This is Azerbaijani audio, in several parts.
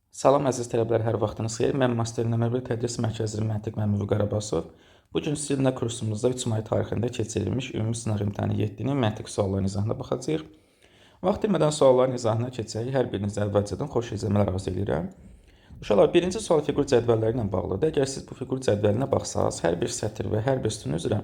Salam əziz tələbələr, hər vaxtınız xeyir. Mən Master nömrə 1 Tədris Mərkəzi Məntiq Məmnun Qarabasov. Bu gün sizinlə kursumuzda 3 may tarixində keçirilmiş ümumi sınaq imtahanı 7-nin məntiq sualların izahına baxacağıq. Vaxt itirmədən sualların izahına keçək. Hər birinizə əvvəlcədən xoş izləmələr arzu edirəm. Uşaqlar, birinci sual fiqur cədvəlləri ilə bağlıdır. Əgər siz bu fiqur cədvəlinə baxsaz, hər bir sətr və hər bir sütun üzrə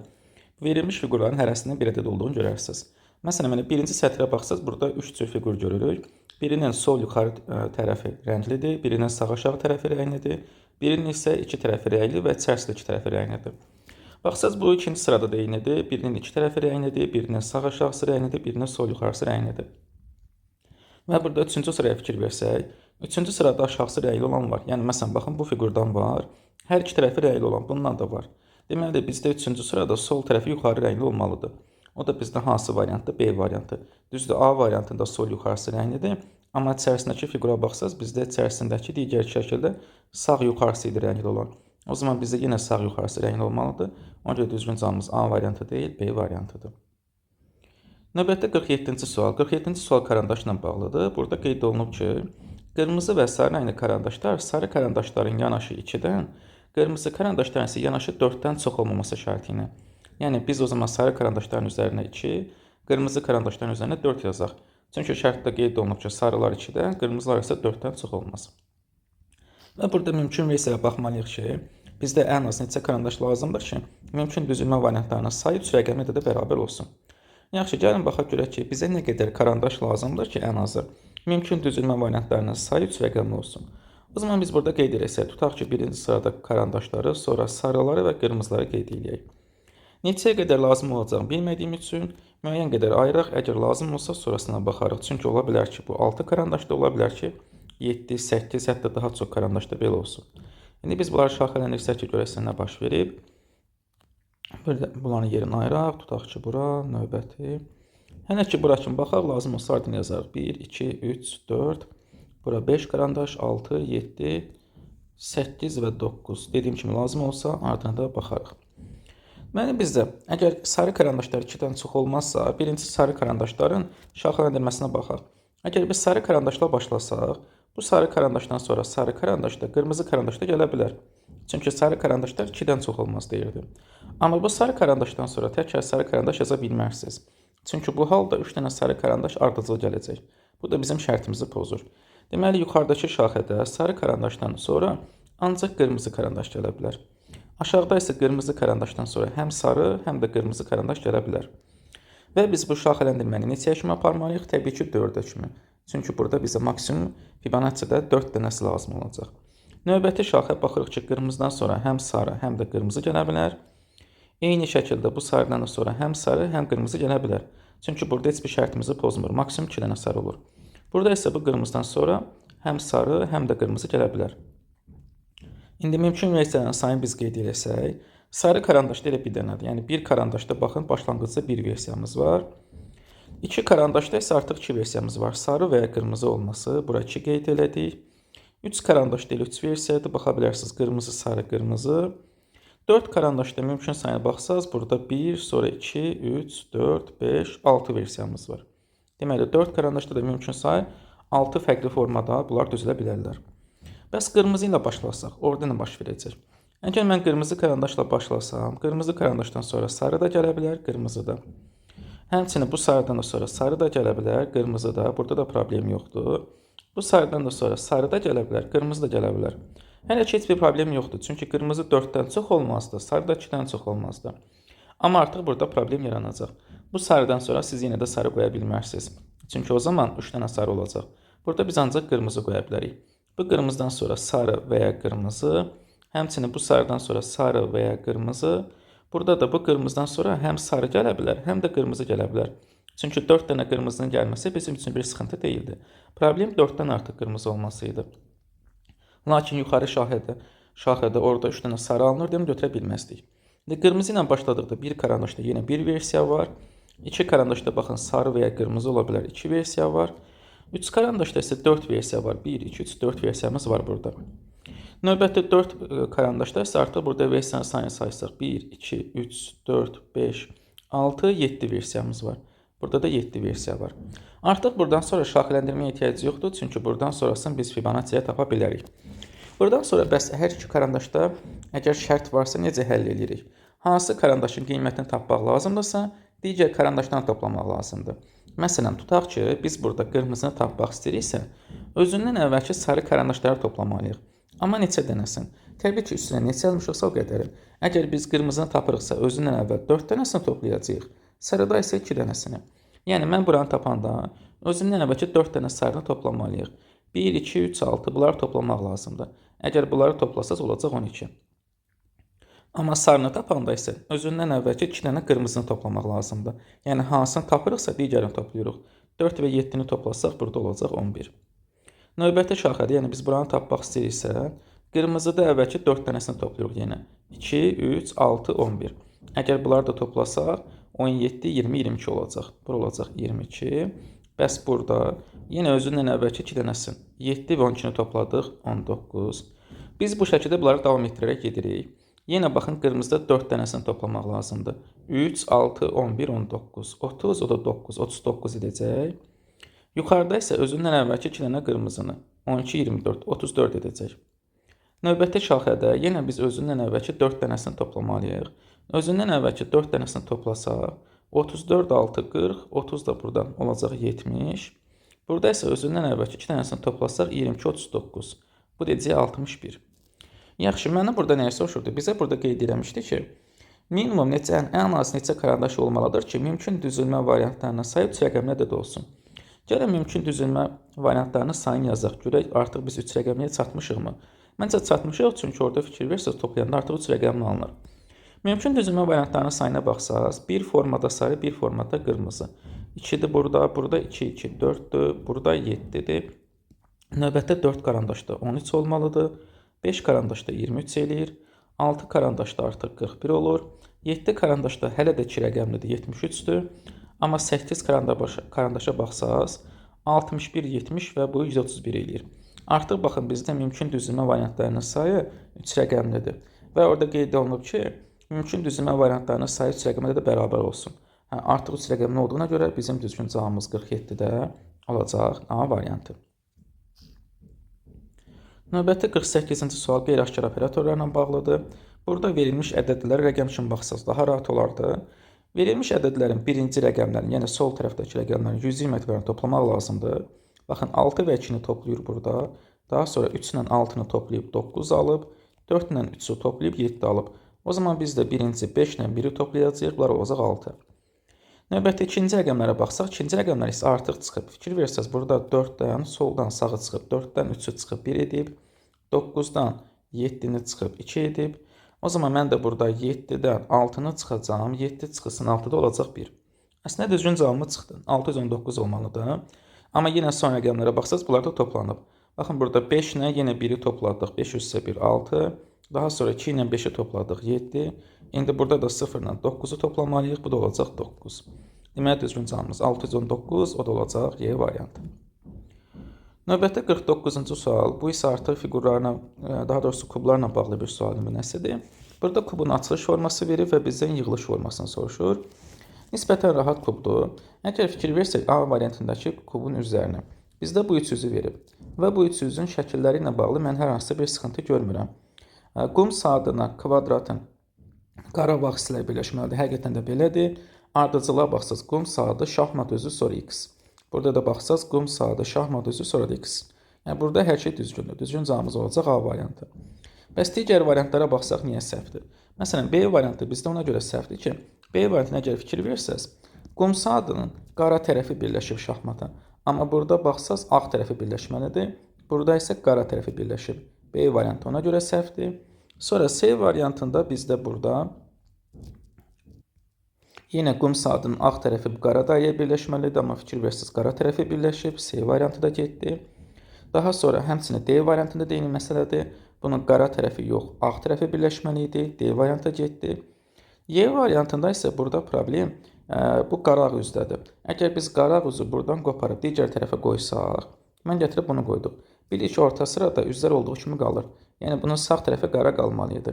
verilmiş fiqurların hərəsində bir ədəd olduğunu görərsiniz. Məsələn, birinci sətrə baxsaz, burada 3 cür fiqur görürük. Birinin sol yuxarı tərəfi rənglidir, birinin sağ aşağı tərəfi rənglidir, birinin isə iki tərəfi rəngli və içərisində iki tərəfi rənglidir. Baxsaz, bu ikinci sırada da eynidir. Birinin iki tərəfi rənglidir, birinin sağ aşağısı rənglidir, birinin sol yuxarısı rənglidir. Və burada üçüncü sıraya fikir versək, üçüncü sırada aşağısı rəngli olan var. Yəni, məsələn, baxın, bu fiqurdan var. Hər iki tərəfi rəngli olan bundan da var. Deməli, bizdə üçüncü sırada sol tərəfi yuxarı rəngli olmalıdır. O da bizdə hansı variantdır? B variantı. Düzdür, A variantında sol yuxarısı rənglidir. Amma içərisindəki fiqura baxsaz, bizdə içərisindəki digər şəkildə sağ yuxarısı idi rəngli olan. O zaman bizdə yenə sağ yuxarısı rəngli olmalıdır. Ona görə düzgün cavabımız A variantı deyil, B variantıdır. Növbətdə 47-ci sual. 47-ci sual karandaşla bağlıdır. Burada qeyd olunub ki, qırmızı və sarı rəngli karandaşlar sarı karandaşların yanaşı 2-dən, qırmızı karandaşların isə yanaşı 4-dən çox olmaması şərti ilə. Yəni, biz o zaman sarı karandaşların üzərinə 2, qırmızı karandaşların üzərinə 4 yazaq. Çünki şərtdə qeyd olunub ki, sarılar 2-dən, qırmızılar isə 4-dən çox olmaz. Və burada mümkün versiyaya baxmalıyıq ki, bizdə ən az neçə karandaş lazımdır ki, mümkün düzülmə variantlarının sayı 3 rəqəmi də bərabər olsun. Yaxşı, gəlin baxaq görək ki, bizə nə qədər karandaş lazımdır ki, ən azı mümkün düzülmə variantlarının sayı 3 rəqəmi olsun. O zaman biz burada qeyd edək, tutaq ki, birinci sırada karandaşları, sonra sarıları və qırmızıları qeyd edək. Neçəyə qədər lazım olacaq bilmədiyim üçün müəyyən qədər ayıraq, əgər lazım olsa sonrasına baxarıq. Çünki ola bilər ki, bu 6 karandaşda, ola bilər ki, 7, 8, hətta daha çox karandaşda belə olsun. İndi biz bunları şaxələndirsək ki, görəsən nə baş verib. Bunların yerini ayıraq, tutaq ki, bura, növbəti. Hələ ki, bura kimi baxaq, lazım olsa ardını yazarıq. 1, 2, 3, 4, bura 5 karandaş, 6, 7, 8 və 9. Dediyim kimi lazım olsa ardına da baxarıq. Deməli, bizdə əgər sarı karandaşlar 2-dən çox olmazsa, birincisi sarı karandaşların şaxələndirməsinə baxaq. Əgər biz sarı karandaşla başlasaq, bu sarı karandaşdan sonra sarı karandaş da qırmızı karandaş da gələ bilər. Çünki sarı karandaşlar 2-dən çox olmaz deyirdi. Amma bu sarı karandaşdan sonra təkrar sarı karandaş yaza bilmərsiniz. Çünki bu halda 3 dənə sarı karandaş ardıcıl gələcək. Bu da bizim şərtimizi pozur. Deməli, yuxarıdakı şaxədə sarı karandaşdan sonra ancaq qırmızı karandaş gələ bilər. Aşağıda isə qırmızı karandaşdan sonra həm sarı, həm də qırmızı karandaş gələ bilər. Və biz bu şaxələndirməni neçəyə kimi aparmalıyıq? Təbii ki, 4-ə kimi. Çünki burada bizə maksimum Fibonacci-də 4 dənəsi lazım olacaq. Növbəti şaxə baxırıq ki, qırmızıdan sonra həm sarı, həm də qırmızı gələ bilər. Eyni şəkildə bu sarıdan da sonra həm sarı, həm qırmızı gələ bilər. Çünki burada heç bir şərtimizi pozmur. Maksimum 2 dənə sarı olur. Burada isə bu qırmızıdan sonra həm sarı, həm də qırmızı gələ bilər. İndi mümkün versiyanın sayını biz qeyd etsək, sarı karandaşda elə bir dənədir. Yəni, bir karandaşda baxın, başlanğıcda bir versiyamız var. 2 karandaşda isə artıq 2 versiyamız var. Sarı və ya qırmızı olması, bura 2 qeyd elədik. 3 karandaşda elə 3 versiyadır, baxa bilərsiniz, qırmızı, sarı, qırmızı. 4 karandaşda mümkün sayına baxsaz, burada 1, sonra 2, 3, 4, 5, 6 versiyamız var. Deməli, 4 karandaşda da mümkün sayı 6 fərqli formada bunlar düzülə bilərlər. Bəs qırmızı ilə başlasaq, orada nə baş verəcək? Əgər mən qırmızı karandaşla başlasam, qırmızı karandaşdan sonra sarı da gələ bilər, qırmızı da. Həmçinin bu sarıdan da sonra sarı da gələ bilər, qırmızı da. Burada da problem yoxdur. Bu sarıdan da sonra sarı da gələ bilər, qırmızı da gələ bilər. Hələ ki, heç bir problem yoxdur. Çünki qırmızı 4-dən çox olmazdı, sarı da 2-dən çox olmazdı. Amma artıq burada problem yaranacaq. Bu sarıdan sonra siz yenə də sarı qoya bilmərsiniz. Çünki o zaman 3 dənə sarı olacaq. Burada biz ancaq qırmızı qoya bilərik. Bu qırmızıdan sonra sarı və ya qırmızı, həmçinin bu sarıdan sonra sarı və ya qırmızı, burada da bu qırmızıdan sonra həm sarı gələ bilər, həm də qırmızı gələ bilər. Çünki 4 dənə qırmızının gəlməsi bizim üçün bir sıxıntı deyildi. Problem 4-dən artıq qırmızı olması idi. Lakin yuxarı şaxədə orada 3 dənə sarı alınır, demək götürə bilməzdik. Qırmızı ilə başladıqda bir karandaşda yenə bir versiya var. 2 karandaşda baxın, sarı və ya qırmızı ola bilər, 2 versiya var. 3 karandaşda isə 4 versiya var. 1, 2, 3, 4 versiyamız var burada. Növbəti 4 karandaşda isə artıq burada versiyanın sayını saysaq. 1, 2, 3, 4, 5, 6, 7 versiyamız var. Burada da 7 versiya var. Artıq buradan sonra şaxələndirməyə ehtiyac yoxdur, çünki buradan sonrasını biz Fibonacci-yə tapa bilərik. Buradan sonra bəs hər iki karandaşda əgər şərt varsa necə həll edirik? Hansı karandaşın qiymətini tapmaq lazımdırsa, digər karandaşdan toplamaq lazımdır. Məsələn, tutaq ki, biz burada qırmızını tapmaq istəyiriksə, özündən əvvəlki sarı karandaşları toplamalıyıq. Amma neçə dənəsin? Təbii ki, üstünə neçə yazmışıqsa o qədərin. Əgər biz qırmızını tapırıqsa, özündən əvvəl 4 dənəsini toplayacağıq, sarıda isə 2 dənəsini. Yəni, mən buranı tapanda özündən əvvəlki 4 dənə sarını toplamalıyıq. 1, 2, 3, 6 bunları toplamaq lazımdır. Əgər bunları toplasaz olacaq 12. Amma sarını tapanda isə özündən əvvəlki 2 dənə qırmızını toplamaq lazımdır. Yəni, hansını tapırıqsa digərini toplayırıq. 4 və 7-ni toplasaq burada olacaq 11. Növbəti şaxədə, yəni biz buranı tapmaq istəyiriksə, qırmızıda əvvəlki 4 dənəsini toplayırıq yenə. 2, 3, 6, 11. Əgər bunları da toplasaq, 17, 20, 22 olacaq. Bura olacaq 22. Bəs burada yenə özündən əvvəlki 2 dənəsin. 7 və 12-ni topladıq, 19. Biz bu şəkildə bunları davam etdirərək gedirik. Yenə baxın, qırmızıda 4 dənəsini toplamaq lazımdır. 3, 6, 11, 19. 30, o da 9, 39 edəcək. Yuxarıda isə özündən əvvəlki 2 dənə qırmızını. 12, 24, 34 edəcək. Növbəti şaxədə yenə biz özündən əvvəlki 4 dənəsini toplamalıyıq. Özündən əvvəlki 4 dənəsini toplasaq, 34, 6, 40, 30 da buradan olacaq 70. Burada isə özündən əvvəlki 2 dənəsini toplasaq 22, 39. Bu deyəcək 61. Yaxşı, mənə burada nəyə soruşurdu? Bizə burada qeyd eləmişdi ki, minimum neçə, ən az neçə karandaş olmalıdır ki, mümkün düzülmə variantlarının sayı 3 rəqəmli ədəd olsun. Gəlin mümkün düzülmə variantlarının sayını yazaq. Görək, artıq biz 3 rəqəmliyə çatmışıqmı? Məncə çatmışıq, çünki orada fikir versəz, toplayanda artıq 3 rəqəmli alınır. Mümkün düzülmə variantlarının sayına baxsaq, bir formada sarı, bir formada qırmızı. 2-dir burada, burada 2, 2, 4-dür, burada 7-dir. Növbətdə 4 karandaşda 13 olmalıdır. 5 karandaşda 23 eləyir. 6 karandaşda artıq 41 olur. 7 karandaşda hələ də 2 rəqəmlidir, 73-dür. Amma 8 karandaşa baxsaq, 61, 70 və bu 131 eləyir. Artıq baxın, bizdə mümkün düzülmə variantlarının sayı 3 rəqəmlidir. Və orada qeyd olunub ki, mümkün düzülmə variantlarının sayı 3 rəqəmlə də bərabər olsun. Artıq 3 rəqəmli olduğuna görə bizim düzgün cavabımız 47-də olacaq A variantı. Növbəti 48-ci sual qeyri-aşkar operatorlarla bağlıdır. Burada verilmiş ədədlər rəqəm üçün baxsaq daha rahat olardı. Verilmiş ədədlərin birinci rəqəmlərini, yəni sol tərəfdəki rəqəmlərin 120 etibarən toplamaq lazımdır. Baxın, 6 və 2-ni toplayır burada. Daha sonra 3 ilə 6-nı toplayıb 9 alıb, 4 ilə 3-ü toplayıb 7 alıb. O zaman biz də birinci 5 ilə 1-i toplayacağıq, bunlar olacaq 6. Növbəti ikinci rəqəmlərə baxsaq, ikinci rəqəmlər isə artıq çıxıb. Fikir versəz, burada 4-dən soldan sağı çıxıb, 4-dən 3-ü çıxıb 1 edib, 9-dan 7-ni çıxıb 2 edib. O zaman mən də burada 7-dən 6-nı çıxacağım, 7 çıxılsın 6-da olacaq 1. Əslində düzgün cavabımız çıxdı, 619 olmalıdır. Amma yenə son rəqəmlərə baxsaq, bunlar da toplanıb. Baxın, burada 5 ilə yenə 1-i topladıq, 5 üstə 1, 6. Daha sonra 2 ilə 5-i topladıq, 7. İndi burada da 0 ilə 9-u toplamalıyıq, bu da olacaq 9. Deməli, düzgün cavabımız 619, o da olacaq Y variantı. Növbəti 49-cu sual, bu isə artıq fiqurlarla, daha doğrusu kublarla bağlı bir sual nümunəsidir. Burada kubun açılış forması verir və bizdən yığılış formasını soruşur. Nisbətən rahat kubdur. Əgər fikir versək A variantındakı kubun üzərinə, bizdə bu üç üzü verib və bu üç üzün şəkilləri ilə bağlı mən hər hansı bir sıxıntı görmürəm. Qum saatına kvadratın qara vaxtı ilə birləşməlidir. Həqiqətən də belədir. Ardıcılığa baxsaq, qum saatı, şahmat özü, sonra x. Burada da baxsaq, qum saatı, şahmat özü, sonra da x. Yəni, burada hər şey düzgündür. Düzgün cavabımız olacaq A variantı. Bəs digər variantlara baxsaq, niyə səhvdir? Məsələn, B variantı bizdə ona görə səhvdir ki, B variantına əgər fikir versəz, qum saatının qara tərəfi birləşib şahmata. Amma burada baxsaq, ağ tərəfi birləşməlidir. Burada isə qara tərəfi birləşib. B variantı ona görə səhvdir. Sonra C variantında bizdə burada yenə qum saatının ağ tərəfi qara dairəyə birləşməlidir, amma fikir versiniz qara tərəfi birləşib, C variantı da getdi. Daha sonra həmçinin D variantında da eyni məsələdir. Bunun qara tərəfi yox, ağ tərəfi birləşməli idi, D variantı getdi. Y variantında isə burada problem bu qaraq üzdədir. Əgər biz qaraq üzü buradan qoparıb digər tərəfə qoysaq, mən gətirib bunu qoyduq. Bilik ki, orta sırada üzlər olduğu kimi qalır. Yəni, bunun sağ tərəfi qara qalmalıydı.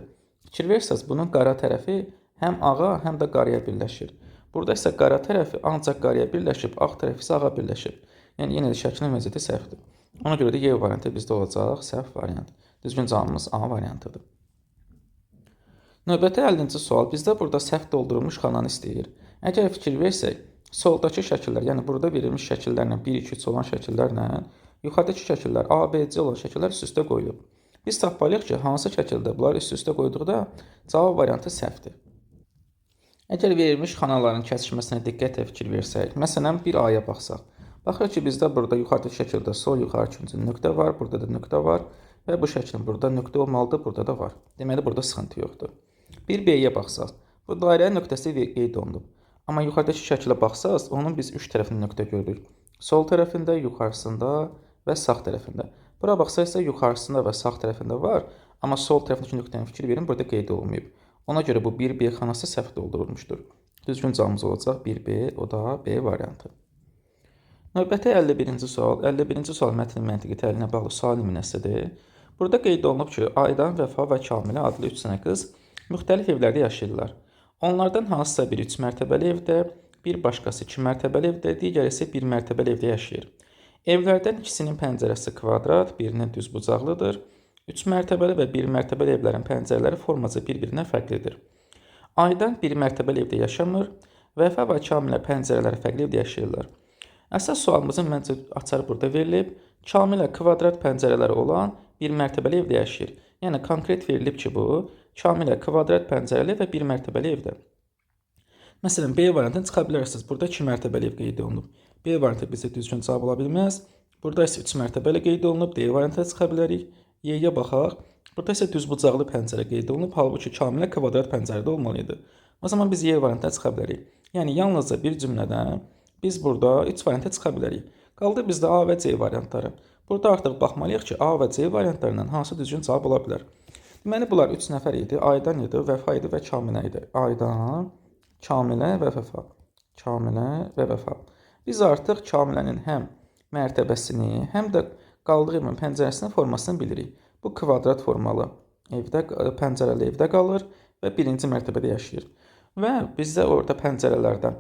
Fikir versəz, bunun qara tərəfi həm ağa, həm də qaraya birləşir. Burada isə qara tərəfi ancaq qaraya birləşib, ağ tərəfi isə ağa birləşib. Yəni yenə də şəklin vəziyyəti səhvdir. Ona görə də Y variantı bizdə olacaq səhv variant. Düzgün cavabımız A variantıdır. Növbəti 50-ci sual bizdə burada səhv doldurulmuş xananı istəyir. Əgər fikir versək, soldakı şəkillər, yəni burada verilmiş şəkillərlə 1, 2, 3 olan şəkillərlə yuxarıdakı şəkillər A, B, C olan şəkillər üst-üstə qoyulub. Biz tapmalıyıq ki, hansı şəkildə bunları üst-üstə qoyduqda cavab variantı səhvdir. Əgər verilmiş xanaların kəsişməsinə diqqətlə fikir versək, məsələn, bir A-ya baxsaq, baxırıq ki, bizdə burada yuxarıdakı şəkildə sol yuxarı üçüncü nöqtə var, burada da nöqtə var və bu şəklin burada nöqtə olmalıdır, burada da var. Deməli, burada sıxıntı yoxdur. Bir B-yə baxsaq, bu dairənin nöqtəsi qeyd olunub. Amma yuxarıdakı şəkilə baxsaq, onun biz üç tərəfində nöqtə görürük. Sol tərəfində, yuxarısında və sağ tərəfində. Bura baxsaq isə yuxarısında və sağ tərəfində var, amma sol tərəfindəki nöqtənin fikir verin, burada qeyd olunmayıb. Ona görə bu 1B xanası səhv doldurulmuşdur. Düzgün cavabımız olacaq 1B, o da B variantı. Növbəti 51-ci sual. 51-ci sual mətnin məntiqi təhlilinə bağlı sual nümunəsidir. Burada qeyd olunub ki, Aydan, Vəfa və Kamilə adlı 3 dənə qız müxtəlif evlərdə yaşayırlar. Onlardan hansısa biri 3 mərtəbəli evdə, bir başqası 2 mərtəbəli evdə, digəri isə 1 mərtəbəli evdə yaşayır. Evlərdən ikisinin pəncərəsi kvadrat, birinin düzbucaqlıdır. 3 mərtəbəli və 1 mərtəbəli evlərin pəncərələri forması bir-birinə fərqlidir. Aydan 1 mərtəbəli evdə yaşamır, Vəfa və Kamilə pəncərələri fərqli evdə yaşayırlar. Əsas sualımızın məncə açarı burada verilib. Kamilə kvadrat pəncərələri olan 1 mərtəbəli evdə yaşayır. Yəni konkret verilib ki, bu Kamilə kvadrat pəncərəli və 1 mərtəbəli evdə. Məsələn, B variantını çıxa bilərsiniz. Burada 2 mərtəbəli ev qeyd olunub. B variantı bizə düzgün cavab ola bilməz. Burada isə 3 mərtəbəli qeyd olunub. D variantına çıxa bilərik. Y-yə baxaq. Burada isə düzbucaqlı pəncərə qeyd olunub. Halbuki Kamilə kvadrat pəncərədə olmalıydı. O zaman biz Y variantına çıxa bilərik. Yəni yalnızca bir cümlədən biz burada 3 varianta çıxa bilərik. Qaldı bizdə A və C variantları. Burada artıq baxmalıyıq ki, A və C variantlarından hansı düzgün cavab ola bilər. Deməli, bunlar 3 nəfər idi. Aydan idi, Vəfa idi və Kamilə idi. Aydan, Kamilə və Vəfa. Kamilə və Vəfa. Biz artıq Kamilənin həm mərtəbəsini, həm də qaldığı evin pəncərəsinin formasını bilirik. Bu kvadrat formalı evdə, pəncərəli evdə qalır və birinci mərtəbədə yaşayır. Və bizdə orada pəncərələrdən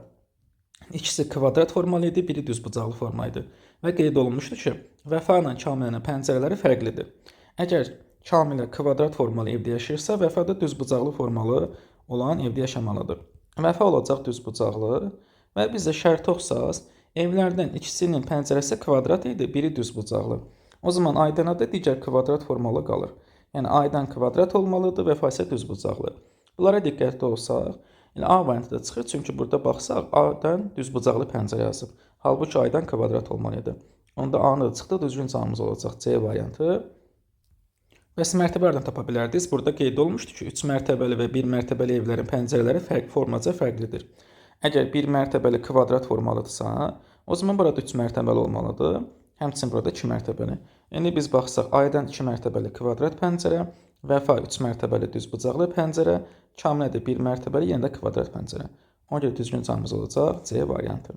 İkisi kvadrat formalı idi, biri düzbucaqlı forma idi. Və qeyd olunmuşdu ki, Vəfa ilə Kamilənin pəncərələri fərqlidir. Əgər Kamilə kvadrat formalı evdə yaşayırsa, Vəfa da düzbucaqlı formalı olan evdə yaşamalıdır. Vəfa olacaq düzbucaqlı və bizə şərti oxsaz, evlərdən ikisinin pəncərəsi kvadrat idi, biri düzbucaqlı. O zaman Aydana da digər kvadrat formalı qalır. Yəni Aydan kvadrat olmalıdır, Vəfa isə düzbucaqlı. Bunlara diqqətli olsaq, yəni A variantı da çıxır, çünki burada baxsaq, A'dan düzbucaqlı pəncərə yazıb. Halbuki Aydan kvadrat olmalıydı. Onda A-nı da çıxdı, düzgün cavabımız olacaq C variantı. Bəs mərtəbələrdən tapa bilərdiniz. Burada qeyd olmuşdu ki, 3 mərtəbəli və 1 mərtəbəli evlərin pəncərələri formaca fərqlidir. Əgər 1 mərtəbəli kvadrat formalıdırsa, o zaman burada 3 mərtəbəli olmalıdır. Həmçinin burada 2 mərtəbəli. İndi biz baxsaq, Aydan 2 mərtəbəli kvadrat pəncərə, Vəfa 3 mərtəbəli düzbucaqlı pəncərə, Kamilə də 1 mərtəbəli, yenə də kvadrat pəncərə. Ona görə düzgün cavabımız olacaq C variantı.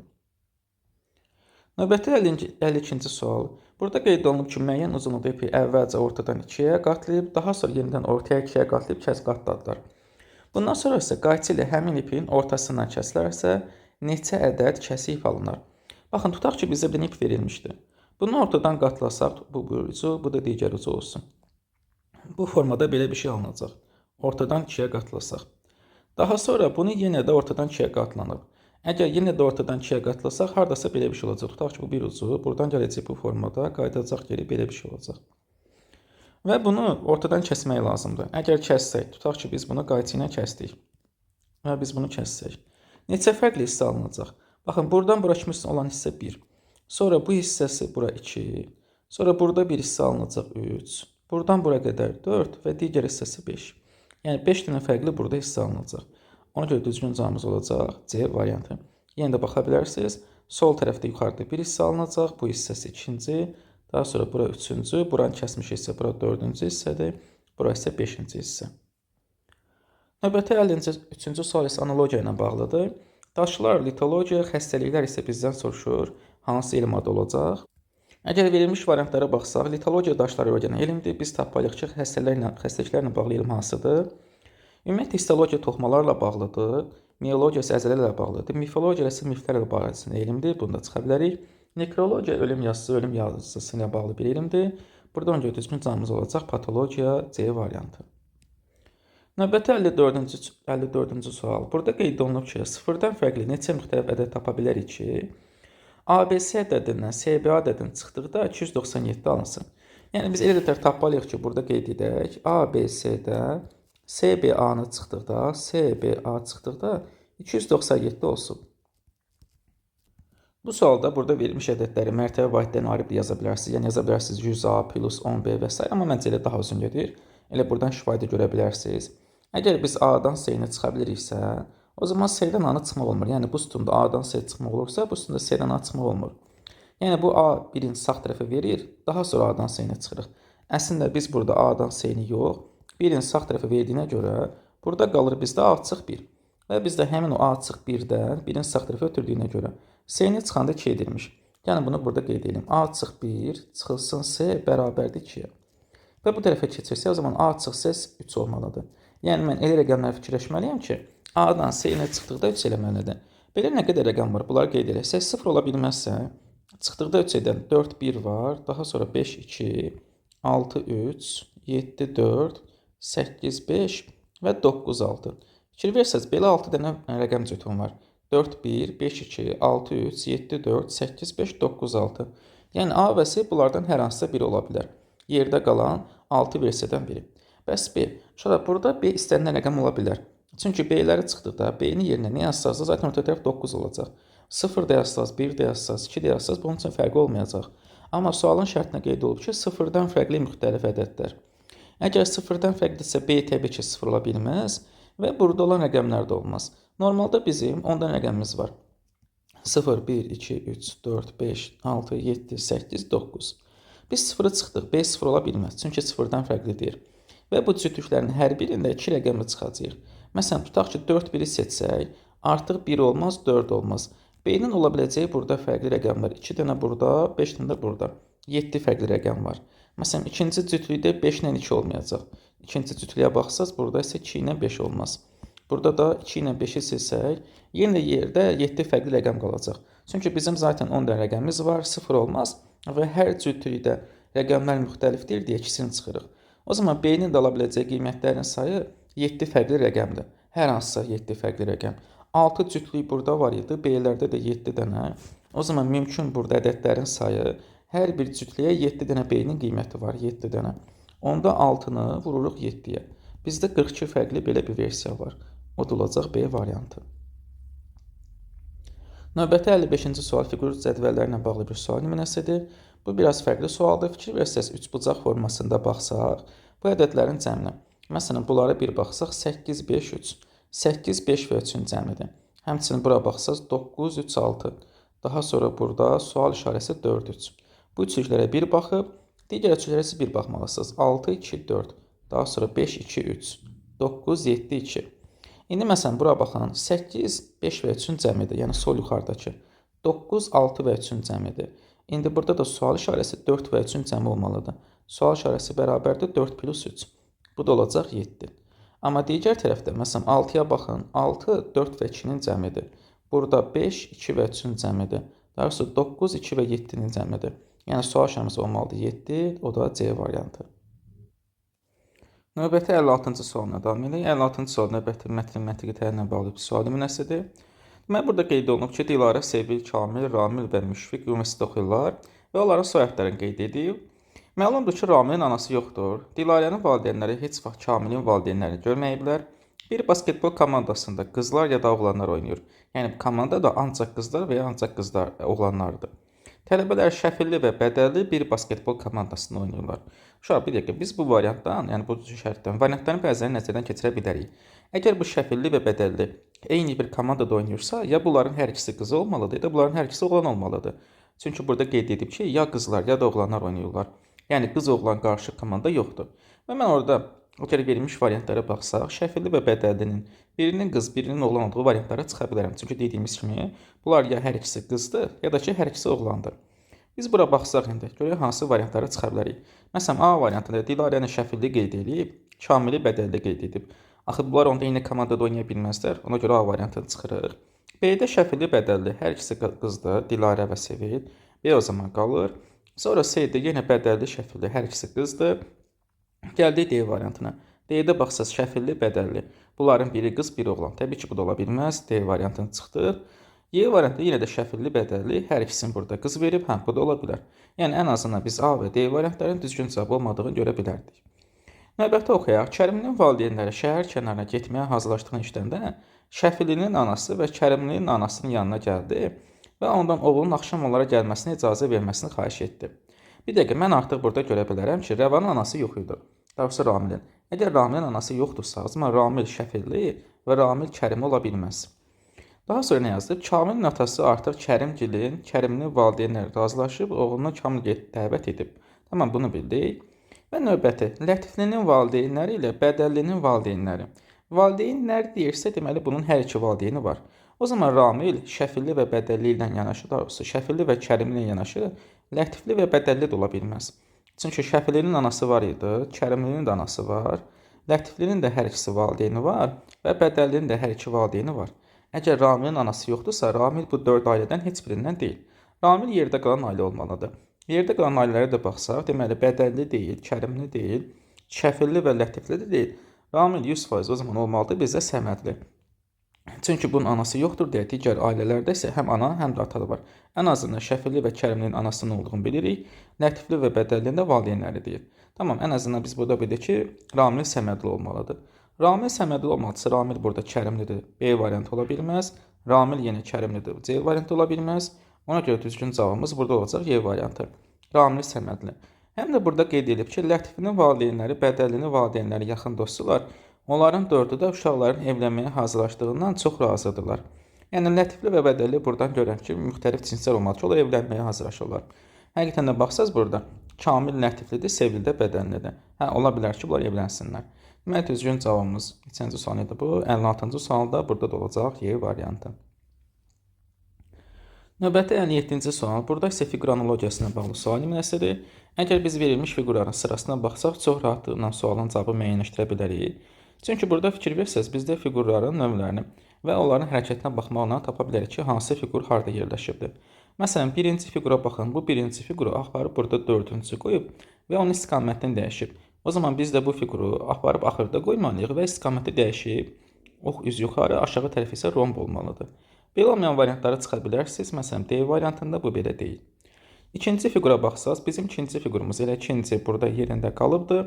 Növbəti 52-ci sual. Burada qeyd olunub ki, müəyyən uzunluqda ipi əvvəlcə ortadan 2-yə qatlayıb, daha sonra yenidən ortaya 2-yə qatlayıb qatladılar. Bundan sonra isə qayçı ilə həmin ipin ortasından kəsilərsə, neçə ədəd kəsik ip alınır? Baxın, tutaq ki, bizə bir ip verilmişdir. Bunu ortadan qatlasaq, bu bir ucu, bu da digər ucu olsun. Bu formada belə bir şey alınacaq. Ortadan 2-yə qatlasaq. Daha sonra bunu yenə də ortadan 2-yə qatlanıb. Əgər yenə də ortadan 2-yə qatlasaq, hardasa belə bir şey olacaq. Tutaq ki, bu bir ucu, buradan gələcək bu formada, qayıdacaq geri belə bir şey olacaq. Və bunu ortadan kəsmək lazımdır. Əgər kəssək, tutaq ki, biz bunu qayçı ilə kəsdik. Və biz bunu kəssək. Neçə fərqli hissə alınacaq? Baxın, buradan bura kimi olan hissə 1. Sonra bu hissəsi bura 2. Sonra burada bir hissə alınacaq 3. Buradan bura qədər 4 və digər hissəsi 5. Yəni 5 dənə fərqli burada hissə alınacaq. Ona görə düzgün cavabımız olacaq C variantı. Yenə də baxa bilərsiniz. Sol tərəfdə yuxarıda bir hissə alınacaq. Bu hissəsi 2-ci. Daha sonra bura 3-cü. Buranı kəsmiş hissə bura 4-cü hissədir. Bura isə 5-ci hissə. Növbəti 53-cü sual isə analogiya ilə bağlıdır. Daşlar litologiya, xəstəliklər isə bizdən soruşur. Hansı elm adı olacaq? Əgər verilmiş variantlara baxsaq, litologiya daşları öyrənən elmdir. Biz tapmalıyıq ki, xəstəliklərlə bağlı elm hansıdır? Ümumiyyətlə, histologiya toxumalarla bağlıdır. Miologiya isə əzələ ilə bağlıdır. Mifologiya isə miflərlə barəsində elmdir. Bunu da çıxa bilərik. Nekrologiya ölüm yazısı ilə bağlı bir elmdir. Burada öncə düzgün cavabımız olacaq patologiya C variantı. Növbəti 54-cü sual. Burada qeyd olunub ki, sıfırdan fərqli neçə müxtəlif ədəd tapa bilərik ki, ABC ədədindən CBA ədədinin çıxdıqda 297 alınsın. Yəni biz elə də tapmalıyıq ki, burada qeyd edək, ABC-dən CBA-nı çıxdıqda, CBA çıxdıqda 297 olsun. Bu sualda burada verilmiş ədədləri mərtəbə vahidlərini ayrı yaza bilərsiniz. Yəni yaza bilərsiniz 100A plus 10B və s. Amma məncə elə daha uzun gedir. Elə buradan şifadə görə bilərsiniz. Əgər biz A-dan C-nə çıxa biliriksə, o zaman C-dən A-nı çıxmaq olmur. Yəni bu sütunda A-dan C çıxmaq olursa, bu sütunda C-dən A çıxmaq olmur. Yəni bu A birinci sağ tərəfə verir, daha sonra A-dan C-nə çıxırıq. Əslində biz burada A-dan C-ni yox, birinci sağ tərəfə verdiyinə görə burada qalır bizdə A çıx 1. Və bizdə həmin o A çıx 1-dən birinci sağ tərəfə ötürdüyünə görə C-ni çıxanda 2 edilmiş. Yəni bunu burada qeyd edelim. A çıx 1 çıxılsın C bərabərdir 2-yə. Və bu tərəfə keçirsə, o zaman A çıx C 3 olmalıdır. Yəni mən elə rəqəmləri fikirləşməliyəm ki, A-dan C-nə çıxdıqda 3 eləməlidir. Belə nə qədər rəqəm var? Bunları qeyd eləsək, 0 ola bilməzsə, çıxdıqda 3 edən 4 1 var, daha sonra 5 2, 6 3, 7 4, 8 5 və 9 6. Fikir versəz, belə 6 dənə rəqəm cütüm var. 4 1, 5 2, 6 3, 7 4, 8 5, 9 6. Yəni A və C bunlardan hər hansısa biri ola bilər. Yerdə qalan 6 versiyadan biri. Bəs B. Şurada burada B istənilən rəqəm ola bilər. Çünki B-ləri çıxdıqda B-ni yerinə nə yazsaz da zaten orta tərəf 9 olacaq. 0 da yazsaz, 1 də yazsaz, 2 də yazsaz bunun üçün fərqi olmayacaq. Amma sualın şərtinə qeyd olub ki, 0-dan fərqli müxtəlif ədədlər. Əgər 0-dan fərqlidirsə B təbii ki 0 ola bilməz və burada olan rəqəmlər də olmaz. Normalda bizim 10-dan rəqəmimiz var. 0, 1, 2, 3, 4, 5, 6, 7, 8, 9. Biz 0-ı çıxdıq. B 0 ola bilməz. Çünki 0-dan fərqlidir. Və bu cütlüklərin hər birində 2 rəqəmli çıxacaq. Məsələn, tutaq ki, 4 1-i seçsək, artıq 1 olmaz, 4 olmaz. B-nin ola biləcəyi burada fərqli rəqəmlər. 2 dənə burada, 5 dənə də burada. 7 fərqli rəqəm var. Məsələn, ikinci cütlükdə 5 ilə 2 olmayacaq. İkinci cütlüyə baxsaz, burada isə 2 ilə 5 olmaz. Burada da 2 ilə 5-i silsək, yenə yerdə 7 fərqli rəqəm qalacaq. Çünki bizim zaten 10 dənə rəqəmimiz var, 0 olmaz və hər cütlükdə rəqəmlər müxtəlifdir deyə ikisini çıxırıq. O zaman B-nin də ala biləcəyi qiymətlərin sayı 7 fərqli rəqəmdir. Hər hansısa 7 fərqli rəqəm. 6 cütlük burada var idi, B-lərdə də 7 dənə. O zaman mümkün burada ədədlərin sayı, hər bir cütlüyə 7 dənə B-nin qiyməti var, 7 dənə. Onda 6-nı vururuq 7-yə. Bizdə 42 fərqli belə bir versiya var. O da olacaq B variantı. Növbəti 55-ci sual fiqur cədvəllərlə bağlı bir sual nümunəsidir. Bu biraz fərqli sualdır. Fikir versəz, 3 bucaq formasında baxsaq, bu ədədlərin cəminə. Məsələn, bunlara bir baxsaq, 8, 5, 3. 8, 5 və 3-ün cəmidir. Həmçinin bura baxsaq, 9, 3, 6. Daha sonra burada sual işarəsi 4, 3. Bu üçlüklərə bir baxıb, digər üçlüklərə isə bir baxmalısınız. 6, 2, 4. Daha sonra 5, 2, 3. 9, 7, 2. İndi məsələn, bura baxın, 8, 5 və 3-ün cəmidir. Yəni, sol yuxarıdakı. 9, 6 və 3-ün cəmidir. İndi burada da sual işarəsi 4 və 3-ün cəmi olmalıdır. Sual işarəsi bərabərdir 4 plus 3. Bu da olacaq 7. Amma digər tərəfdə, məsələn, 6-ya baxın. 6, 4 və 2-nin cəmidir. Burada 5, 2 və 3-ün cəmidir. Daha sonra 9, 2 və 7-nin cəmidir. Yəni, sual işarəsi olmalıdır 7, o da C variantı. Növbəti 56-cı sualına davam edək. 56-cı sual növbəti mətnin məntiqi təhlillə bağlı bir sual nümunəsidir. Deməli, burada qeyd olunub ki, Dilarə, Sevil, Kamil, Ramil və Müşfiq universitetdə oxuyurlar və onların soyadlarını qeyd edib. Məlumdur ki, Ramilin anası yoxdur. Dilarənin valideynləri heç vaxt Kamilin valideynlərini görməyiblər. Bir basketbol komandasında qızlar ya da oğlanlar oynayır. Yəni, komandada ancaq qızlar və ya ancaq qızlar, oğlanlardır. Tələbələr şəfilli və bədəlli bir basketbol komandasında oynayırlar. Uşaq, bir dəqiqə, biz bu variantdan, yəni bu şərtdən, variantların bəzilərini nəzərdən keçirə bilərik. Əgər bu şəfilli və bədəlli eyni bir komandada oynayırsa, ya bunların hər ikisi qız olmalıdır, ya da bunların hər ikisi oğlan olmalıdır. Çünki burada qeyd edib ki, ya qızlar, ya da oğlanlar oynayırlar. Yəni, qız-oğlan qarşı komanda yoxdur. Və mən orada, ötəri verilmiş variantlara baxsaq, şəfilli və bədəllinin birinin qız, birinin oğlan olduğu variantlara çıxa bilərəm. Çünki dediyimiz kimi, bunlar ya hər ikisi qızdır, ya da ki, hər ikisi oğlandır. Biz bura baxsaq indi, görək hansı variantlara çıxa bilərik. Məsələn, A variantında Dilarənin şəfilli qeyd edib, Kamili bədəlli qeyd edib. Axı bunlar onda eyni komandada oynaya bilməzlər. Ona görə A variantını çıxırıq. B-də Şəfili bədəlli. Hər ikisi qızdır. Dilarə və Sevil. B o zaman qalır. Sonra C-də yenə bədəlli Şəfili. Hər ikisi qızdır. Gəldik D variantına. D-də baxsaz Şəfilli bədəlli. Bunların biri qız, biri oğlan. Təbii ki, bu da ola bilməz. D variantını çıxdıq. Y variantı yenə də Şəfilli bədəlli. Hər ikisini burada qız verib. Hə, bu da ola bilər. Yəni ən azından biz A və D variantlarının düzgün cavab olmadığını görə bilərdik. Növbəti oxuyaq. Kərimlinin valideynləri şəhər kənarına getməyə hazırlaşdığını işləndə Şəfilinin anası və Kərimlinin anasının yanına gəldi və ondan oğlunun axşam onlara gəlməsinə icazə verməsini xahiş etdi. Bir dəqiqə, mən artıq burada görə bilərəm ki, Rəvanın anası yox idi. Daha doğrusu Ramilin. Əgər Ramilin anası yoxdursa, o zaman Ramil Şəfilli və Ramil Kərimi ola bilməz. Daha sonra nə yazdı? Kamilin atası artıq Kərimlinin valideynləri razılaşıb oğlunu Kamil dəvət edib. Tamam, bunu bildik. Və növbəti, Lətiflinin valideynləri ilə Bədəllinin valideynləri. Valideynlər deyirsə, deməli bunun hər iki valideyni var. O zaman Ramil Şəfilli və Bədəlli ilə yanaşı, daha doğrusu Şəfilli və Kərimi ilə yanaşı Lətifli və Bədəlli də ola bilməz. Çünki Şəfilinin anası var idi, Kərimlinin də anası var, Lətiflinin də hər ikisi valideyni var və Bədəllinin də hər iki valideyni var. Əgər Ramilin anası yoxdursa, Ramil bu 4 ailədən heç birindən deyil. Ramil yerdə qalan ailə olmalıdır. Yerdə qalan ailələrə də baxsaq, deməli Bədəlli deyil, Kərimli deyil, Şəfilli və Lətifli də deyil. Ramil 100% o zaman olmalıdır bizdə Səmədli. Çünki bunun anası yoxdur deyə digər ailələrdə isə həm ana, həm də ata var. Ən azından Şəfilli və Kərimlinin anasının olduğunu bilirik. Lətifli və Bədəllinin də valideynləri deyil. Tamam, ən azından biz burada bilirik ki, Ramil Səmədli olmalıdır. Ramil Səmədli olmalıdırsa, Ramil burada Kərimlidir. B variantı ola bilməz. Ramil yenə Kərimlidir. C variantı ola bilməz. Ona görə düzgün cavabımız burada olacaq Y variantı. Ramil Səmədli. Həm də burada qeyd edilib ki, Lətiflinin valideynləri, Bədəllinin valideynləri yaxın dostdular. Onların dördü də uşaqların evlənməyə hazırlaşdığından çox razıdırlar. Yəni Lətifli və Bədəlli buradan görən ki, müxtəlif cinslər olmalı ki, onlar evlənməyə hazırlaşırlar. Həqiqətən də baxsaz burada Kamil Lətiflidir, Sevil də Bədəllidir. Hə, ola bilər ki, bunlar evlənsinlər. Demək düzgün cavabımız neçənci sual idi bu? 56-cı sualda burada da olacaq Y variantı. Növbəti 57-ci sual. Burada isə fiqur analogiyasına bağlı sual nümunəsidir. Əgər biz verilmiş fiqurların sırasına baxsaq, çox rahatlıqla sualın cavabı müəyyənləşdirə bilərik. Çünki burada fikir versəz, bizdə fiqurların növlərini və onların hərəkətinə baxmaqla tapa bilərik ki, hansı fiqur harada yerləşibdir. Məsələn, birinci fiqura baxın, bu birinci fiquru aparıb burada dördüncü qoyub və onun istiqamətini dəyişib. O zaman biz də bu fiquru aparıb axırda qoymalıyıq və istiqaməti dəyişib, ox üz yuxarı, aşağı tərəf isə romb olmalıdır. Belə olmayan variantları çıxa bilərsiniz. Məsələn, D variantında bu belə deyil. İkinci fiqura baxsaq, bizim ikinci fiqurumuz elə ikinci burada yerində qalıbdır.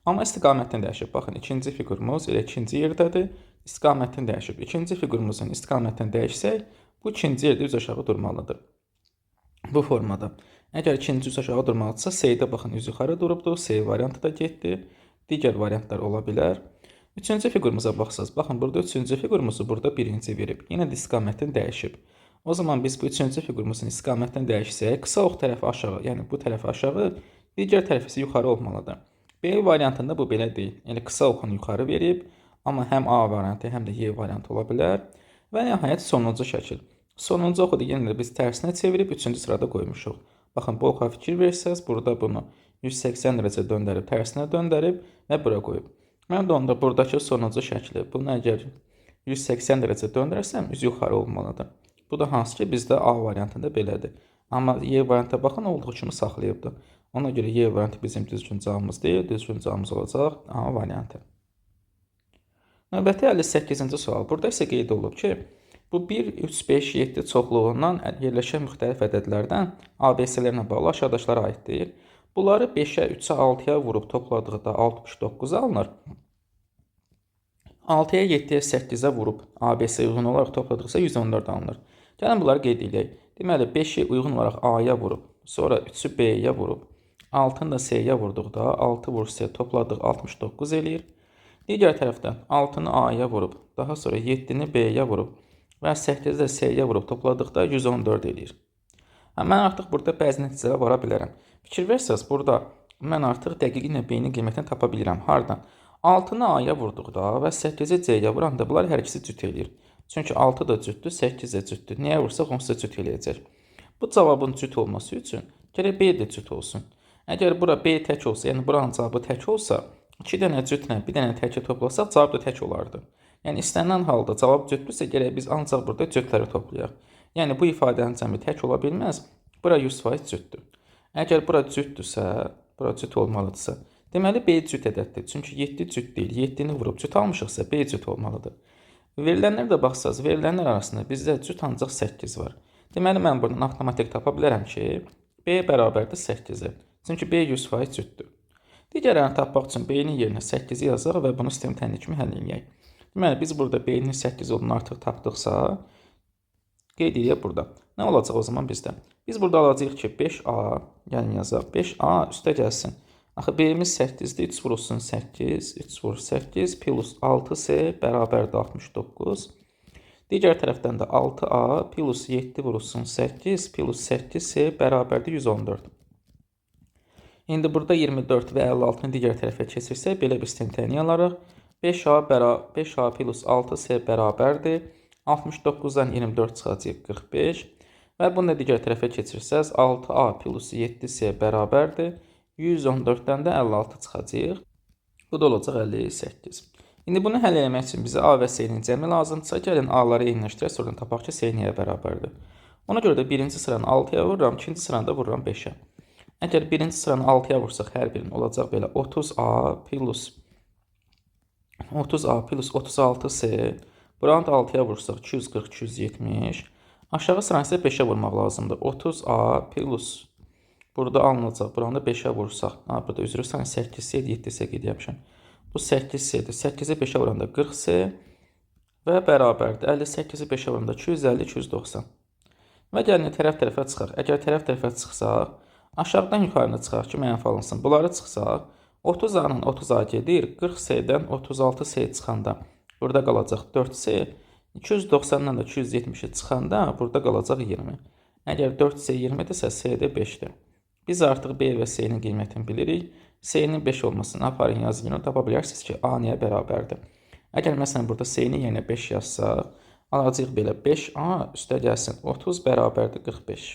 Amma istiqamətini dəyişib. Baxın, ikinci fiqurumuz elə ikinci yerdədir. İstiqamətini dəyişib. İkinci fiqurumuzun istiqamətini dəyişsək, bu ikinci yerdə üz aşağı durmalıdır. Bu formada. Əgər ikinci üz aşağı durmalıdırsa, C-də baxın, üz yuxarı durubdur. C variantı da getdi. Digər variantlar ola bilər. Üçüncü fiqurumuza baxsaq, baxın, burada üçüncü fiqurumuzu burada birinci verib. Yenə də istiqamətini dəyişib. O zaman biz bu üçüncü fiqurumuzun istiqamətini dəyişsək, qısa ox tərəfi aşağı, yəni bu tərəfi aşağı, digər tərəfi isə yuxarı olmalıdır. B variantında bu belə deyil. Yəni qısa oxunu yuxarı verib, amma həm A variantı, həm də Y variantı ola bilər. Və nəhayət sonuncu şəkil. Sonuncu oxu da yenə də biz tərsinə çevirib 3-cü sırada qoymuşuq. Baxın, bu oxa fikir versəz, burada bunu 180 dərəcə döndərib, tərsinə döndərib və bura qoyub. Mən də onda buradakı sonuncu şəkli, bunu əgər 180 dərəcə döndərsəm, üz yuxarı olmalıdır. Bu da hansı ki, bizdə A variantında belədir. Amma Y variantına baxın, olduğu kimi saxlayıbdır. Ona görə Y variantı bizim düzgün cavabımız deyil, düzgün cavabımız olacaq A variantı. Növbəti 58-ci sual. Burada isə qeyd olunub ki, bu 1, 3, 5, 7 çoxluğundan yerləşən müxtəlif ədədlərdən ABC-lərlə bağlı aşağıdaşlara aiddir. Bunları 5-ə, 3-ə, 6-ya vurub topladıqda 69 alınır. 6-ya, 7-yə, 8-ə vurub ABC uyğun olaraq topladıqsa 114 alınır. Gəlin bunları qeyd edək. Deməli, 5-i uyğun olaraq A-ya vurub, sonra 3-ü B-yə vurub, 6-nı da C-yə vurduqda 6 vur C topladıq 69 eləyir. Digər tərəfdən 6-nı A-ya vurub, daha sonra 7-ni B-yə vurub və 8-i də C-yə vurub topladıqda 114 eləyir. Mən artıq burada bəzi nəticələr vara bilərəm. Fikir versəz, burada mən artıq dəqiqlə B-nin qiymətini tapa bilirəm. Hardan? 6-nı A-ya vurduqda və 8-i C-yə vuranda bunlar hər ikisi cüt eləyir. Çünki 6 da cütdür, 8 də cütdür. Niyə vursaq, onsuz da cüt eləyəcək. Bu cavabın cüt olması üçün gərək B də cüt olsun. Əgər bura B tək olsa, yəni buranın cavabı tək olsa, 2 dənə cütlə bir dənə təki toplasaq cavab da tək olardı. Yəni istənilən halda cavab cütdürsə gərək biz ancaq burada cütləri toplayaq. Yəni bu ifadənin cəmi tək ola bilməz. Bura 100% cütdür. Əgər bura cütdürsə, bura cüt olmalıdırsa, deməli B cüt ədəddir. Çünki 7 cüt deyil. 7-ni vurub cüt almışıqsa B cüt olmalıdır. Verilənlərə də baxsaz, verilənlər arasında bizdə cüt ancaq 8 var. Deməli mən buradan avtomatik tapa bilərəm ki, B bərabərdir 8-ə. Çünki B 100% cütdür. Digərlərini tapmaq üçün B-nin yerinə 8-i yazaq və bunu sistem tənli kimi həll edək. Deməli, biz burada B-nin 8 olduğunu artıq tapdıqsa, qeyd edək burada. Nə olacaq o zaman bizdə? Biz burada alacağıq ki, 5A, yəni yazaq, 5A üstə gəlsin. Axı, B-miz 8-dir, 3 vurulsun 8, 3 vurur 8, plus 6C bərabərdir 69. Digər tərəfdən də 6A plus 7 vurulsun 8, plus 8C bərabərdir 114. İndi burada 24 və 56-nı digər tərəfə keçirsək, belə bir sistem təyin alaraq 5A plus 6C bərabərdir. 69-dan 24 çıxacaq 45 və bunu da digər tərəfə keçirsəz 6A plus 7C bərabərdir. 114-dən də 56 çıxacaq. Bu da olacaq 58. İndi bunu həll etmək üçün bizə A və C-nin cəmi lazımdırsa, gəlin A-ları eyniləşdirək, sonra tapaq ki, C niyə bərabərdir. Ona görə də birinci sıranı 6-ya vururam, ikinci sıranı da vururam 5-ə. Əgər birinci sıranı 6-ya vursaq, hər birinin olacaq belə 30A plus 36C. Buranı da 6-ya vursaq 240, 270. Aşağı sıranı isə 5-ə vurmaq lazımdır. 30A plus burada alınacaq. Buranı da 5-ə vursaq. Burada üzrü 8C, 7C qeyd etmişəm. Bu 8C'dir. 8-i 5-ə vuranda 40C və bərabərdir. 58-i 5-ə vuranda 250, 290. Və gəlin tərəf-tərəfə çıxaq. Əgər tərəf-tərəfə çıxsaq, aşağıdan yuxarına çıxaq ki, mənfi alınsın. Bunları çıxsaq, 30A-nın 30A gedir, 40C-dən 36C çıxanda burada qalacaq 4C, 290-dan da 270-i çıxanda burada qalacaq 20. Əgər 4C 20-dirsə, C də 5-dir. Biz artıq B və C-nin qiymətini bilirik. C-nin 5 olmasını aparın yazın, tapa bilərsiniz ki, A niyə bərabərdir. Əgər məsələn burada C-nin yerinə 5 yazsaq, alacaq belə 5A üstə gəlsin 30 bərabərdir 45.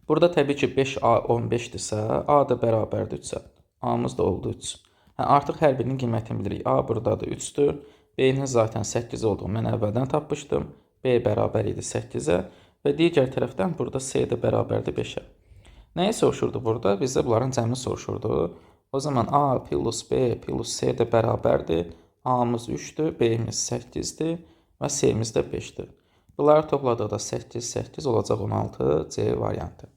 Burada təbii ki 5A 15-dirsə, A da bərabərdir 3-ə. A-mız da oldu 3. Artıq hər birinin qiymətini bilirik. A buradadır 3-dür. B-nin zaten 8 olduğunu mən əvvəldən tapmışdım. B bərabər idi 8-ə və digər tərəfdən burada C də bərabərdir 5-ə. Nəyi soruşurdu burada? Bizdə bunların cəmini soruşurdu. O zaman A plus B plus C də bərabərdir. A-mız 3-dür, B-miz 8-dir və C-miz də 5-dir. Bunları topladıqda 8, 8 olacaq 16, C variantı.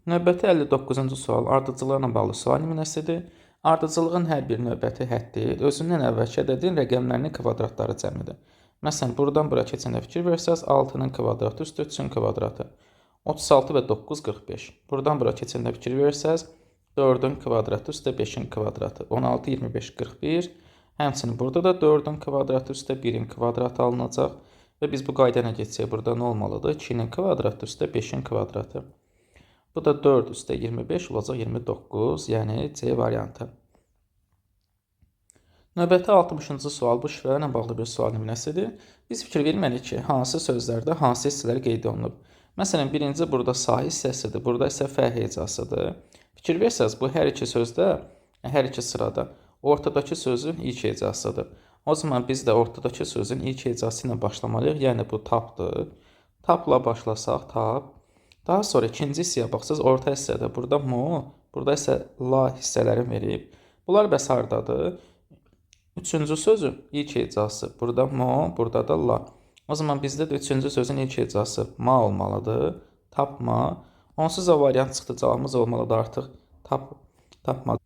Növbəti 59-cu sual ardıcılarla bağlı sual nümunəsidir. Ardıcılığın hər bir növbəti həddi özündən əvvəlki ədədin rəqəmlərinin kvadratları cəmidir. Məsələn, buradan bura keçəndə fikir versəz, 6-nın kvadratı üstü 3-ün kvadratı. 36 və 9, 45. Buradan bura keçəndə fikir versəz, 4-ün kvadratı üstə 5-in kvadratı. 16, 25, 41. Həmçinin burada da 4-ün kvadratı üstə 1-in kvadratı alınacaq. Və biz bu qaydana geçsək, burada nə olmalıdır? 2-nin kvadratı üstə 5-in kvadratı. Bu da 4 üstə 25 olacaq 29, yəni C variantı. Növbəti 60-cı sual bu şifrələrlə bağlı bir sual nümunəsidir. Biz fikir verməliyik ki, hansı sözlərdə hansı hissələr qeyd olunub. Məsələn, birinci burada sahə hissəsidir, burada isə fə hecasıdır. Fikir versəz, bu hər iki sözdə, hər iki sırada ortadakı sözün ilk hecasıdır. O zaman biz də ortadakı sözün ilk hecası ilə başlamalıyıq, yəni bu tapdır. Tapla başlasaq, tap. Daha sonra ikinci hissəyə baxsaq, orta hissədə burada mu, burada isə la hissələrini verib. Bunlar bəs hardadır? Üçüncü sözün ilk hecası. Burada mu, burada da la. O zaman bizdə də üçüncü sözün ilk hecası ma olmalıdır. Tapma. Onsuz da variant çıxdı, cavabımız olmalıdır artıq. Tapma.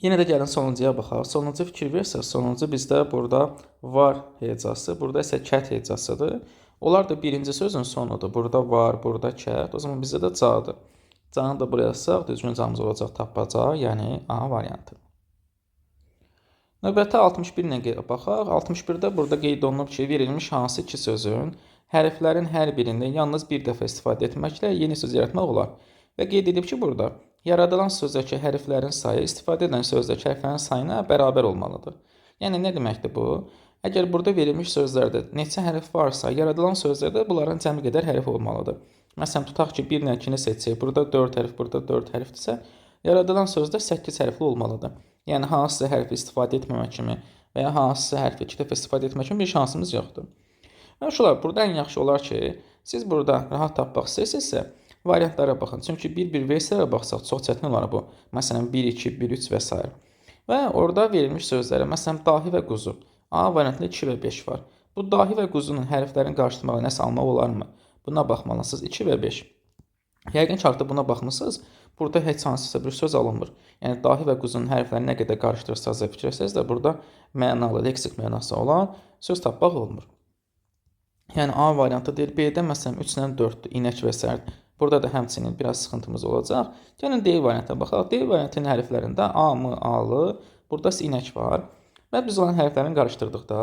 Yenə də gəlin sonuncuya baxaq. Sonuncu fikir versək, sonuncu bizdə burada var hecası, burada isə kət hecasıdır. Onlar da birinci sözün sonudur. Burada var, burada kət. O zaman bizdə də cadır. Canı da buraya yazsaq, düzgün camımız olacaq tapacaq, yəni A variantı. Növbəti 61-nə baxaq. 61-də burada qeyd olunub ki, verilmiş hansı iki sözün hərflərin hər birində yalnız bir dəfə istifadə etməklə yeni söz yaratmaq olar. Və qeyd edib ki, burada yaradılan sözdəki hərflərin sayı istifadə edilən sözdəki hərflərin sayına bərabər olmalıdır. Yəni, nə deməkdir bu? Əgər burada verilmiş sözlərdə neçə hərf varsa, yaradılan sözlərdə bunların cəmi qədər hərf olmalıdır. Məsələn, tutaq ki, 1 ilə 2-ni seçsək, burada 4 hərf, burada 4 hərfdirsə, yaradılan sözdə 8 hərfli olmalıdır. Yəni hansısa hərfi istifadə etməmək kimi və ya hansısa hərfi 2 dəfə istifadə etmək kimi bir şansımız yoxdur. Uşaqlar, burada ən yaxşı olar ki, siz burada rahat tapmaq istəyirsinizsə, variantlara baxın. Çünki bir-bir versiyalara baxsaq çox çətin olar bu. Məsələn, 1-2, 1-3 və s. Və orada verilmiş sözlərə, məsələn, dahi və quzu. A variantında 2 və 5 var. Bu dahi və quzunun hərflərini qarışdırmağa nəsə almaq olarmı? Buna baxmalısınız. 2 və 5. Yəqin ki, artıq buna baxmısınız. Burada heç hansısa bir söz alınmır. Yəni, dahi və quzunun hərflərini nə qədər qarışdırırsanız və fikirlərsəniz də burada mənalı, leksik mənası olan söz tapmaq olmur. Yəni, A variantı deyil. B-də məsələn 3-lə 4-dür, inək və s. Burada da həmçinin biraz sıxıntımız olacaq. Gəlin D variantına baxaq. D variantının hərflərində A, M, A-lı, burada inək var. Və biz olan hərflərini qarışdırdıqda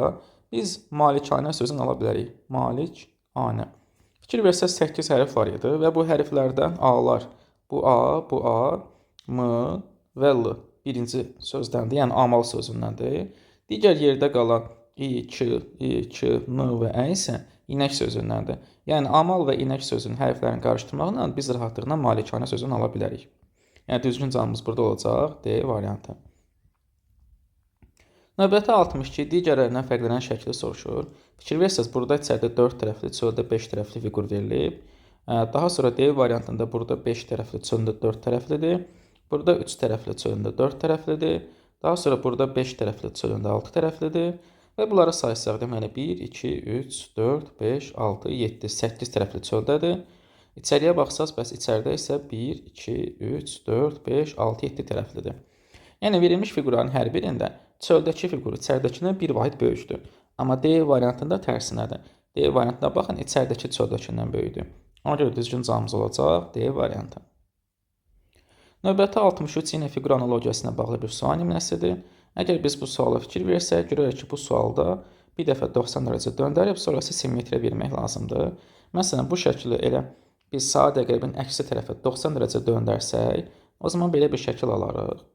biz malikanə sözünü ala bilərik. Malikanə. Fikir versəz 8 hərf var idi və bu hərflərdən A-lar, bu A, M və L birinci sözdəndir, yəni amal sözündəndir. Digər yerdə qalan İ, K, N və Ə isə inək sözündəndir. Yəni, amal və inək sözünün hərflərini qarışdırmaqla biz rahatlıqla malikanə sözünü ala bilərik. Yəni, düzgün cavabımız burada olacaq. D variantı. Növbəti 62 digərlərindən fərqlənən şəkli soruşur. Fikir versəz, burada içəridə 4 tərəfli, çöldə 5 tərəfli fiqur verilib. Daha sonra D variantında burada 5 tərəfli, çöldə 4 tərəflidir. Burada 3 tərəfli, çöldə 4 tərəflidir. Daha sonra burada 5 tərəfli, çöldə 6 tərəflidir. Və bunları saysaq, deməli 1, 2, 3, 4, 5, 6, 7, 8 tərəfli çöldədir. İçəriyə baxsaq, bəs içəridə isə 1, 2, 3, 4, 5, 6, 7 tərəflidir. Yəni, verilmiş fiqurların hər birində çöldəki fiqur içəridəkindən bir vahid böyükdür. Amma D variantında tərsinədir. D variantına baxın, içəridəki çöldəkindən böyükdür. Ona görə düzgün cavabımız olacaq D variantı. Növbəti 63 yenə fiqur analogiyasına bağlı bir sual nümunəsidir. Əgər biz bu suala fikir versək, görürük ki, bu sualda bir dəfə 90 dərəcə döndərib, sonrası simmetriya vermək lazımdır. Məsələn, bu şəkli elə biz saat əqrəbin əksi tərəfə 90 dərəcə döndərsək, o zaman belə bir şəkil alarıq.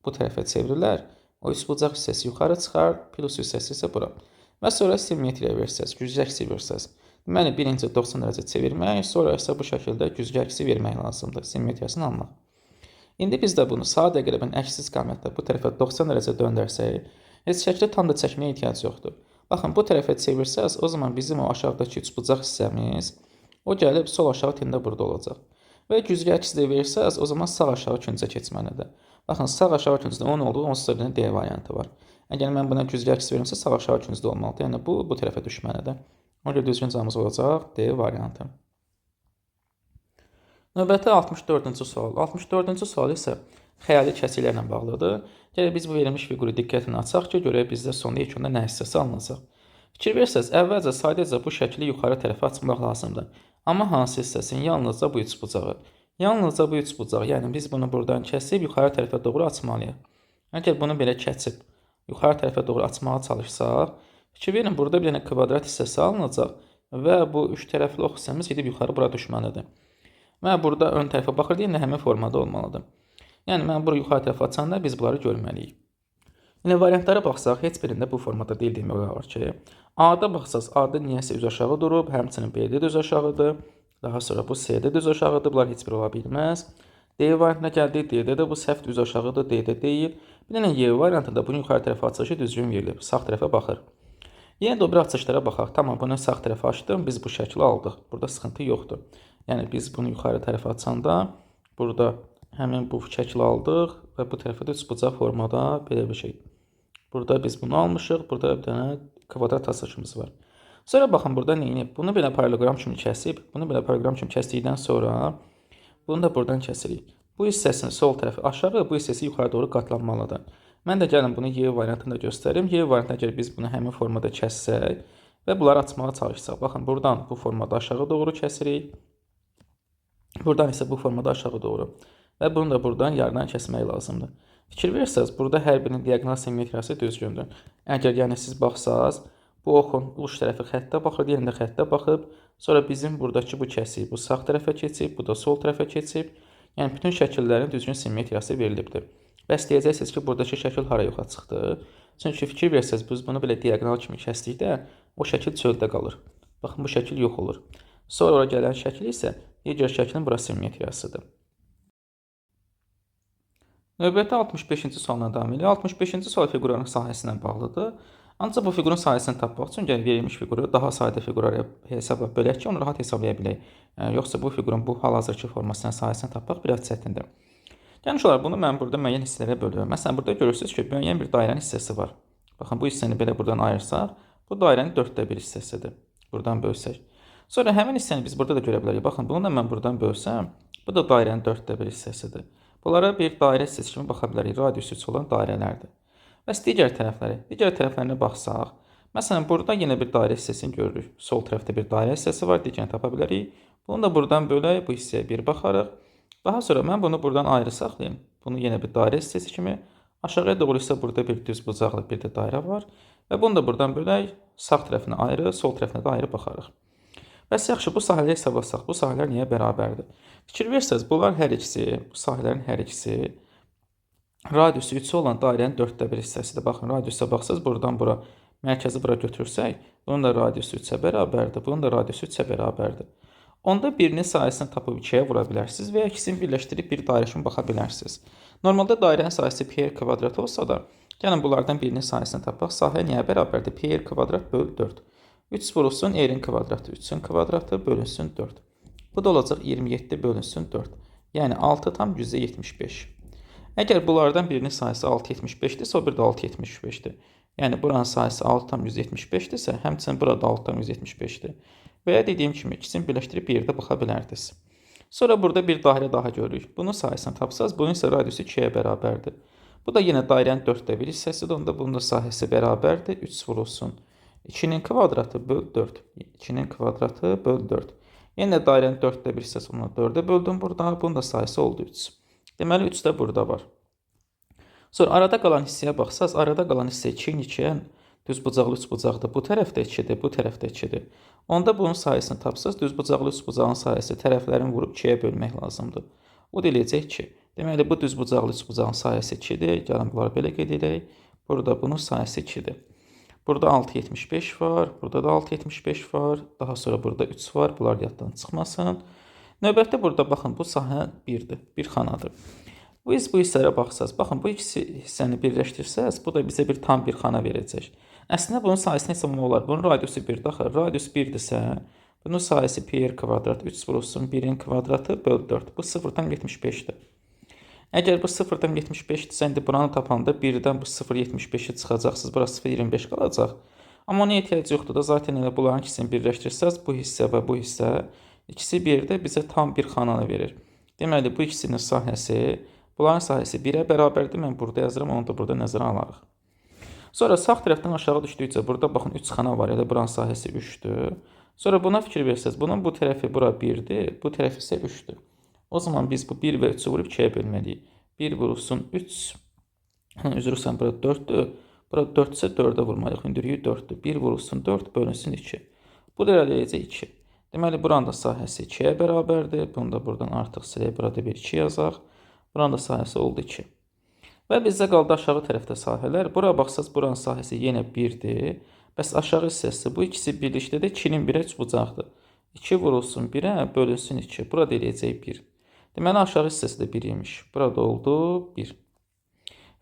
Bu tərəfə çevrilər, o üçbucaq hissəsi yuxarı çıxar, plus hissəsi isə bura. Və sonra simmetriya versəz, güzgü əksi versəz. Deməli, birinci 90 dərəcə çevirmək, sonra isə bu şəkildə güzgü əksi vermək lazımdır, simmetriyasını almaq. İndi biz də bunu saat əqrəbin əksi istiqamətdə bu tərəfə 90 dərəcə döndərsək, heç şəkli tam da çəkməyə ehtiyac yoxdur. Baxın, bu tərəfə çevirsəz, o zaman bizim o aşağıdakı üçbucaq hissəmiz, o gəlib sol aşağı tində burada olacaq. Və güzgü əksi də versəz, o zaman sağ aşağı küncə keçməlidir. Baxın, sağ aşağı küncdə 10 olduğu, onsuz da D variantı var. Əgər mən buna güzgü əksi verimsə, sağ aşağı küncdə olmalıdır. Yəni, bu tərəfə düşməlidir. Ona görə düzgün cavabımız olacaq D variantı. Növbəti 64-cü sual. 64-cü sual isə xəyali kəsiklərlə bağlıdır. Gələk biz bu verilmiş fiquru diqqətlə açaq ki, görək bizdə sonda ilk onda nə hissəsi alınacaq. Fikir versəz, əvvəlcə sadəcə bu şəkli yuxarı tərəfə açmaq lazımdır. Amma hansı hissəsini? Yalnızca bu üçbucağı. Yalnızca bu üçbucağı. Yəni biz bunu buradan kəsib yuxarı tərəfə doğru açmalıyıq. Əgər bunu belə kəsib yuxarı tərəfə doğru açmağa çalışsaq, fikir verin, burada bir dənə kvadrat hissəsi alınacaq və bu üç tərəfli ox hissəmiz gedib yuxarı bura düşməlidir. Və burada ön tərəfə baxırdıq, indi həmin formada olmalıdır. Yəni, mən bunu yuxarı tərəfə açanda biz bunları görməliyik. Yəni, variantlara baxsaq, heç birində bu formada deyil demək olar ki, A-da baxsaq, A-da niyəsə üz aşağı durub, həmçinin B-də düz aşağıdır, daha sonra bu C-də düz aşağıdır, bunlar heç biri ola bilməz. D variantına gəldik, D-də də bu səhv düz aşağıdır, D-də deyil. Bir dənə Y variantında bunu yuxarı tərəfə açışı düzgün verilib, sağ tərəfə baxır. Yenə də o bir açışlara baxaq. Tamam, bunu sağ tərəfə açdım, biz bu şəkli aldıq. Burada sıxıntı yoxdur. Yəni, biz bunu yuxarı tərəfə açanda, burada həmin bu şəkli aldıq və bu tərəfə də üçbucaq formada belə bir şey. Burada biz bunu almışıq, burada bir dənə kvadrat açışımız var. Sonra baxın, burada neyini? Bunu belə parallelogram kimi kəsib, bunu belə parallelogram kimi kəsdikdən sonra bunu da buradan kəsirik. Bu hissəsini sol tərəfi aşağı, bu hissəsi yuxarı doğru qatlanmalıdır. Mən də gəlin bunu Y variantında göstərim. Y variantına görə biz bunu həmin formada kəssək və bunları açmağa çalışsaq. Baxın, buradan bu formada aşağı doğru kəsirik. Buradan isə bu formada aşağı doğru. Və bunu da buradan yarıdan kəsmək lazımdır. Fikir versəz, burada hər birinin diaqonal simmetriyası düzgündür. Əgər yəni siz baxsaz, bu oxun uç tərəfi xəttə baxır, yerində xəttə baxıb, sonra bizim buradakı bu kəsik bu sağ tərəfə keçib, bu da sol tərəfə keçib. Yəni bütün şəkillərin düzgün simmetriyası verilibdir. Bəs deyəcəksiniz ki, buradakı şəkil hara yoxa çıxdı? Çünki fikir versəz, biz bunu belə diaqonal kimi kəsdikdə o şəkil çöldə qalır. Baxın, bu şəkil yox olur. Sonra gələn şəkil isə digər şəklin bura simmetriyasıdır. Növbəti 65-ci sualla davam edirik. 65-ci sual fiqurların sahəsi ilə bağlıdır. Ancaq bu fiqurun sahəsini tapmaq üçün gərək verilmiş fiquru daha sadə fiqurlara hesabla bölək ki, onu rahat hesablaya bilək. Yoxsa bu fiqurun bu hal-hazırki formasının sahəsini tapmaq biraz çətindir. Gəliş olaraq bunu mən burada müəyyən hissələrə bölürəm. Məsələn, burada görürsünüz ki, müəyyən bir dairənin hissəsi var. Baxın, bu hissəni belə buradan ayırsaq, bu dairənin 4/1 hissəsidir. Buradan bölsək. Sonra həmin hissəni biz burada da görə bilərik. Baxın, bunu da mən buradan bölsəm, bu da dairənin 4/1 hissəsidir. Bunlara bir dairə hissəsi kimi baxa bilərik. Radiusu 3 olan dairələrdir. Bəs digər tərəflərinə baxsaq, məsələn, burada yenə bir dairə hissəsini görürük. Sol tərəfdə bir dairə hissəsi var, digərini tapa bilərik. Bunu da buradan bölək, bu hissəyə 1 baxarıq. Daha sonra mən bunu buradan ayrı saxlayım. Bunu yenə bir dairə hissəsi kimi. Aşağıya doğru isə burada bir düz bucaqlı bir də dairə var. Və bunu da buradan bölək, sağ tərəfinə ayrı, sol tərəfinə də ayrı baxarıq. Bəs yaxşı, bu sahələri hesablasaq, bu sahələr niyə bərabərdir? Fikir versəz, bunlar hər ikisi, bu sahələrin hər ikisi radiusu 3 olan dairənin 4/1 hissəsidir. Baxın, radiusa baxsaz, buradan bura, mərkəzi bura götürsək, bunun da radiusu 3-ə bərabərdir, bunun da radiusu 3-ə bərabərdir. Onda birinin sahəsini tapıb 2-yə vura bilərsiniz və ya ikisini birləşdirib bir dairə kimi baxa bilərsiniz. Normalda dairənin sahəsi pi r kvadrat olsa da, gəlin bunlardan birinin sahəsini tapaq. Sahə niyə bərabərdir? Pi r kvadrat bölü 4. 3 vurulsun r-in kvadratı, 3-ün kvadratı bölünsün 4. Bu da olacaq 27 bölünsün 4. Yəni 6 tam %75. Əgər bunlardan birinin sahəsi 6,75-dirsə, o bir də 6,75-dir. Yəni buranın sahəsi 6 tam %75-dirsə, həmçinin burada 6 tam %75-dir. Və ya dediyim kimi, ikisini birləşdirib bir yerdə baxa bilərdiniz. Sonra burada bir dairə daha görürük. Bunun sahəsini tapsaz, bunun isə radiusu 2-yə bərabərdir. Bu da yenə dairənin 4/1 hissəsidir. Onda bunun da sahəsi bərabərdir. 3 vurulsun 2-nin kvadratı böl 4. 2-nin kvadratı böl 4. Yenə dairənin 4/1 hissəsi ona 4-ə böldüm burada. Bunun da sahəsi oldu 3. Deməli 3 də burada var. Sonra arada qalan hissəyə baxsaz, arada qalan hissə 2-nin 2-yə düz bucaqlı 3 bucaqdır. Bu tərəfdə 2-dir, bu tərəfdə 2-dir. Onda bunun sayəsini tapsaz, düz bucaqlı 3 bucağın sayəsi tərəflərini vurub 2-yə bölmək lazımdır. O da eləyəcək 2. Deməli, bu düz bucaqlı 3 bucağın sayəsi 2-dir. Gəlin, bunları belə qeyd edək. Burada bunun sayəsi 2-dir. Burada 6,75 var. Burada da 6,75 var. Daha sonra burada 3 var. Bunlar yaddan çıxmasın. Növbətdə burada baxın, bu sahə 1-dir. Bir xanadır. Bu hissələrə baxsaz, baxın, bu ikisi hissəni birləşdirsəz, bu da bizə bir tam bir xana verəcək. Əslində bunun sayəsini hesablamaq olar. Bunun radiusu 1-dir. Axı, radius 1-dirsə, bunun sayəsi pi r kvadrat 3 vurulsun 1-in kvadratı böl 4. Bu 0,75-dir. Əgər bu 0,75-dirsə, indi buranı tapanda 1-dən bu 0,75-i çıxacaqsınız. Bura 0,25 qalacaq. Amma ona ehtiyac yoxdur da. Zaten elə bunların ikisini birləşdirsəz, bu hissə və bu hissə ikisi bir yerdə bizə tam bir xananı verir. Deməli, bu ikisinin sahəsi, bunların sahəsi 1-ə bərabərdir. Mən burada yazıram, onu da burada nəzərə alarıq. Sonra sağ tərəfdən aşağı düşdükcə burada baxın 3 xana var. Elə buranın sahəsi 3-dür. Sonra buna fikir versəz, bunun bu tərəfi bura 1-dir, bu tərəf isə 3-dür. O zaman biz bu 1 və 3-ü vurub 2-yə bölməliyik. 1 vurulsun 3. Üzrürsən, bura 4-dür. Bura 4 isə 4-ə vurmalıyıq. Hündürlüyü 4-dür. 1 vurulsun 4 bölünsün 2. Bu da eləyəcək 2. Deməli, buranın da sahəsi 2-yə bərabərdir. Bunu da buradan artıq silək. Burada bir 2 yazaq. Buranın da sahəsi oldu 2. Və bizdə qaldı aşağı tərəfdə sahələr. Bura baxsaz, buranın sahəsi yenə 1-dir. Bəs aşağı hissəsi, bu ikisi birlikdə də 2-nin 1-ə 3 bucaqdır. 2 vurulsun 1-ə bölünsün 2. Burada eləyəcək 1. Deməli, aşağı hissəsi də 1 imiş. Burada oldu 1.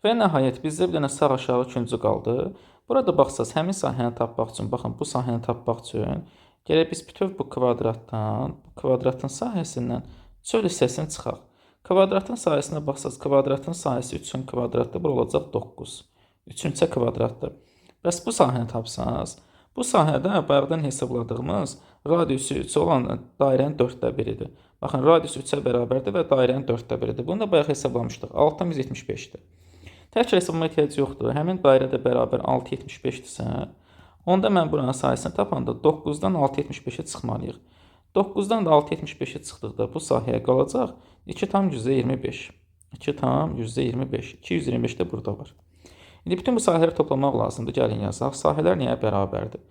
Və nəhayət, bizdə bir dənə sağ aşağı üçüncü qaldı. Burada baxsaz, həmin sahəni tapmaq üçün, baxın, bu sahəni tapmaq üçün gərək biz bütöv bu kvadratın sahəsindən çöl hissəsini çıxaq. Kvadratın sahəsinə baxsaz, kvadratın sahəsi 3-ün kvadratdır, bu olacaq 9. 3-ün kvadratdır. Bəs bu sahəni tapsaz, bu sahədə bayaqdan hesabladığımız radiusu 3 olan dairənin 4/1-idir. Baxın, radius 3-ə bərabərdir və dairənin 4/1-idir. Bunu da bayaq hesablamışdıq. 6,75-dir. Təkrar hesablama ehtiyac yoxdur. Həmin dairə də bərabər 6,75-dirsə, onda mən buranın sayəsini tapanda 9-dan 6,75-ə çıxmalıyıq. 9-dan da 6,75-ə çıxdıqda bu sahəyə qalacaq 2,25. 2,25. 225 də burada var. İndi bütün bu sahələri toplamaq lazımdır. Gəlin yazaq. Sahələr niyə bərabərdir?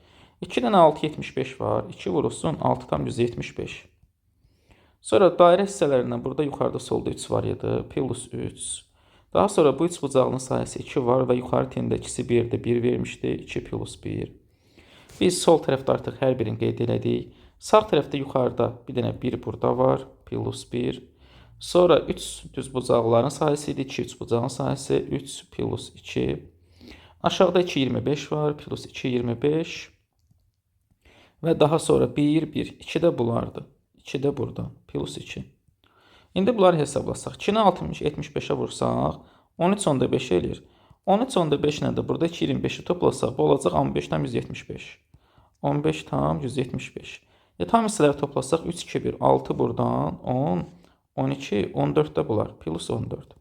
2-dən 6,75 var. 2 vurulsun 6,75. Sonra dairə hissələrindən burada yuxarıda solda 3 var idi. Plus 3. Daha sonra bu 3 bucağının sayəsi 2 var və yuxarı tində ikisi 1-dir. 1 vermişdi. 2 plus 1. Biz sol tərəfdə artıq hər birini qeyd elədik. Sağ tərəfdə yuxarıda bir dənə 1 burada var. Plus 1. Sonra 3 düzbucaqların sayısı idi. 2 üçbucağın sayısı 3 plus 2. Aşağıda 2 25 var. Plus 2 25. Və daha sonra 1 1 2 də bulardı. 2 də burada. Plus 2. İndi bunları hesablasaq. 2-ni 60 75-ə vursaq 13.5 eləyir. 13.5 ilə də burada 2 25-i toplasaq bu olacaq 15,175. 15,175. Tam hissələri toplasaq 3 2 1 6 buradan 10 12 14 də bunlar. Plus 14.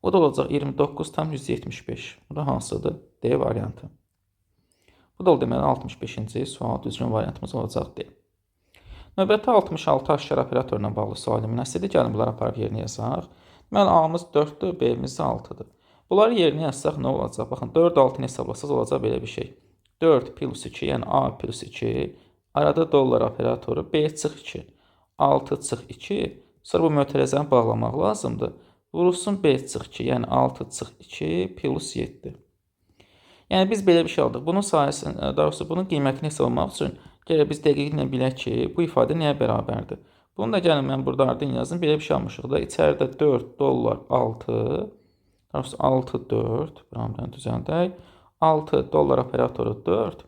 O da olacaq 29,175. Bu da hansıdır? D variantı. Bu da deməli 65-ci sual düzgün variantımız olacaq D. Növbəti 66 aşkar operatorla bağlı sual nümunəsidir. Gəlin bunları aparıb yerinə yazaq. Deməli A-mız 4-dür, B-miz 6-dır. Bunları yerinə yazsaq nə olacaq? Baxın 4 6-nı hesablasaq olacaq belə bir şey. 4 plus 2, yəni A plus 2. Arada dollar operatoru B çıx 2. 6 çıx 2. Sonra bu mötərizəni bağlamaq lazımdır. Vurulsun B çıx 2, yəni 6 çıx 2 plus 7. Yəni biz belə bir şey aldıq. Bunun sayəsini, daha doğrusu bunun qiymətini hesablamaq üçün gələk biz dəqiqliklə bilək ki, bu ifadə nəyə bərabərdir? Bunu da gəlin mən burada ardın yazdım. Belə bir şey almışıq da. İçəridə 4 dollar 6. Daha doğrusu 6 4. Buranı düzəldək. 6 dollar operatoru 4.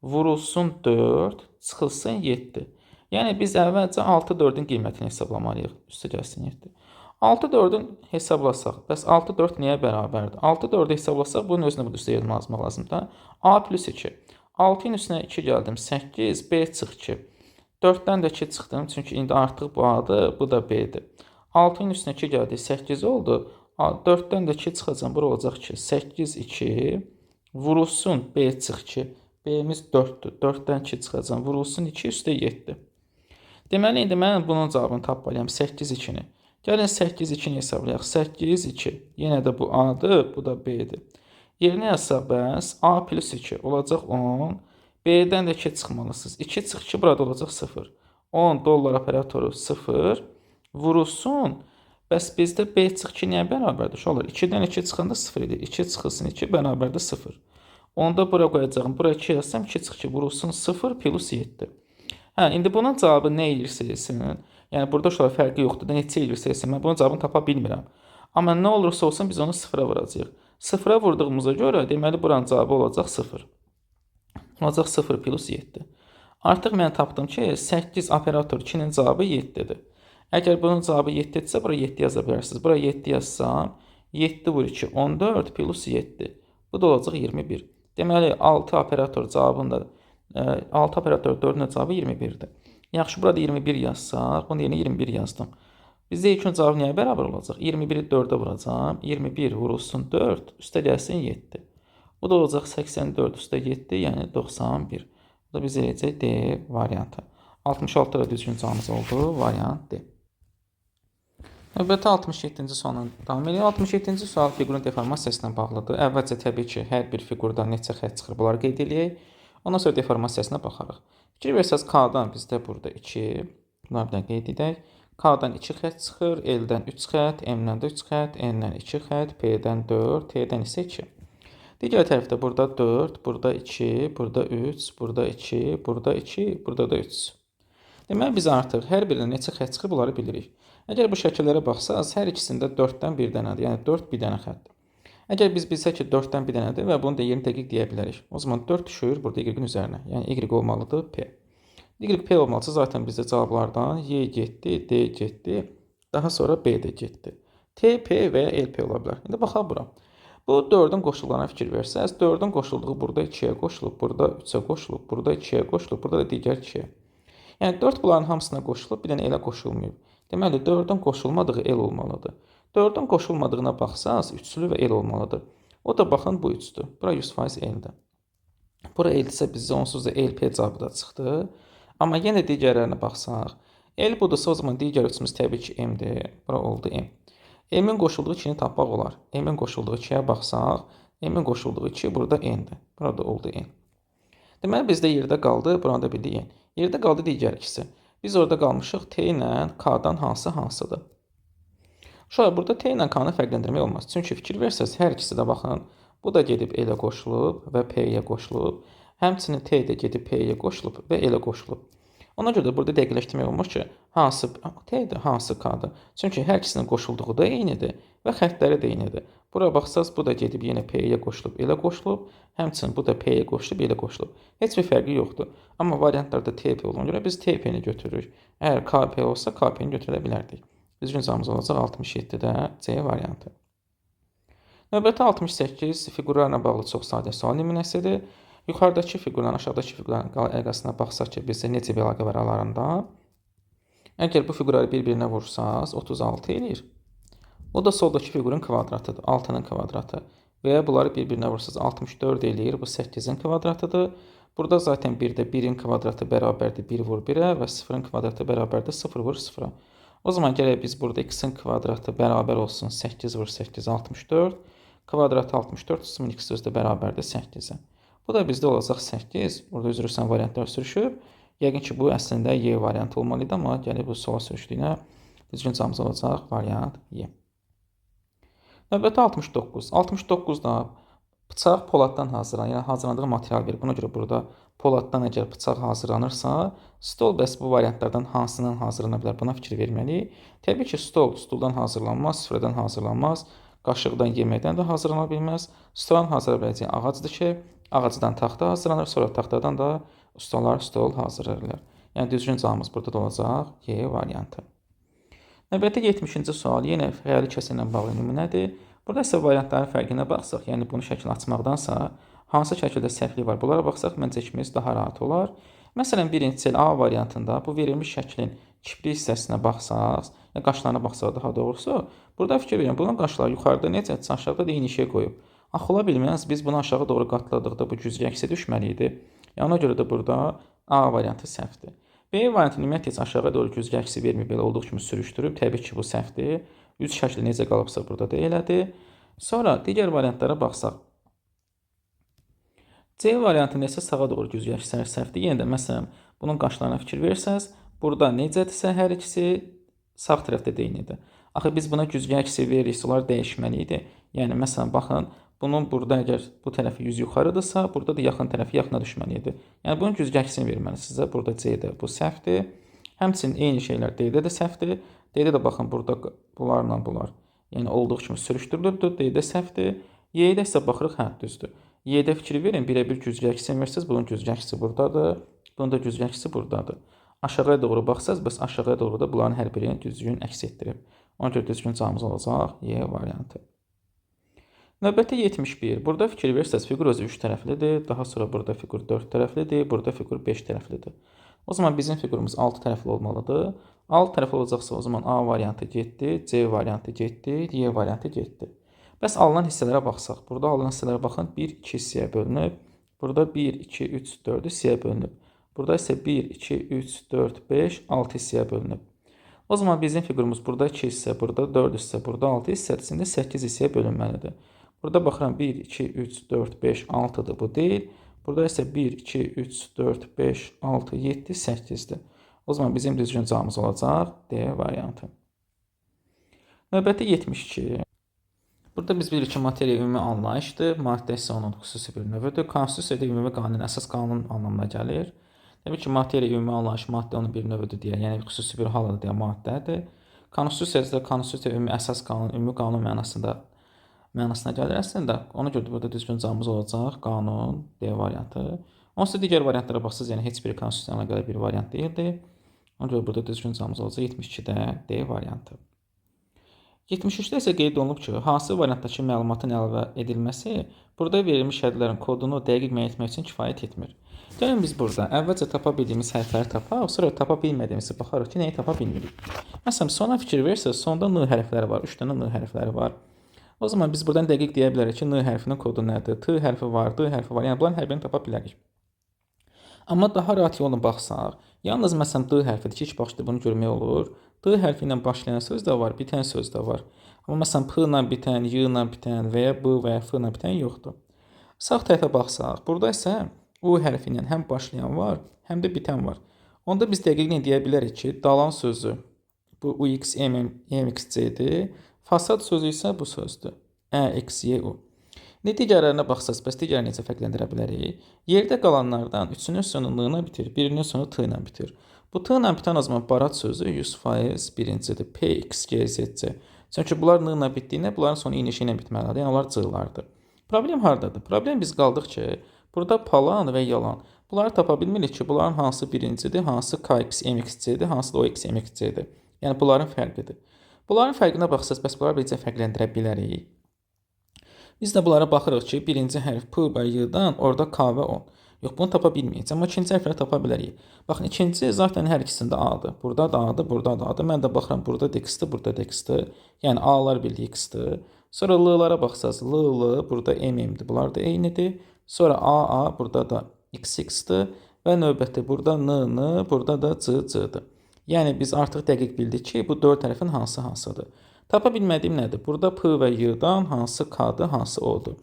Vurulsun 4. Çıxılsın 7. Yəni biz əvvəlcə 6 4-ün qiymətini hesablamalıyıq. Üstə gəlsin 7. 6 4-ün hesablasaq. Bəs 6 4 nəyə bərabərdir? 6 4-ü hesablasaq bunun özünə bu üstə yazmaq lazımdır. A plus 2. 6-ın üstünə 2 gəldim. 8. B çıx 2. 4-dən də 2 çıxdım. Çünki indi artıq bu A'dır. Bu da B'dir. 6-ın üstünə 2 gəldi. 8 oldu. 4-dən də 2 çıxacam. Bura olacaq 2. 8 2. Vurulsun B çıx 2. B'miz 4-dür. 4-dən 2 çıxacam. Vurulsun 2 üstə 7. Deməli, indi mən bunun cavabını tapmalıyam. 8 2-ni. Gəlin 8 2-ni hesablayaq. 8 2. Yenə də bu A'dır. Bu da B'dir. Yerinə yazsaq bəs A plus 2 olacaq 10. B'dən də 2 çıxmalısınız. 2 çıx 2 burada olacaq 0. 10 dollar operatoru 0. Vurulsun. Bəs bizdə B çıx 2 nəyə bərabərdir? Uşaqlar 2-dən 2 çıxanda 0 idi. 2 çıxılsın 2 bərabərdir 0. Onda bura qoyacağım. Bura 2 yazsam 2 çıx 2 vurulsun 0 plus 7. Hə, indi bunun cavabı nə eləyirsə etsin. Yəni burada uşaqlar fərqi yoxdur da neçə eləyirsə etsin. Mən bunun cavabını tapa bilmirəm. Amma nə olursa olsun biz onu 0-a vuracağıq. 0-a vurduğumuza görə deməli buranın cavabı olacaq 0. Olacaq 0 plus 7. Artıq mən tapdım ki 8 operator 2-nin cavabı 7-dir. Əgər bunun cavabı 7-dirsə bura 7 yaza bilərsiniz. Bura 7 yazsam 7 vur 2 14 plus 7. Bu da olacaq 21. Deməli 6 operator cavabında 6 operator 4-ün cavabı 21-dir. Yaxşı, burada 21 yazsaq, bunun yerinə 21 yazdım. Bizdə ilk cavab nəyə bərabər olacaq? 21-i 4-ə vuracam. 21 vurulsun 4, üstə gəlsin 7. Bu da olacaq 84 üstə 7, yəni 91. Bu da bizə eləyəcək D variantı. 66 da düzgün cavabımız oldu. Variant D. Növbəti 67-ci sualdan davam edir. 67-ci sual fiqurun deformasiyası ilə bağlıdır. Əvvəlcə təbii ki, hər bir fiqurdan neçə xətt çıxır, bunları qeyd edək. Ondan sonra deformasiyasına baxarıq. Fikir versəz K-dan bizdə burada 2, bunları da qeyd edək. K-dan 2 xətt çıxır, L-dən 3 xətt, M-dən də 3 xətt, N-dən 2 xətt, P-dən 4, T-dən isə 2. Digər tərəfdə burada 4, burada 2, burada 3, burada 2, burada 2, burada da 3. Deməli biz artıq hər birindən neçə xətt çıxır bunları bilirik. Əgər bu şəkillərə baxsaq, hər ikisində 4-dən 1 dənədir, yəni 4 bir dənə xəttdir. Əgər biz bilsək ki 4-dən 1 dənədir və bunu da yerini dəqiq deyə bilərik. O zaman 4 düşür burada Y-in üzərinə. Yəni Y olmalıdır P. Y P olmalıdır. Zaten bizdə cavablardan Y getdi, D getdi, daha sonra B də getdi. T, P və ya L, P ola bilər. İndi baxaq bura. Bu 4-ün qoşullarına fikir versəz, 4-ün qoşulduğu burada 2-yə qoşulub, burada 3-ə qoşulub, burada 2-yə qoşulub, burada da digər 2-yə. Yəni 4 bunların hamısına qoşulub, bir dənə L-ə qoşulmayıb. Deməli 4-ün qoşulmadığı L olmalıdır. 4-ün qoşulmadığına baxsaz, üçlü və L olmalıdır. O da baxın bu 3-dür. Bura 100% L-dir. Bura L-dirsə bizə onsuz da LP cavabı da çıxdı. Amma yenə digərlərinə baxsaq, L budursa o zaman digər üçümüz təbii ki M-dir. Bura oldu M. M-in qoşulduğu 2-ni tapmaq olar. M-in qoşulduğu 2-yə baxsaq, M-in qoşulduğu 2 burada N-dir. Burada oldu N. Deməli bizdə yerdə qaldı, burada bildik N. Yerdə qaldı digər ikisi. Biz orada qalmışıq T ilə K-dan hansıdır? Şöyle burada T ilə K-nı fərqləndirmək olmaz. Çünki fikir versəz, hər ikisi də baxın, bu da gedib L-ə qoşulub və P-yə qoşulub. Həmçinin T də gedib P-yə qoşulub və L-ə qoşulub. Ona görə də burada dəqiqləşdirmək olmur ki, hansı T-dir, hansı K-dır. Çünki hər ikisinin qoşulduğu da eynidir və xəttləri də eynidir. Bura baxsaz, bu da gedib yenə P-yə qoşulub, elə qoşulub. Həmçinin bu da P-yə qoşulub, elə qoşulub. Heç bir fərqi yoxdur. Amma variantlarda TP olduğuna görə biz TP-ni götürürük. Əgər KP olsa, KP-ni götürə bilərdik. Düzgün cavabımız olacaq 67-də C variantı. Növbəti 68 fiqurlarla bağlı çox sadə sual nümunəsidir. Yuxarıdakı fiqurların, aşağıdakı fiqurların əlaqəsinə baxsaq ki, bizdə necə bir əlaqə var aralarında? Əgər bu fiqurları bir-birinə vursaz, 36 eləyir. O da soldakı fiqurun kvadratıdır, 6-nın kvadratı. Və ya bunları bir-birinə vursaz, 64 eləyir, bu 8-in kvadratıdır. Burada zaten 1-də 1-in kvadratı bərabərdir 1 vur 1-ə və 0-ın kvadratı bərabərdir 0 vur 0-a. O zaman gərək biz burada x-in kvadratı bərabər olsun 8 vur 8, 64. Kvadratı 64, 0-x özü də bərabərdir 8-ə. Bu da bizdə olacaq 8. Burada üzrürsən variantlar sürüşüb. Yəqin ki, bu əslində Y variantı olmalıydı, amma gəlib bu sola sürüşdüyünə düzgün cavabımız olacaq variant Y. Növbəti 69. 69-da bıçaq poladdan hazırlanır, yəni hazırlandığı material verir. Buna görə burada poladdan əgər bıçaq hazırlanırsa, stol bəs bu variantlardan hansından hazırlana bilər? Buna fikir verməliyik. Təbii ki, stoldan hazırlanmaz, süfrədən hazırlanmaz, qaşıqdan, yeməkdən də hazırlana bilməz. Stoldan hazırlana biləcəyi ağacdır ki, ağacdan taxta hazırlanır, sonra taxtadan da ustalar stol hazırlayırlar. Yəni düzgün cavabımız burada da olacaq Y variantı. Növbəti 70-ci sual yenə xəyali kəsrlə bağlı nümunədir. Burada isə variantların fərqinə baxsaq, yəni bunu şəkil açmaqdansa, hansı şəkildə səhvlik var, bunlara baxsaq məncə işimiz daha rahat olar. Məsələn, birinci A variantında bu verilmiş şəklin kiprik hissəsinə baxsaq, qaşlarına baxsaq daha doğrusu, burada fikir verin, bunun qaşları yuxarıda necədirsə, aşağıda da eyni şey qoyub. Axı ola bilməz, biz bunu aşağı doğru qatladıqda bu güzgü əksi düşməli idi. Yəni ona görə də burada A variantı səhvdir. B variantı ümumiyyətlə aşağı doğru güzgü əksi vermir, belə olduğu kimi sürüşdürüb. Təbii ki, bu səhvdir. Üz şəkli necə qalıbsa burada da elədir. Sonra digər variantlara baxsaq. C variantında isə sağa doğru güzgü əksi səhvdir. Yenə də məsələn, bunun qaşlarına fikir versəz, burada necədirsə hər ikisi sağ tərəfdə də eynidir. Axı biz buna güzgü əksi veririksə, onlar dəyişməli idi. Yəni məsələn, baxın, bunun burada əgər bu tərəfi 100 yuxarıdırsa, burada da yaxın tərəfi yaxına düşməli idi. Yəni bunun güzgü əksini verməlisinizsə, burada C-də bu səhvdir. Həmçinin eyni şeylər D-də də səhvdir. D-də də baxın, burada bunlarla bunlar. Yəni olduğu kimi sürüşdürülübdür. D-də səhvdir. Y-də isə baxırıq, hə, düzdür. Y-də fikir verin, birə-bir güzgü əksini versiniz, bunun güzgü əksi buradadır. Bunun da güzgü əksi buradadır. Aşağıya doğru baxsaz, bəs aşağıya doğru da bunların hər birini düzgün əks etdirib. Ona görə düzgün cavabımız olacaq Y variantı. Növbəti 71. Burada fikir versəz, fiqur özü 3 tərəflidir. Daha sonra burada fiqur 4 tərəflidir. Burada fiqur 5 tərəflidir. O zaman bizim fiqurumuz 6 tərəfli olmalıdır. 6 tərəfli olacaqsa o zaman A variantı getdi, C variantı getdi, Y variantı getdi. Bəs alınan hissələrə baxsaq. Burada alınan hissələrə baxın, 1, 2 hissəyə bölünüb. Burada 1, 2, 3, 4 hissəyə bölünüb. Burada isə 1, 2, 3, 4, 5, 6 hissəyə bölünüb. O zaman bizim fiqurumuz burada 2 hissə, burada 4 hissə, burada 6 hissədir. İndi 8 hissəyə bölünməlidir. Burada baxıram 1, 2, 3, 4, 5, 6-dır, bu deyil. Burada isə 1, 2, 3, 4, 5, 6, 7, 8-dir. O zaman bizim düzgün cavabımız olacaq D variantı. Növbəti 72. Burada biz bilirik ki, materiya ümumi anlayışdır. Maddə isə onun xüsusi bir növüdür. Konstitusiyada ümumi qanun, əsas qanun anlamına gəlir. Təbii ki, materiya ümumi anlayış maddə onun bir növüdür deyə, yəni xüsusi bir halıdır deyə maddədir. Konstitusiyada konstitusiya ümumi əsas qanun, ümumi qanun mənasına gəlir əslində. Ona görə də burada düzgün cavabımız olacaq qanun D variantı. Onsuz digər variantlara baxsaq, yəni heç biri konstitusiyayla qədər bir variant deyildi. Ona görə burada düzgün cavabımız olacaq 72-də D variantı. 73-də isə qeyd olunub ki, hansı variantdakı məlumatın əlavə edilməsi burada verilmiş hədlərin kodunu dəqiq müəyyən etmək üçün kifayət etmir. Gəlin biz burada əvvəlcə tapa bildiyimiz hərfləri tapaq, sonra tapa bilmədiyimizi baxarıq ki, nəyi tapa bilmirik. Məsələn, sona fikir versək, sonda N hərfləri var, 3 dənə N hərfləri var. O zaman biz buradan dəqiq deyə bilərik ki, N hərfinin kodu nədir? T hərfi var, D hərfi var. Yəni bunların hər birini tapa bilərik. Amma daha rahat yolla baxsaq, yalnız məsələn D hərfidir ki, ilk baxışda bunu görmək olur. D hərfi ilə başlayan söz də var, bitən söz də var. Amma məsələn P ilə bitən, Y ilə bitən və ya B və ya F ilə bitən yoxdur. Sağ tərəfə baxsaq, burada isə U hərfi ilə həm başlayan var, həm də bitən var. Onda biz dəqiqlə deyə bilərik ki, dalan sözü bu UX, MXC-dir. Fasad sözü isə bu sözdür. Ə-Y-U. Digərlərinə baxsaq, bəs digər necə fərqləndirə bilərik? Yerdə qalanlardan 3-ünün sonu N ilə bitir, 1-nin sonu T ilə bitir. Bu t ilə bitən o zaman barat sözü 100% birincidir. P, X, G, Z, C. Çünki bunlar n ilə bitdiyində bunların sonu inişi ilə bitməlidir. Yəni onlar c-lardır. Problem hardadır? Problem biz qaldıq ki, burada palan və yalan. Bunları tapa bilmirik ki, bunların hansı birincidir, hansı KX, MXC-dir, hansı da OX, MXC-dir. Yəni bunların fərqidir. Bunların fərqinə baxsaq, bəs bunları bircə fərqləndirə bilərik. Biz də bunlara baxırıq ki, birinci hərf P və Y-dan orada K və O. Yox, bunu tapa bilməyəcəm, amma ikinci hərfləri tapa bilərik. Baxın, ikinci zaten hər ikisində A-dır. Burada da A-dır, burada da A-dır. Mən də baxıram, burada da X-dir, burada da X-dir. Yəni A-lar birliyi X-dir. Sonra L-lara baxsaq, L, burada M-dir. Bunlar da eynidir. Sonra A, burada da X-dir. Və növbəti burada N, burada da C-dir. Yəni biz artıq dəqiq bildik ki, bu 4 hərfin hansıdır. Tapa bilmədiyim nədir? Burada P və Y-dan hansı K-dır, hansı O-dur.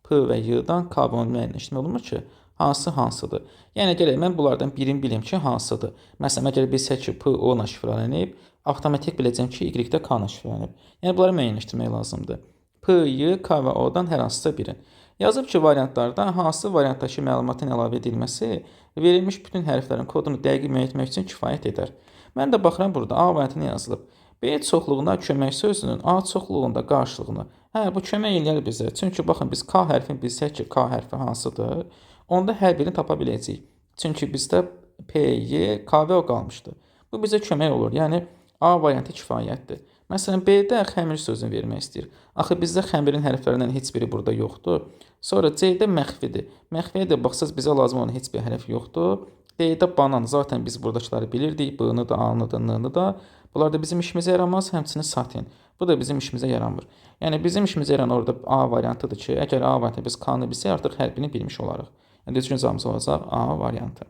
P və Y-dan K və O-nu müəyyənləşdirmək olmur ki, hansıdır. Yəni gələk mən bunlardan birini bilim ki, hansıdır. Məsələn, əgər bilsək ki, P O-la şifrələnib, avtomatik biləcəm ki, Y-də K-la şifrələnib. Yəni bunları müəyyənləşdirmək lazımdır. P, Y, K və O-dan hər hansısa biri. Yazıb ki, variantlarda hansı variantdakı məlumatın əlavə edilməsi verilmiş bütün hərflərin kodunu dəqiq müəyyən etmək üçün kifayət edər. Mən də baxıram burada A variantı yazılıb. B çoxluğuna kömək sözünün A çoxluğunda qarşılığını. Bu kömək eləyər bizə. Çünki baxın biz K hərfini bilsək ki, K hərfi hansıdır, onda hər birini tapa biləcəyik. Çünki bizdə P, Y, K və O qalmışdı. Bu bizə kömək olur. Yəni A variantı kifayətdir. Məsələn, B-də xəmir sözünü vermək istəyir. Axı bizdə xəmirin hərflərindən heç biri burada yoxdur. Sonra C-də məxfidir. Məxfiyə də baxsaq bizə lazım olan heç bir hərf yoxdur. D-də banan. Zaten biz buradakiləri bilirdik. B-nı da, A-nı da, N-nı da. Bunlar da bizim işimizə yaramaz. Həmçinin satin. Bu da bizim işimizə yaramır. Yəni bizim işimizə yarayan orada A variantıdır ki, əgər A variantı biz K-nı bilsək, artıq hər birini bilmiş olarıq. Yəni düzgün cavabımız olacaq A variantı.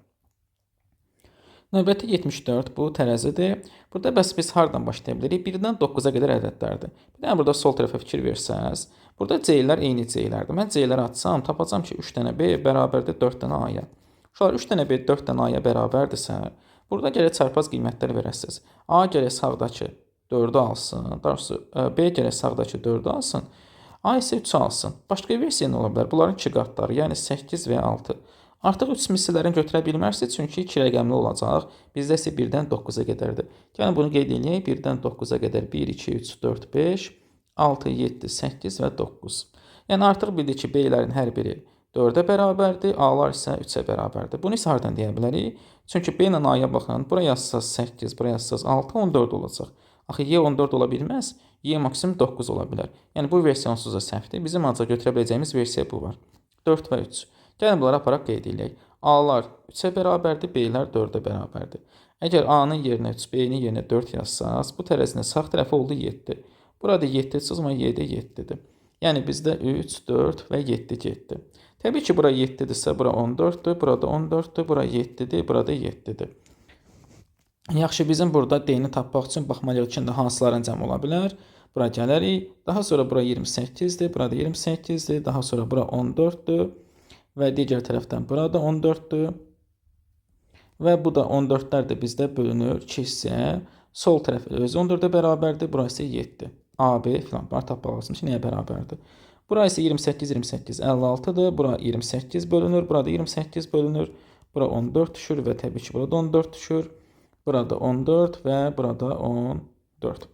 Növbəti 74 bu tərəzidir. Burada bəs biz hardan başlaya bilərik? 1-dən 9-a qədər ədədlərdir. Bir dənə burada sol tərəfə fikir versəz, burada C-lər eyni C-lərdir. Mən C-ləri açsam, tapacam ki, 3 dənə B bərabərdir 4 dənə A-ya. Uşaqlar 3 dənə B 4 dənə A-ya bərabərdirsə, burada gərək çarpaz qiymətlər verəsiniz. A gərək sağdakı 4-ü alsın, doğrusu B gərək sağdakı 4-ü alsın, A isə 3 alsın. Başqa versiya nə ola bilər? Bunların 2 qatları, yəni 8 və 6. Artıq 3 misillərini götürə bilmərsiniz, çünki 2 rəqəmli olacaq. Bizdə isə 1-dən 9-a qədərdir. Yəni bunu qeyd edək. 1-dən 9-a qədər 1, 2, 3, 4, 5, 6, 7, 8 və 9. Yəni artıq bildik ki, B-lərin hər biri 4-ə bərabərdir, A-lar isə 3-ə bərabərdir. Bunu isə hardan deyə bilərik? Çünki B ilə A-ya baxın, buraya yazsaz 8, buraya yazsaz 6, 14 olacaq. Axı Y 14 ola bilməz, Y maksimum 9 ola bilər. Yəni bu versiya onsuz da səhvdir. Bizim ancaq götürə biləcəyimiz versiya bu var. 4 və 3. Gəlin bunları aparaq qeyd edək. A-lar 3-ə bərabərdir, B-lər 4-ə bərabərdir. Əgər A-nın yerinə 3, B-nin yerinə 4 yazsaz, bu tərəzinin sağ tərəfi oldu 7. Burada 7-dir, o zaman 7 7-dir. Yəni bizdə 3, 4 və 7 getdi. Təbii ki, bura 7-dirsə, bura 14-dür, burada 14-dür, bura 7-dir, burada 7-dir. Yaxşı, bizim burada D-ni tapmaq üçün baxmalıyıq ki, hansıların cəm ola bilər. Bura gələrik, daha sonra bura 28-dir, burada 28-dir, daha sonra bura 14-dür. Və digər tərəfdən burada 14-dür. Və bu da 14-lər də bizdə bölünür 2 hissəyə. Sol tərəf özü 14-ə bərabərdir, burası 7. A, B filan. Bunları tapmaq lazım ki, nəyə bərabərdir? Burası 28, 28, 56-dır. Bura 28 bölünür, burada 28 bölünür. Bura 14 düşür və təbii ki, burada 14 düşür. Burada 14 və burada 14.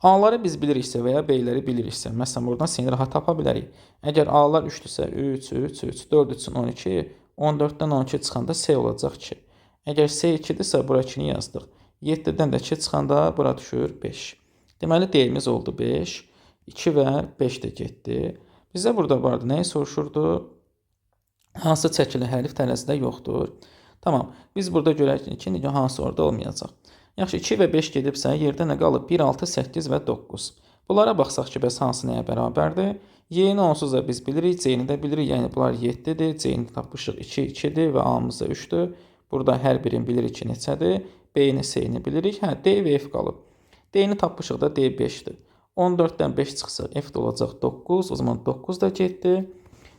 A-ları biz biliriksə və ya B-ləri biliriksə, məsələn, buradan seni rahat tapa bilərik. Əgər A-lar 3-dürsə, 3, 3, 3, 4 üçün 12, 14-dən 12 çıxanda S olacaq 2. Əgər S 2-dirsə, bura 2-ni yazdıq. 7-dən də 2 çıxanda bura düşür 5. Deməli, D-miz oldu 5, 2 və 5 də getdi. Bizə burada vardı, nəyi soruşurdu? Hansı çəkili hərf tərəzidə yoxdur? Tamam, biz burada görək ki, hansı orada olmayacaq. Yaxşı, 2 və 5 gedibsə, yerdə nə qalıb? 1, 6, 8 və 9. Bunlara baxsaq ki, bəs hansı nəyə bərabərdir? Y-ni onsuz da biz bilirik, C-ni də bilirik. Yəni, bunlar 7-dir, C-ni tapmışıq 2, 2-dir və A-mız da 3-dür. Burada hər birini bilirik ki, neçədir? B-ni, C-ni bilirik. D və F qalıb. D-ni tapmışıq da D 5-dir. 14-dən 5 çıxsa F də olacaq 9, o zaman 9 da getdi.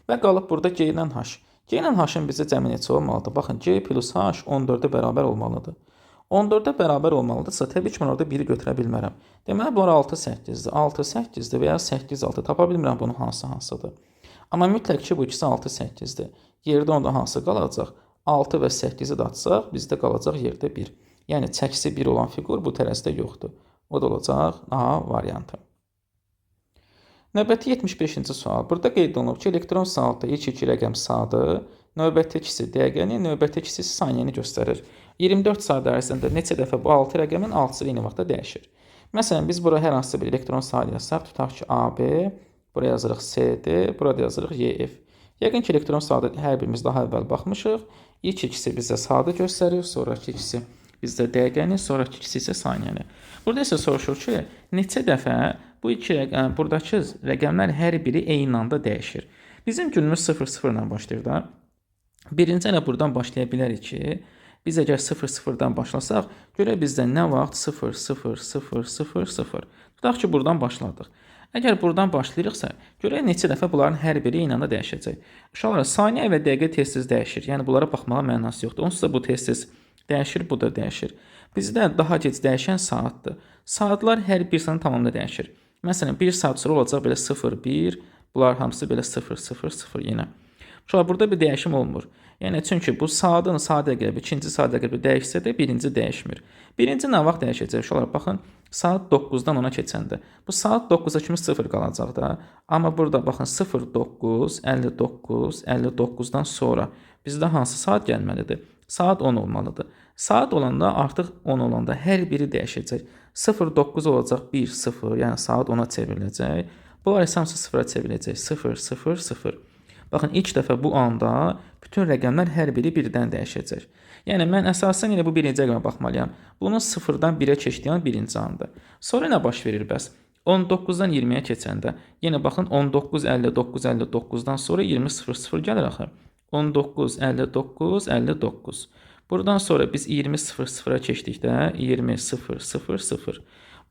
Və qalıb burada G ilə H. G ilə H-ın bizə cəmi neçə olmalıdır? Baxın, G plus H 14-ə bərabər olmalıdır. 14-ə bərabər olmalıdırsa, təbii ki, mən orada 1-i götürə bilmərəm. Deməli, bunlar 6, 8-dir, 6, 8-dir və ya 8, 6. Tapa bilmirəm bunun hansıdır. Amma mütləq ki, bu ikisi 6, 8-dir. Yerdə onda hansı qalacaq? 6 və 8-i də atsaq, bizdə qalacaq yerdə 1. Yəni çəkisi 1 olan fiqur bu tərəzidə yoxdur. O da olacaq A variantı. Növbəti 75-ci sual. Burada qeyd olunub ki, elektron saatda ilk iki rəqəm saatı, növbətdəkisi dəqiqəni, növbətdəkisi saniyəni göstərir. 24 saat ərzində neçə dəfə bu 6 rəqəmin 6-sı eyni vaxtda dəyişir. Məsələn, biz bura hər hansı bir elektron saat yazsaq, tutaq ki, AB, buraya yazırıq CD, burada yazırıq YF. Yəqin ki, elektron saata hər birimiz daha əvvəl baxmışıq. İlk ikisi bizə saatı göstərir, sonraki ikisi bizdə dəqiqəni, sonraki ikisi isə saniyəni. Burada isə soruşur ki, neçə dəfə bu iki rəqəm, buradakı rəqəmlər hər biri eyni anda dəyişir. Bizim günümüz 00 ilə başlayır da. Birinci elə buradan başlaya bilərik ki, biz əgər 00-dan başlasaq, görək bizdə nə vaxt 0000. Tutaq ki, buradan başladıq. Əgər buradan başlayırıqsa, görək neçə dəfə bunların hər biri eyni anda dəyişəcək. Uşaqlar, saniyə və dəqiqə tez-tez dəyişir. Yəni bunlara baxmağa mənası yoxdur. Onsuz da bu tez-tez dəyişir, bu da dəyişir. Bizdə daha gec dəyişən saatdır. Saatlar hər birisinin tamamında dəyişir. Məsələn, 1 saat sonra olacaq belə 01, bunlar hamısı belə 000 yenə. Uşaqlar, burada bir dəyişim olmur. Yəni, çünki bu saatın saat əqrəbi, ikinci saat əqrəbi dəyişsə də birinci dəyişmir. Birinci nə vaxt dəyişəcək? Uşaqlar, baxın, saat 9-dan 10-a keçəndə. Bu saat 9-a kimi 0 qalacaq da. Amma burada, baxın, 09, 59, 59-dan sonra bizdə hansı saat gəlməlidir? Saat 10 olmalıdır. Saat olanda, artıq 10 olanda hər biri dəyişəcək. 09 olacaq 1-0, yəni saat 10-a çevriləcək. Bunlar isə hamısı 0-a çevriləcək. 0-0-0. Baxın, ilk dəfə bu anda bütün rəqəmlər hər biri birdən dəyişəcək. Yəni, mən əsasən elə bu birinci rəqəmə baxmalıyam. Bunun 0-dan 1-ə keçdiyi an birinci andır. Sonra nə baş verir bəs? 19-dan 20-yə keçəndə, yenə baxın, 19, 59, 59-dan sonra 20-0-0 gəlir axı. 19, 59, 59. Buradan sonra biz 20-0-0-a keçdikdə 20-0-0-0.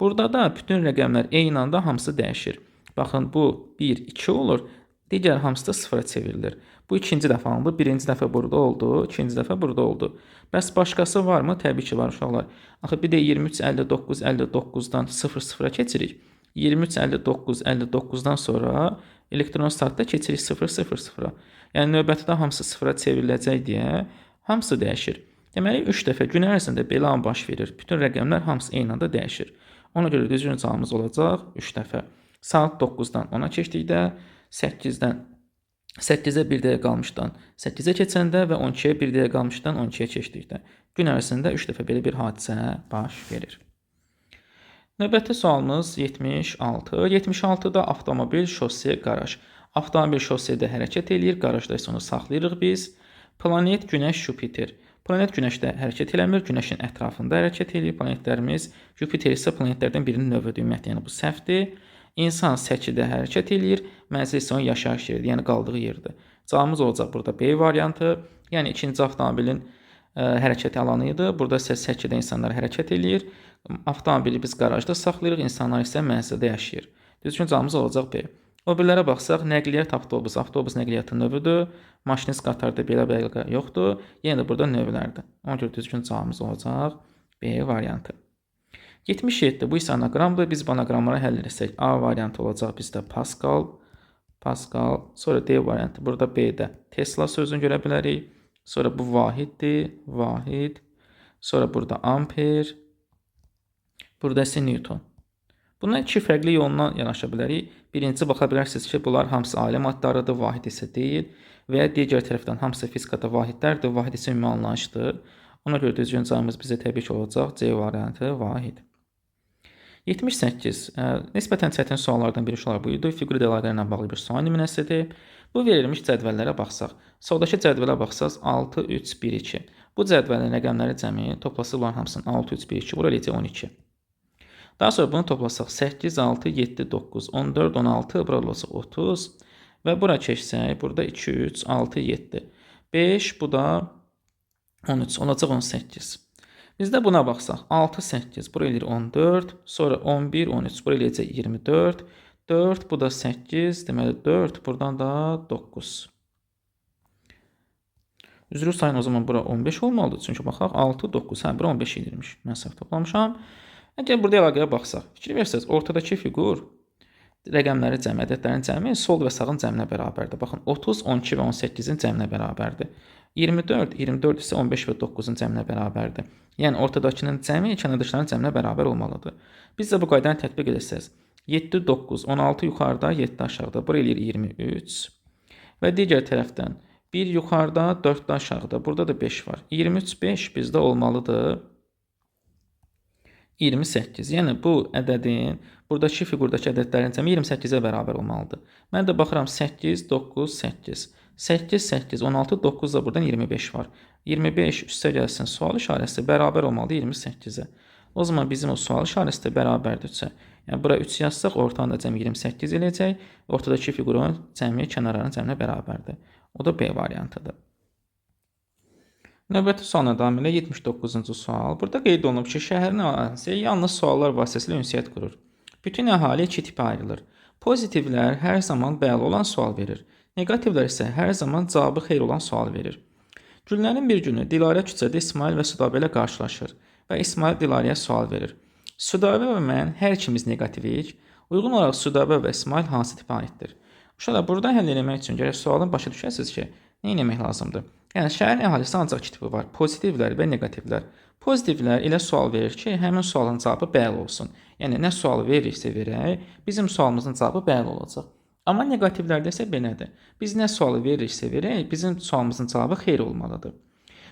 Burada da bütün rəqəmlər eyni anda hamısı dəyişir. Baxın, bu 1, 2 olur. Digər hamısı da 0-a çevrilir. Bu ikinci dəfə alındı. Birinci dəfə burada oldu, ikinci dəfə burada oldu. Bəs başqası varmı? Təbii ki, var uşaqlar. Axı bir də 23, 59, 59-dan 0-0-a keçirik. 23, 59, 59-dan sonra elektron saatda keçirik 0-0-0-a. Yəni, növbətidə hamısı 0-a çevriləcək deyə hamısı dəyişir. Deməli, 3 dəfə gün ərzində belə an baş verir. Bütün rəqəmlər hamısı eyni anda dəyişir. Ona görə düzgün cavabımız olacaq 3 dəfə. Saat 9-dan 10-a keçdikdə, 8-dən 8-ə 1 dəqiqə qalmışdan 8-ə keçəndə və 12-yə 1 dəqiqə qalmışdan 12-yə keçdikdə. Gün ərzində 3 dəfə belə bir hadisə baş verir. Növbəti sualımız 76. 76-da avtomobil, şose, qaraj. Avtomobil şosedə hərəkət eləyir, qarajda isə onu saxlayırıq biz. Planet, Günəş, Jupiter. Planet Günəşdə hərəkət eləmir, Günəşin ətrafında hərəkət eləyir planetlərimiz. Jupiter isə planetlərdən birinin növüdür, ümumiyyətlə, yəni bu səhvdir. İnsan səkidə hərəkət eləyir, mənzil isə onun yaşayış yeridir, yəni qaldığı yerdir. Cavabımız olacaq burada B variantı, yəni ikinci avtomobilin hərəkət alanı idi. Burada isə səkidə insanlar hərəkət eləyir. Avtomobili biz qarajda saxlayırıq, insanlar isə mənzildə yaşayır. Düzgün cavabımız olacaq B. O birlərə baxsaq, nəqliyyat avtobus, avtobus nəqliyyatın növüdür. Maşinist qatarda belə bəlqə yoxdur. Yenə də burada növlərdir. Ona görə düzgün cavabımız olacaq B variantı. 77. Bu isə anaqramdır. Biz bu anaqramları həll etsək, A variantı olacaq bizdə Pascal, sonra D variantı. Burada B-də Tesla sözünü görə bilərik. Sonra bu vahiddir, vahid. Sonra burada amper. Burada isə Newton. Bundan iki fərqli yolla yanaşa bilərik. Birinci, baxa bilərsiniz ki, bunlar hamısı ailə maddarıdır, vahid isə deyil. Və ya digər tərəfdən hamısı fizikada vahidlərdir, vahid isə ümumi anlayışdır. Ona görə düzgün cavabımız bizə təbii ki olacaq C variantı, vahid. 78. Nisbətən çətin suallardan biri uşaqlar bu idi. Fiqur əlaqələri ilə bağlı bir sual nümunəsidir. Bu verilmiş cədvəllərə baxsaq. Soldakı cədvələ baxsaq 6, 3, 1, 2. Bu cədvəlin rəqəmləri cəmi toplasaq bunların hamısının 6, 3, 1, 2. Bura eləyəcək 12. Daha sonra bunu toplasaq 8, 6, 7, 9, 14, 16. Bura olacaq 30. Və bura keçsək, burada 2, 3, 6, 7. 5, bu da 13. Olacaq 18. Bizdə buna baxsaq, 6, 8, bura eləyir 14, sonra 11, 13, bura eləyəcək 24, 4, bu da 8, deməli 4, buradan da 9. Üzrü sayın o zaman bura 15 olmalıdır, çünki baxaq, 6, 9, bura 15 eləyirmiş, mən səhv toplamışam. Əgər burada əlaqəyə baxsaq, fikir versəz, ortadakı fiqur rəqəmləri cəmi, ədədlərin cəmi sol və sağın cəminə bərabərdir. Baxın, 30, 12 və 18-in cəminə bərabərdir. 24, 24 isə 15 və 9-un cəminə bərabərdir. Yəni, ortadakının cəmi kənardakıların cəminə bərabər olmalıdır. Biz də bu qaydanı tətbiq edəcəyiz. 7, 9, 16 yuxarıda, 7 aşağıda. Bura eləyir 23. Və digər tərəfdən 1 yuxarıda, 4 də aşağıda. Burada da 5 var. 23, 5 bizdə olmalıdır 28. Yəni, bu ədədin, buradakı figurdakı ədədlərin cəmi 28-ə bərabər olmalıdır. Mən də baxıram 8, 9, 8. 8, 8, 16, 9 da buradan 25 var. 25 üstə gəlsin sual işarəsi bərabər olmalıdır 28-ə. O zaman bizim o sual işarəsi də bərabərdirsə, yəni bura 3 yazsaq, ortanın da cəmi 28 eləyəcək. Ortadakı figurun cəmi kənarların cəminə bərabərdir. O da B variantıdır. Növbəti sualına davam elə 79-cu sual. Burada qeyd olunub ki, şəhərin əhalisi yalnız suallar vasitəsilə ünsiyyət qurur. Bütün əhali iki tipə ayrılır. Pozitivlər hər zaman bəli olan sual verir. Negativlər isə hər zaman cavabı xeyr olan sual verir. Günlərin bir günü Dilarə küçədə İsmail və Südabə ilə qarşılaşır və İsmail Dilarəyə sual verir. Südabə və mən hər ikimiz negativik. Uyğun olaraq Südabə və İsmail hansı tipə aiddir? Uşaqlar, burada həll etmək üçün gərək sualın başa düşəsiniz ki, nə etmək lazımdır? Yəni, şəhərin əhalisi ancaq iki tipi var. Pozitivlər və negativlər. Pozitivlər elə sual verir ki, həmin sualın cavabı bəli olsun. Yəni, nə sual verirsə verək, bizim sualımızın cavabı bəli olacaq. Amma negativlərdə isə belədir. Biz nə sualı verirsə verək, bizim sualımızın cavabı xeyr olmalıdır.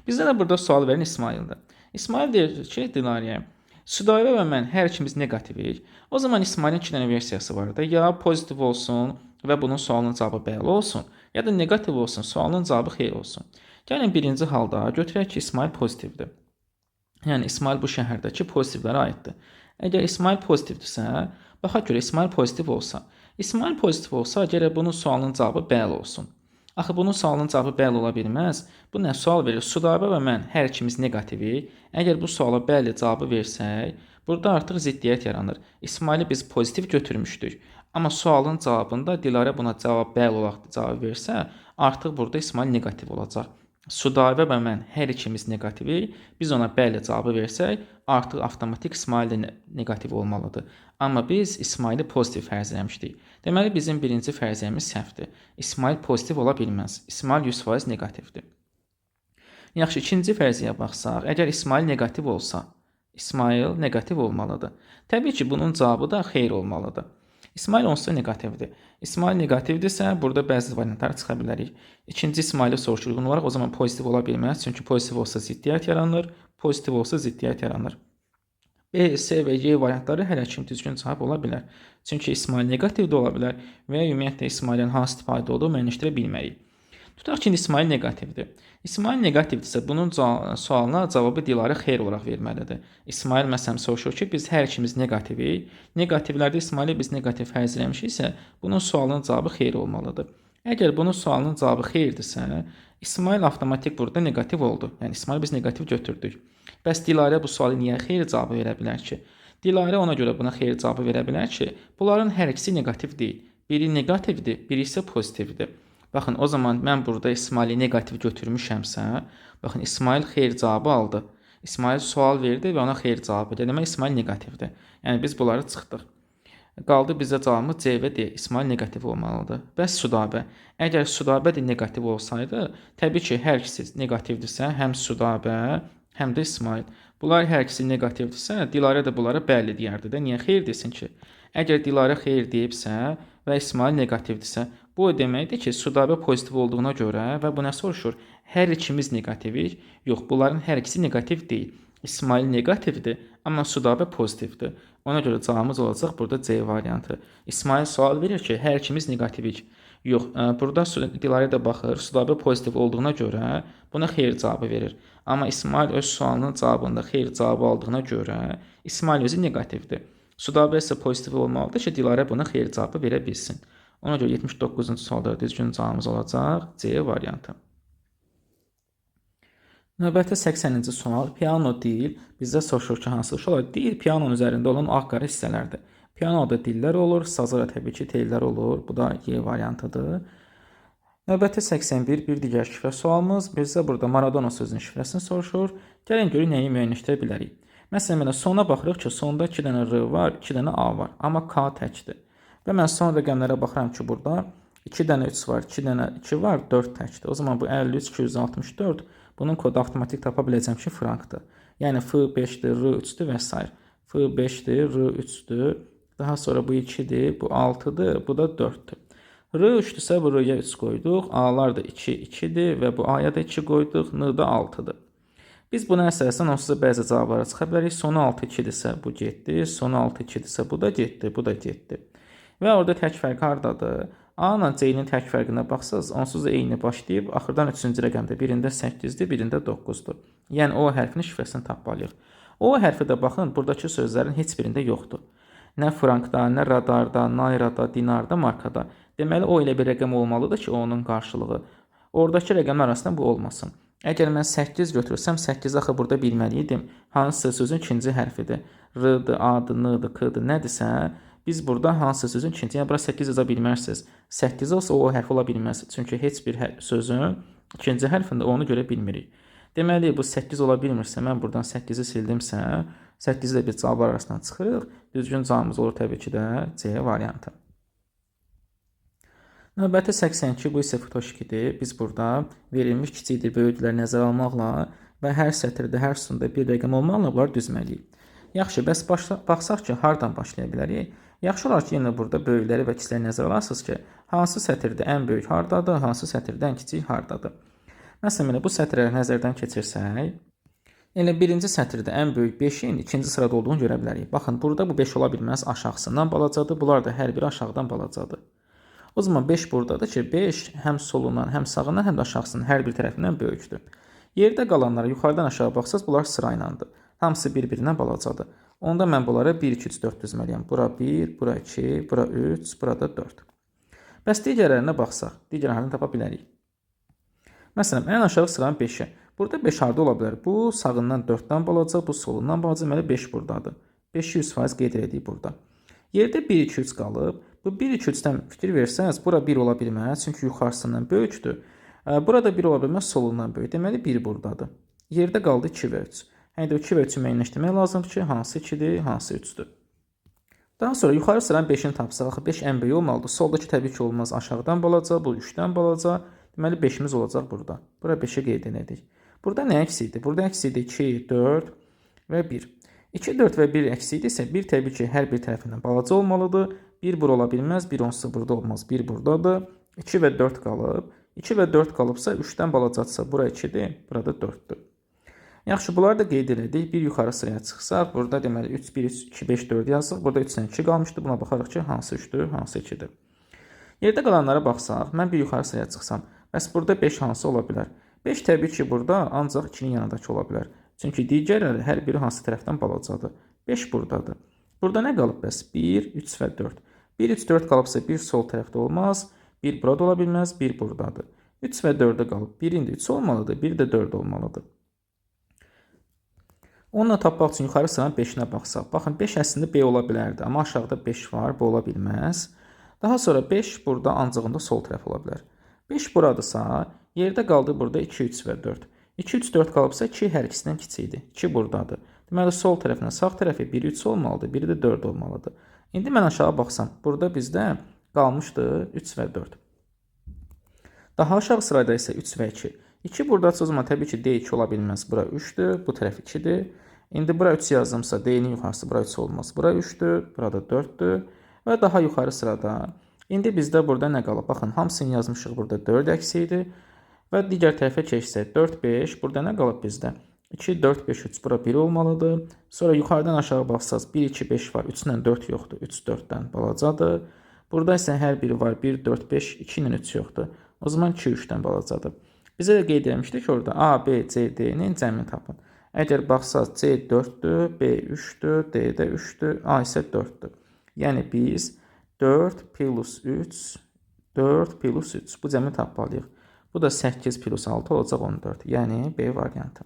Bizdə də burada sual verən İsmaildir. İsmail deyir ki, Dilarəyə, Südabə və mən hər ikimiz negativik. O zaman İsmailin iki dənə versiyası var da. Ya pozitiv olsun və bunun sualının cavabı bəli olsun, ya da negativ olsun, sualının cavabı xeyr olsun. Gəlin birinci halda götürək ki, İsmail pozitivdir. Yəni, İsmail bu şəhərdəki pozitivlərə aiddir. Əgər İsmail pozitivdirsə, baxaq görə İsmail pozitiv olsa, gərək bunun sualının cavabı bəli olsun. Axı, bunun sualının cavabı bəli ola bilməz. Bu nə sual verir? Südabə və mən hər ikimiz negativik. Əgər bu suala bəli cavabı versək, burada artıq ziddiyyət yaranır. İsmaili biz pozitiv götürmüşdük. Amma sualın cavabında Dilarə buna cavab bəli olaraq cavab versə, artıq burada İsmail negativ olacaq. Südabə və mən hər ikimiz negativik. Biz ona bəli cavabı versək, artıq avtomatik İsmail də negativ olmalıdır. Amma biz İsmaili pozitiv fərz eləmişdik. Deməli, bizim birinci fərziyyəmiz səhvdir. İsmail pozitiv ola bilməz. İsmail 100% negativdir. Yaxşı, ikinci fərziyyə baxsaq, əgər İsmail negativ olsa, İsmail negativ olmalıdır. Təbii ki, bunun cavabı da xeyr olmalıdır. İsmail onsuz da negativdir. İsmail negativdirsə, burada bəzi variantlar çıxa bilərik. İkinci İsmaili soruşulğun olaraq o zaman pozitiv ola bilməz. Çünki pozitiv olsa ziddiyyət yaranır, pozitiv olsa ziddiyyət yaranır. B, C və Y variantları hələ kim düzgün cavab ola bilər. Çünki İsmail negativ də ola bilər və ümumiyyətlə İsmailin hansı tipə aid olduğunu müəyyənləşdirə bilmərik. Tutaq ki, İsmail negativdir. İsmail negativdirsə, bunun sualına cavabı Dilarə xeyr olaraq verməlidir. İsmail məsələn soruşur ki, biz hər ikimiz negativik. Negativlərdə İsmaili biz negativ fərz eləmişiksə, bunun sualının cavabı xeyr olmalıdır. Əgər bunun sualının cavabı xeyirdirsə, İsmail avtomatik burada negativ oldu. Yəni İsmail biz negativ götürdük. Bəs Dilarə bu sualı niyə xeyir cavabı verə bilər ki? Dilarə ona görə buna xeyir cavabı verə bilər ki, bunların hər ikisi negativ deyil. Biri negativdir, biri isə pozitivdir. Baxın, o zaman mən burada İsmaili negativ götürmüşəmsə, baxın, İsmail xeyir cavabı aldı. İsmail sual verdi və ona xeyir cavabı verdi. Demək, İsmail negativdir. Yəni, biz bunları çıxdıq. Qaldı bizə cavabımız C və D. İsmail negativ olmalıdır. Bəs Südabə? Əgər Südabə də negativ olsaydı, təbii ki, hər ikisi negativdirsə, həm Südabə, həm də İsmail. Bunlar hər ikisi negativdirsə, Dilarə də bunlara bəli deyərdi də. Niyə xeyir desin ki? Əgər Dilarə xeyir deyibsə və İsmail negativdirsə, bu o deməkdir ki, Südabə pozitiv olduğuna görə və bu nə soruşur? Hər ikimiz negativik. Yox, bunların hər ikisi negativ deyil. İsmail negativdir, amma Südabə pozitivdir. Ona görə cavabımız olacaq burada C variantı. İsmail sual verir ki, hər ikimiz negativik. Yox, burada Dilarə də baxır, Südabə pozitiv olduğuna görə buna xeyir cavabı verir. Amma İsmail öz sualının cavabında xeyir cavabı aldığına görə İsmail özü negativdir. Südabə isə pozitiv olmalıdır ki, Dilarə buna xeyir cavabı verə bilsin. Ona görə 79-cu sualda düzgün cavabımız olacaq C variantı. Növbəti 80-ci sual. Piano dil bizdə soruşur ki, hansı uşaqlar? Dil pianonun üzərində olan ağ-qara hissələrdir. Pianoda dillər olur, sazda təbii ki, tellər olur. Bu da Y variantıdır. Növbəti 81 bir digər şifrə sualımız. Bizdə burada Maradona sözünün şifrəsini soruşur. Gəlin görün nəyi müəyyənləşdirə bilərik. Məsələn, sona baxırıq ki, sonda 2 dənə R var, 2 dənə A var. Amma K təkdir. Və mən son rəqəmlərə baxıram ki, burada 2 dənə 3 var, 2 dənə 2 var, 4 təkdir. O zaman bu 53 264 bunun kodu avtomatik tapa biləcəm ki, frankdır. Yəni F5-dir, R3-dür və s. F5-dir, R3-dür. Daha sonra bu 2-dir, bu 6-dır, bu da 4-dür. R3-dürsə bu R-yə 3 qoyduq, A-lar da 2, 2-dir və bu A-ya da 2 qoyduq, N da 6-dır. Biz buna əsasən onsuz da bəzi cavablara çıxa bilərik. Sonu 6, 2-dirsə bu getdi, sonu 6, 2-dirsə bu da getdi, bu da getdi. Və orada tək fərq hardadır? A ilə C-nin tək fərqinə baxsaz, onsuz da eyni başlayıb, axırdan 3-cü rəqəmdə birində 8-dir, birində 9-dur. Yəni O hərfinin şifrəsini tapmalıyıq. O hərfi də baxın, buradakı sözlərin heç birində yoxdur. Nə frankda, nə radarda, nayrada, dinarda, markada. Deməli, O elə bir rəqəm olmalıdır ki, onun qarşılığı. Oradakı rəqəmlər arasında bu olmasın. Əgər mən 8 götürürsəm, 8 axı burada bilməliydim. Hansısa sözün ikinci hərfidir. R-dır, A-dır, N-dır, K-dır, nədirsə, biz burada hansısa sözün ikinci, yəni bura 8 yaza bilmərsiniz. 8 olsa o hərf ola bilməz. Çünki heç bir sözün ikinci hərfində onu görə bilmirik. Deməli, bu 8 ola bilmirsə, mən buradan 8-i sildimsə, 8-i də bir cavablar arasından çıxırıq. Düzgün cavabımız olur təbii ki də C variantı. Növbəti 82, bu isə Futoşkidir. Biz burada verilmiş kiçikdir, böyükləri nəzərə almaqla və hər sətirdə, hər sütunda bir rəqəm olmaqla bunları düzməliyik. Yaxşı, bəs baxsaq ki, hardan başlaya bilərik? Yaxşı olar ki, yenə burada böyükləri və kiçikləri nəzərə alarsınız ki, hansı sətirdə ən böyük hardadır, hansı sətirdə ən kiçik hardadır. Məsələn, bu sətirləri nəzərdən keçirsək, elə birinci sətirdə ən böyük 5-in ikinci sırada olduğunu görə bilərik. Baxın, burada bu 5 ola bilməz, aşağısından balacadır. Bunlar da hər biri aşağıdan balacadır. O zaman 5 buradadır ki, 5 həm solundan, həm sağından, həm də aşağısının hər bir tərəfindən böyükdür. Yerdə qalanlara yuxarıdan aşağı baxsaq, bunlar sıraylandır. Hamısı bir-birindən balacadır. Onda mən bunlara 1, 2, 3, 4 düzməliyəm. Bura 1, bura 2, bura 3, burada 4. Bəs digərlərinə baxsaq, digər halını tapa bilərik. Məsələn, ən aşağı sıranın 5-i. Burada 5 harda ola bilər? Bu sağından 4-dən balaca, bu solundan balaca, deməli 5 buradadır. 5-i 100% qeyd edirik burada. Yerdə 1, 2, 3 qalıb. Bu 1, 2, 3-dən fikir versəniz, bura 1 ola bilməz, çünki yuxarısından böyükdür. Burada 1 ola bilməz, solundan böyük. Deməli 1 buradadır. Yerdə qaldı 2 və 3. Həndə 2 və 3-ü müəyyənləşdirmək lazımdır ki, hansı 2-dir, hansı 3-dür. Daha sonra yuxarı sıranın 5-ini tapsaq, axı 5 ən böyük olmalıdır. Soldakı təbii ki olmaz, aşağıdan balaca, bu 3-dən balaca. Deməli 5-imiz olacaq burada. Bura 5-i qeyd edirik. Burada nə əksi idi? Burada əksi idi 2, 4 və 1. 2, 4 və 1 əksi idisə, 1 təbii ki hər bir tərəfindən balaca olmalıdır. 1 bura ola bilməz, 1 onsuz burada olmaz, 1 buradadır. 2 və 4 qalıb. 2 və 4 qalıbsa, 3-dən balacadırsa, bura 2-dir, burada 4-dür. Yaxşı, bunları da qeyd edirik. Bir yuxarı sıraya çıxsaq, burada deməli 3, 1, 3, 2, 5, 4 yazsaq, burada 3-dən 2 qalmışdı. Buna baxarıq ki, hansı 3-dür, hansı 2-dir. Yerdə qalanlara baxsaq, mən bir yuxarı sıraya çıxsam, bəs burada 5 hansı ola bilər? 5 təbii ki, burada ancaq 2-nin yanındakı ola bilər. Çünki digərləri hər biri hansı tərəfdən balacadır. 5 buradadır. Burada nə qalıb bəs? 1, 3 və 4. 1, 3, 4 qalıbsa 1 sol tərəfdə olmaz, 1 burada ola bilməz, 1 buradadır. 3 və 4-də qalıb. 1-in də 3 olmalıdır, 1 də 4 olmalıdır. Onunla tapmaq üçün yuxarı sıranın 5-inə baxsaq. Baxın, 5 əslində B ola bilərdi, amma aşağıda 5 var, bu ola bilməz. Daha sonra 5 burada ancağında sol tərəf ola bilər. 5 buradırsa, yerdə qaldı burada 2, 3 və 4. 2, 3, 4 qalıbsa 2 hər ikisindən kiçikdir. 2 buradadır. Deməli, sol tərəfinə sağ tərəfi 1, 3 olmalıdır, biri də 4 olmalıdır. İndi mən aşağı baxsam, burada bizdə qalmışdı 3 və 4. Daha aşağı sırada isə 3 və 2. 2 buradadırsa, o zaman təbii ki, D2 ola bilməz. Bura 3-dür, bu tərəf 2-dir. İndi bura 3 yazdımsa, D-nin yuxarısı bura 3 olmaz. Bura 3-dür, burada 4-dür. Və daha yuxarı sırada. İndi bizdə burada nə qalıb? Baxın, hamısını yazmışıq burada 4 əksi idi. Və digər tərəfə keçsək, 4, 5, burada nə qalıb bizdə? 2, 4, 5, 3, bura 1 olmalıdır. Sonra yuxarıdan aşağı baxsaq, 1, 2, 5 var, 3 ilə 4 yoxdur, 3, 4-dən balacadır. Burada isə hər biri var, 1, 4, 5, 2 ilə 3 yoxdur. O zaman 2, 3-dən balacadır. Bizə də qeyd etmişdik ki, orada A, B, C, D-nin cəmini tapın. Əgər baxsaq, C 4-dür, B 3-dür, D də 3-dür, A isə 4-dür. Yəni biz 4 plus 3, 4 plus 3 bu cəmini tapmalıyıq. Bu da 8 plus 6 olacaq 14. Yəni B variantı.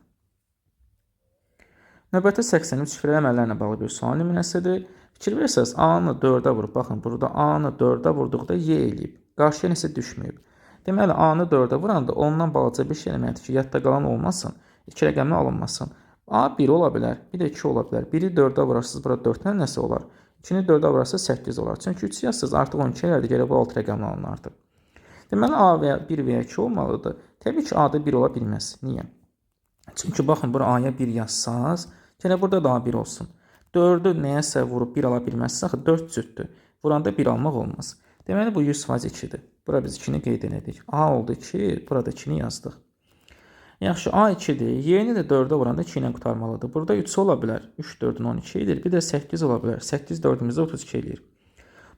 Növbəti 83 şifrəli əməllərlə bağlı bir sual nümunəsidir. Fikir versəz, A-nı 4-ə vurub, baxın, burada A-nı 4-ə vurduqda Y eləyib. Qarşıya nəsə düşməyib. Deməli, A-nı 4-ə vuranda ondan balaca bir şey eləməlidir ki, yadda qalan olmasın, 2 rəqəmlə alınmasın. A 1 ola bilər, bir də 2 ola bilər. 1-i 4-ə vurarsınız, burada 4-dən nəsə olar. 2-ni 4-ə vurarsa 8 olar. Çünki 3 yazsız artıq 12 elədi, gələ bu 6 rəqəmlə alınardı. Deməli, A və ya 1 və ya 2 olmalıdır. Təbii ki, A-da 1 ola bilməz. Niyə? Çünki baxın, bura A-ya 1 yazsaz, gələ burada da 1 olsun. 4-ü nəyəsə vurub 1 ala bilməzsə, axı 4 cütdür. Vuranda 1 almaq olmaz. Deməli, bu 100% 2-dir. Bura biz 2-ni qeyd elədik. A oldu 2, burada 2-ni yazdıq. Yaxşı, A 2-dir. Y-ni də 4-ə vuranda 2 ilə qutarmalıdır. Burada 3 ola bilər. 3 4-ün 12 edir. Bir də 8 ola bilər. 8 4-ümüzdə 32 eləyir.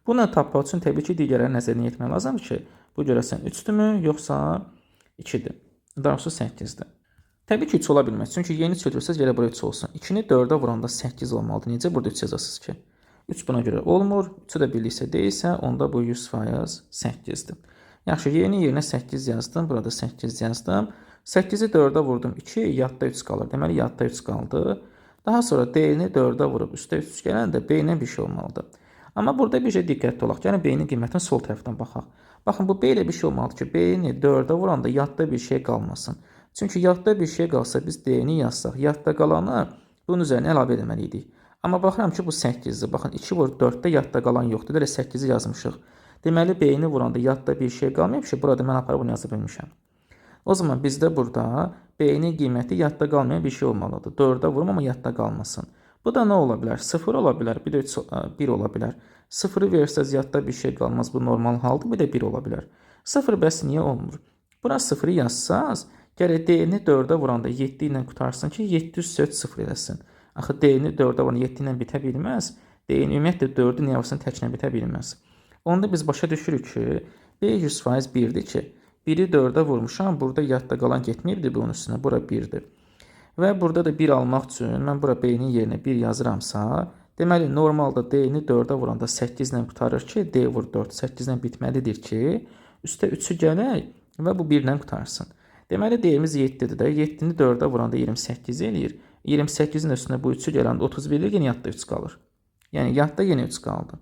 Bunu tapmaq üçün təbii ki, digərləri nəzərinə yetmək lazımdır ki, bu görəsən 3-dürmü, yoxsa 2-dir. Daha doğrusu 8-dir. Təbii ki, 3 ola bilməz. Çünki Y-ni götürsəz, gələ bura 3 olsun. 2-ni 4-ə vuranda 8 olmalıdır. Necə burada 3 yazasınız ki? 3 buna görə olmur. 3-ü də birliksə deyilsə, onda bu 100% 8-dir. Yaxşı, Y-ni yerinə 8 yazdım. Burada 8 yazdım. 8-i 4-ə vurdum 2, yadda 3 qalır. Deməli, yadda 3 qaldı. Daha sonra D-ni 4-ə vurub üstə 3 gələndə B-ilə bir şey olmalıdır. Amma burada bir şey diqqətli olaq. Yəni, B-nin qiymətini sol tərəfdən baxaq. Baxın, bu B ilə bir şey olmalıdır ki, B-ni 4-ə vuranda yadda bir şey qalmasın. Çünki yadda bir şey qalsa, biz D-ni yazsaq, yadda qalanı bunun üzərinə əlavə etməliydik. Amma baxıram ki, bu 8-dir. Baxın, 2 vur 4-də yadda qalan yoxdur. Elə 8-i yazmışıq. Deməli, B-ni vuranda yadda bir şey qalmayıb ki, burada mən aparıb bunu yaza bilmişəm. O zaman bizdə burada B-nin qiyməti yadda qalmayan bir şey olmalıdır. 4-ə vurum, amma yadda qalmasın. Bu da nə ola bilər? 0 ola bilər, bir də 1 ola bilər. 0-ı versəz yadda bir şey qalmaz, bu normal haldır, bir də 1 ola bilər. 0 bəs niyə olmur? Bura 0-ı yazsaz, gərək D-ni 4-ə vuranda 7 ilə qutarsın ki, 7 üstə 0 eləsin. Axı D-ni 4-ə vuranda 7 ilə bitə bilməz. D-ni ümumiyyətlə 4-ü niyə vursan təklə bitə bilməz. Onda biz başa düşürük ki, B 100% 1-dir ki, 1-i 4-ə vurmuşam, burada yadda qalan getməyibdir bunun üstünə, bura 1-dir. Və burada da 1 almaq üçün mən bura B-nin yerinə 1 yazıramsa, deməli, normalda D-ni 4-ə vuranda 8 ilə qutarır ki, D vur 4, 8 ilə bitməlidir ki, üstə 3-ü gələk və bu 1 ilə qutarsın. Deməli, D-miz 7-dir də, 7-ni 4-ə vuranda 28 eləyir. 28-in üstünə bu 3-ü gələndə 31-lik yenə yadda 3 qalır. Yəni, yadda yenə 3 qaldı.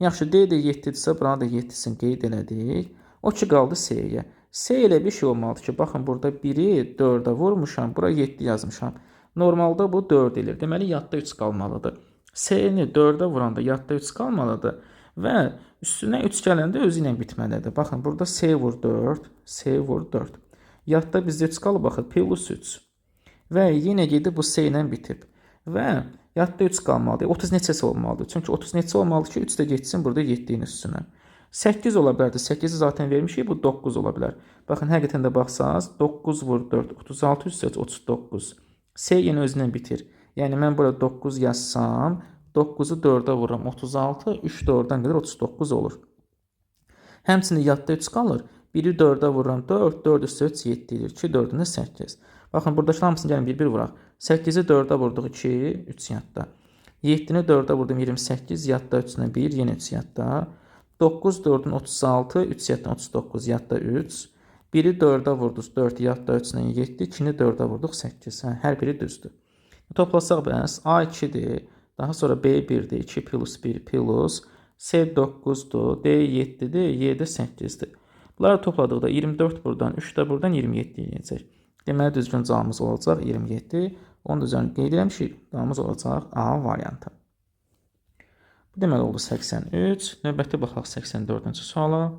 Yaxşı, D də 7-dirsə, buna da 7-sini qeyd elədik. O ki, qaldı S-yə. S ilə bir şey olmalıdır ki, baxın, burada 1-i 4-ə vurmuşam, bura 7 yazmışam. Normalda bu 4 elir. Deməli, yadda 3 qalmalıdır. S-ni 4-ə vuranda yadda 3 qalmalıdır və üstünə 3 gələndə özü ilə bitməlidir. Baxın, burada S vur 4, S vur 4. Yadda bizdə 3 qalıb, baxın, plus 3. Və yenə gedib bu S ilə bitib. Və yadda 3 qalmalıdır. 30 neçəsi olmalıdır. Çünki 30 neçə olmalıdır ki, 3 də geçsin burada 7-nin üstünə. 8 ola bilərdi. 8-i zaten vermişik. Bu 9 ola bilər. Baxın, həqiqətən də baxsanız, 9 vur 4, 36 üstə 39. S yenə özünə bitir. Yəni, mən burada 9 yazsam, 9-u 4-ə vururam, 36, 3 də oradan qədər 39 olur. Həmçinin yadda 3 qalır. 1-i 4-ə vururam, 4, 4 üstə 3, 7 edir. 2, 4-ün də 8. Baxın, buradakı hamısını gəlin bir-bir vuraq. 8-i 4-ə vurduq, 2, 3 yadda. 7-ni 4-ə vurdum, 28, yadda 3-lə 1, yenə 3 yadda. 9, 4-ün 36, 3 yaddan 39, yadda 3. 1-i 4-ə vurduq, 4, yadda 3-lə 7, 2-ni 4-ə vurduq, 8. Hər biri düzdür. Toplasaq bəs, A 2-dir, daha sonra B 1-dir, 2 plus 1 plus, C 9-dur, D 7-dir, Y də 8-dir. Bunları topladıqda 24 buradan, 3 də buradan 27 eləyəcək. Deməli, düzgün cavabımız olacaq 27. Onun da üzərini qeyd eləmişik, cavabımız olacaq A variantı. Bu deməli oldu 83. Növbəti baxaq 84-cü suala.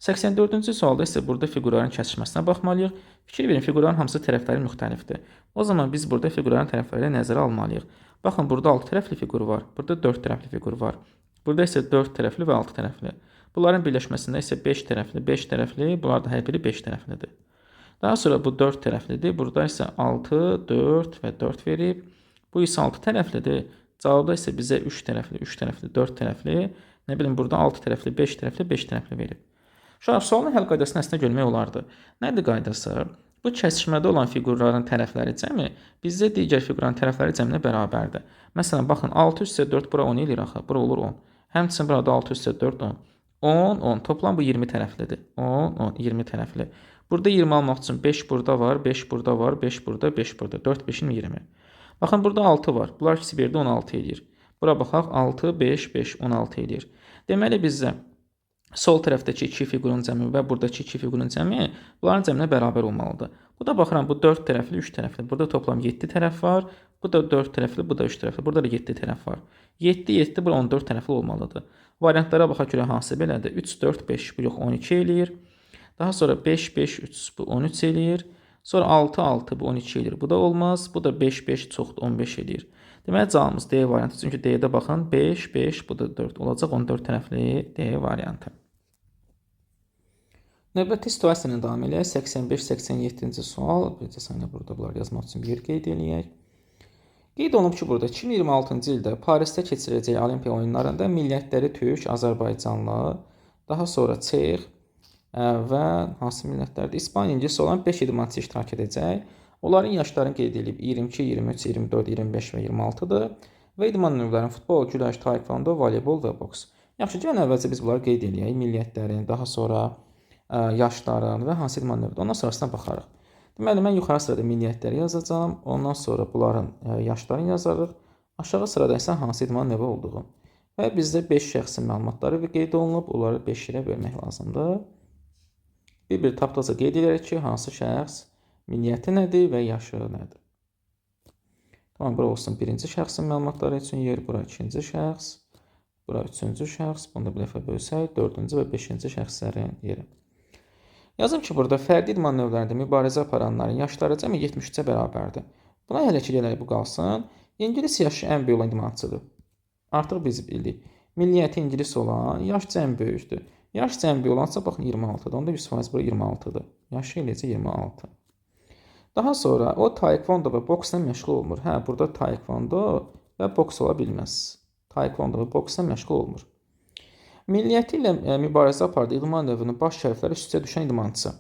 84-cü sualda isə burada fiqurların kəsişməsinə baxmalıyıq. Fikir verin, fiqurların hamısı tərəfləri müxtəlifdir. O zaman biz burada fiqurların tərəfləri nəzərə almalıyıq. Baxın, burada 6 tərəfli fiqur var, burada 4 tərəfli fiqur var. Burada isə 4 tərəfli və 6 tərəfli. Bunların birləşməsində isə 5 tərəfli, 5 tərəfli, bunlar da hər biri 5 tərəflidir. Daha sonra bu 4 tərəflidir. Burada isə 6, 4 və 4 verib. Bu isə 6 tərəflidir. Cavabda isə bizə 3 tərəfli, 3 tərəfli, 4 tərəfli, nə bilim, burada 6 tərəfli, 5 tərəfli, 5 tərəfli verib. Uşaqlar, sualın həll qaydasını əslində görmək olardı. Nədir qaydası? Bu kəsişmədə olan fiqurların tərəfləri cəmi bizdə digər fiqurların tərəfləri cəminə bərabərdir. Məsələn, baxın, 6 üstə 4 bura 10 eləyir axı, bura olur 10. Həmçinin burada 6 üstə 4 10. 10, 10, toplam bu 20 tərəflidir. 10, 10, 20 tərəfli. Burada 20 almaq üçün 5 burada var, 5 burada var, 5 burada, 5 burada, 4, 5-in 20. Baxın, burada 6 var. Bunlar ikisi birdə 16 eləyir. Bura baxaq, 6, 5, 5, 16 eləyir. Deməli, bizdə sol tərəfdəki 2 fiqurun cəmi və buradakı 2 fiqurun cəmi bunların cəminə bərabər olmalıdır. Bu da baxıram, bu 4 tərəfli, 3 tərəfli. Burada toplam 7 tərəf var. Bu da 4 tərəfli, bu da 3 tərəfli. Burada da 7 tərəf var. 7, 7, bura 14 tərəfli olmalıdır. Variantlara baxaq görə hansı belədir? 3, 4, 5, bu yox 12 eləyir. Daha sonra 5, 5, 3, bu 13 eləyir. Sonra 6, 6, bu 12 eləyir. Bu da olmaz. Bu da 5, 5, çoxdur, 15 eləyir. Deməli, cavabımız D variantı. Çünki D-də baxın, 5, 5, bu da 4 olacaq. 14 tərəfli D variantı. Növbəti situasiyanı davam eləyək. 85-87-ci sual. Bir saniyə burada bunlar yazmaq üçün bir yer qeyd eləyək. Qeyd olunub ki, burada 2026-cı ildə Parisdə keçiriləcək Olimpiya oyunlarında millətləri türk, azərbaycanlı, daha sonra Çex və hansı millətlərdə İspaniya, ingilis olan 5 idmançı iştirak edəcək. Onların yaşlarını qeyd edilib 22, 23, 24, 25 və 26-dır. Və idman növlərin futbol, güləş, taekvondo, voleybol və boks. Yaxşı, gəlin əvvəlcə biz bunları qeyd eləyək. Millətlərin, daha sonra yaşların və hansı idman növüdür. Ondan sonrasına baxarıq. Deməli, mən yuxarı sırada milliyyətləri yazacağam. Ondan sonra bunların yaşlarını yazarıq. Aşağı sırada isə hansı idman növü olduğu. Və bizdə 5 şəxsin məlumatları qeyd olunub. Onları 5 yerə bölmək lazımdır. Bir tapdaca qeyd edərək ki, hansı şəxs milliyyəti nədir və yaşı nədir. Tamam, bura olsun birinci şəxsin məlumatları üçün yer. Bura ikinci şəxs. Bura üçüncü şəxs. Bunu da bir dəfə bölsək, dördüncü və beşinci şəxslərin yeri. Yazım ki, burada fərdi idman növlərində mübarizə aparanların yaşları cəmi 73-ə bərabərdir. Buna hələ ki, gələk bu qalsın. İngilis yaşı ən böyük olan idmançıdır. Artıq biz bildik. Milliyyəti ingilis olan yaş cəmi böyükdür. Yaş cəmi böyük olansa, baxın 26-dır. Onda 100% bura 26-dır. Yaşı eləcə 26. Daha sonra o taekvondo və boksla məşğul olmur. Hə, burada taekvondo və boks ola bilməz. Taekvondo və boksla məşğul olmur. Milliyyəti ilə mübarizə apardığı idman növünün baş hərfləri üst-üstə düşən idmançı.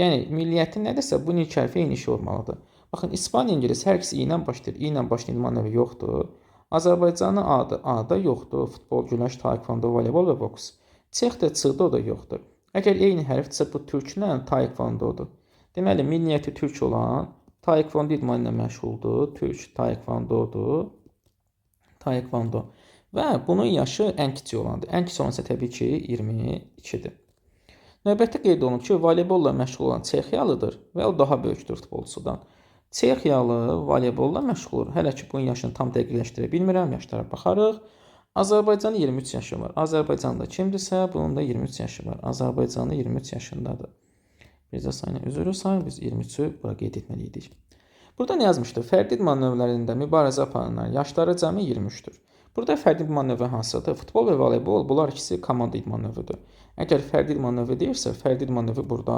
Yəni, milliyyəti nədirsə, bunun ilk hərfi eyni şey olmalıdır. Baxın, İspaniya, İngilis hər ikisi i ilə başlayır. I ilə başlayan idman növü yoxdur. Azərbaycanın A-dır. A-da yoxdur. Futbol, güləş, taekvondo, voleybol və boks. Çexdə, Çığda o da yoxdur. Əgər eyni hərfdirsə, bu türklə taekvondodur. Deməli, milliyyəti türk olan taekvondo idman ilə məşğuldur. Türk taekvondodur. Taekvondo. Və bunun yaşı ən kiçik olandır. Ən kiçik olan isə təbii ki, 22-dir. Növbətdə qeyd olunub ki, voleybolla məşğul olan Çexiyalıdır və o daha böyükdür futbolçudan. Çexiyalı voleybolla məşğuldur. Hələ ki, bunun yaşını tam dəqiqləşdirə bilmirəm, yaşlara baxarıq. Azərbaycanın 23 yaşı var. Azərbaycanda kimdirsə, bunun da 23 yaşı var. Azərbaycanlı 23 yaşındadır. Bircə saniyə üzrü sayın, biz 23-ü bura qeyd etməliydik. Burada nə yazmışdır? Fərdi idman növlərində mübarizə aparanların yaşları cəmi 23-dür. Burada fərdi idman növü hansıdır? Futbol və voleybol, bunlar ikisi komanda idman növüdür. Əgər fərdi idman növü deyirsə, fərdi idman növü burada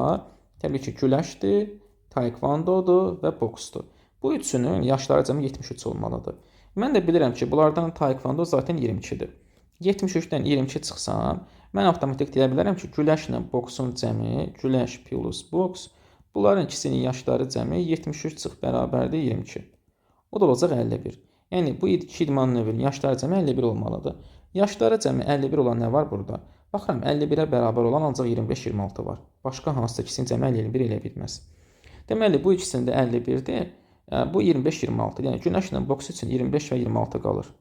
təbii ki, güləşdir, taekvondodur və boksdur. Bu üçünün yaşları cəmi 73 olmalıdır. Mən də bilirəm ki, bunlardan taekvondo zaten 22-dir. 73-dən 22 çıxsam, mən avtomatik deyə bilərəm ki, güləşlə boksun cəmi, güləş plus boks, bunların ikisinin yaşları cəmi 73 çıx bərabərdir 22. O da olacaq 51. Yəni, bu iki idman növünün yaşları cəmi 51 olmalıdır. Yaşları cəmi 51 olan nə var burada? Baxıram, 51-ə bərabər olan ancaq 25-26 var. Başqa hansısa ikisinin cəmi 51 elə bilməz. Deməli, bu ikisində 51-dir. Bu 25-26. Yəni, güləşlə boks üçün 25 və 26 qalır.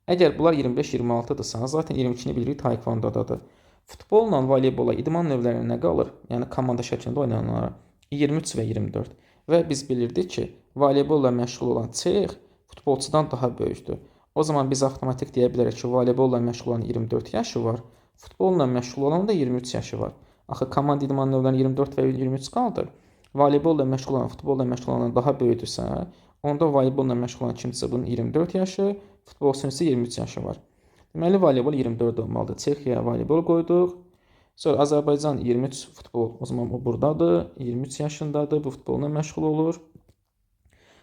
Əgər bunlar 25-26-dırsa, zaten 22-ni bilirik taekvondodadır. Futbolla, voleybola, idman növlərinə nə qalır? Yəni, komanda şəklində oynananlara 23 və 24. Və biz bilirdik ki, voleybolla məşğul olan Çex futbolçudan daha böyükdür. O zaman biz avtomatik deyə bilərik ki, voleybolla məşğul olan 24 yaşı var, futbolla məşğul olan da 23 yaşı var. Axı, komanda idman növlərinin 24 və 23 qaldır. Voleybolla məşğul olan, futbolla məşğul olan daha böyükdürsə, onda voleybolla məşğul olan kimsə bunun 24 yaşı, futbolçunun isə 23 yaşı var. Deməli, voleybol 24 olmalıdır. Çexiya voleybol qoyduq. Sonra Azərbaycan 23 futbol, o zaman o buradadır, 23 yaşındadır, bu futbolla məşğul olur.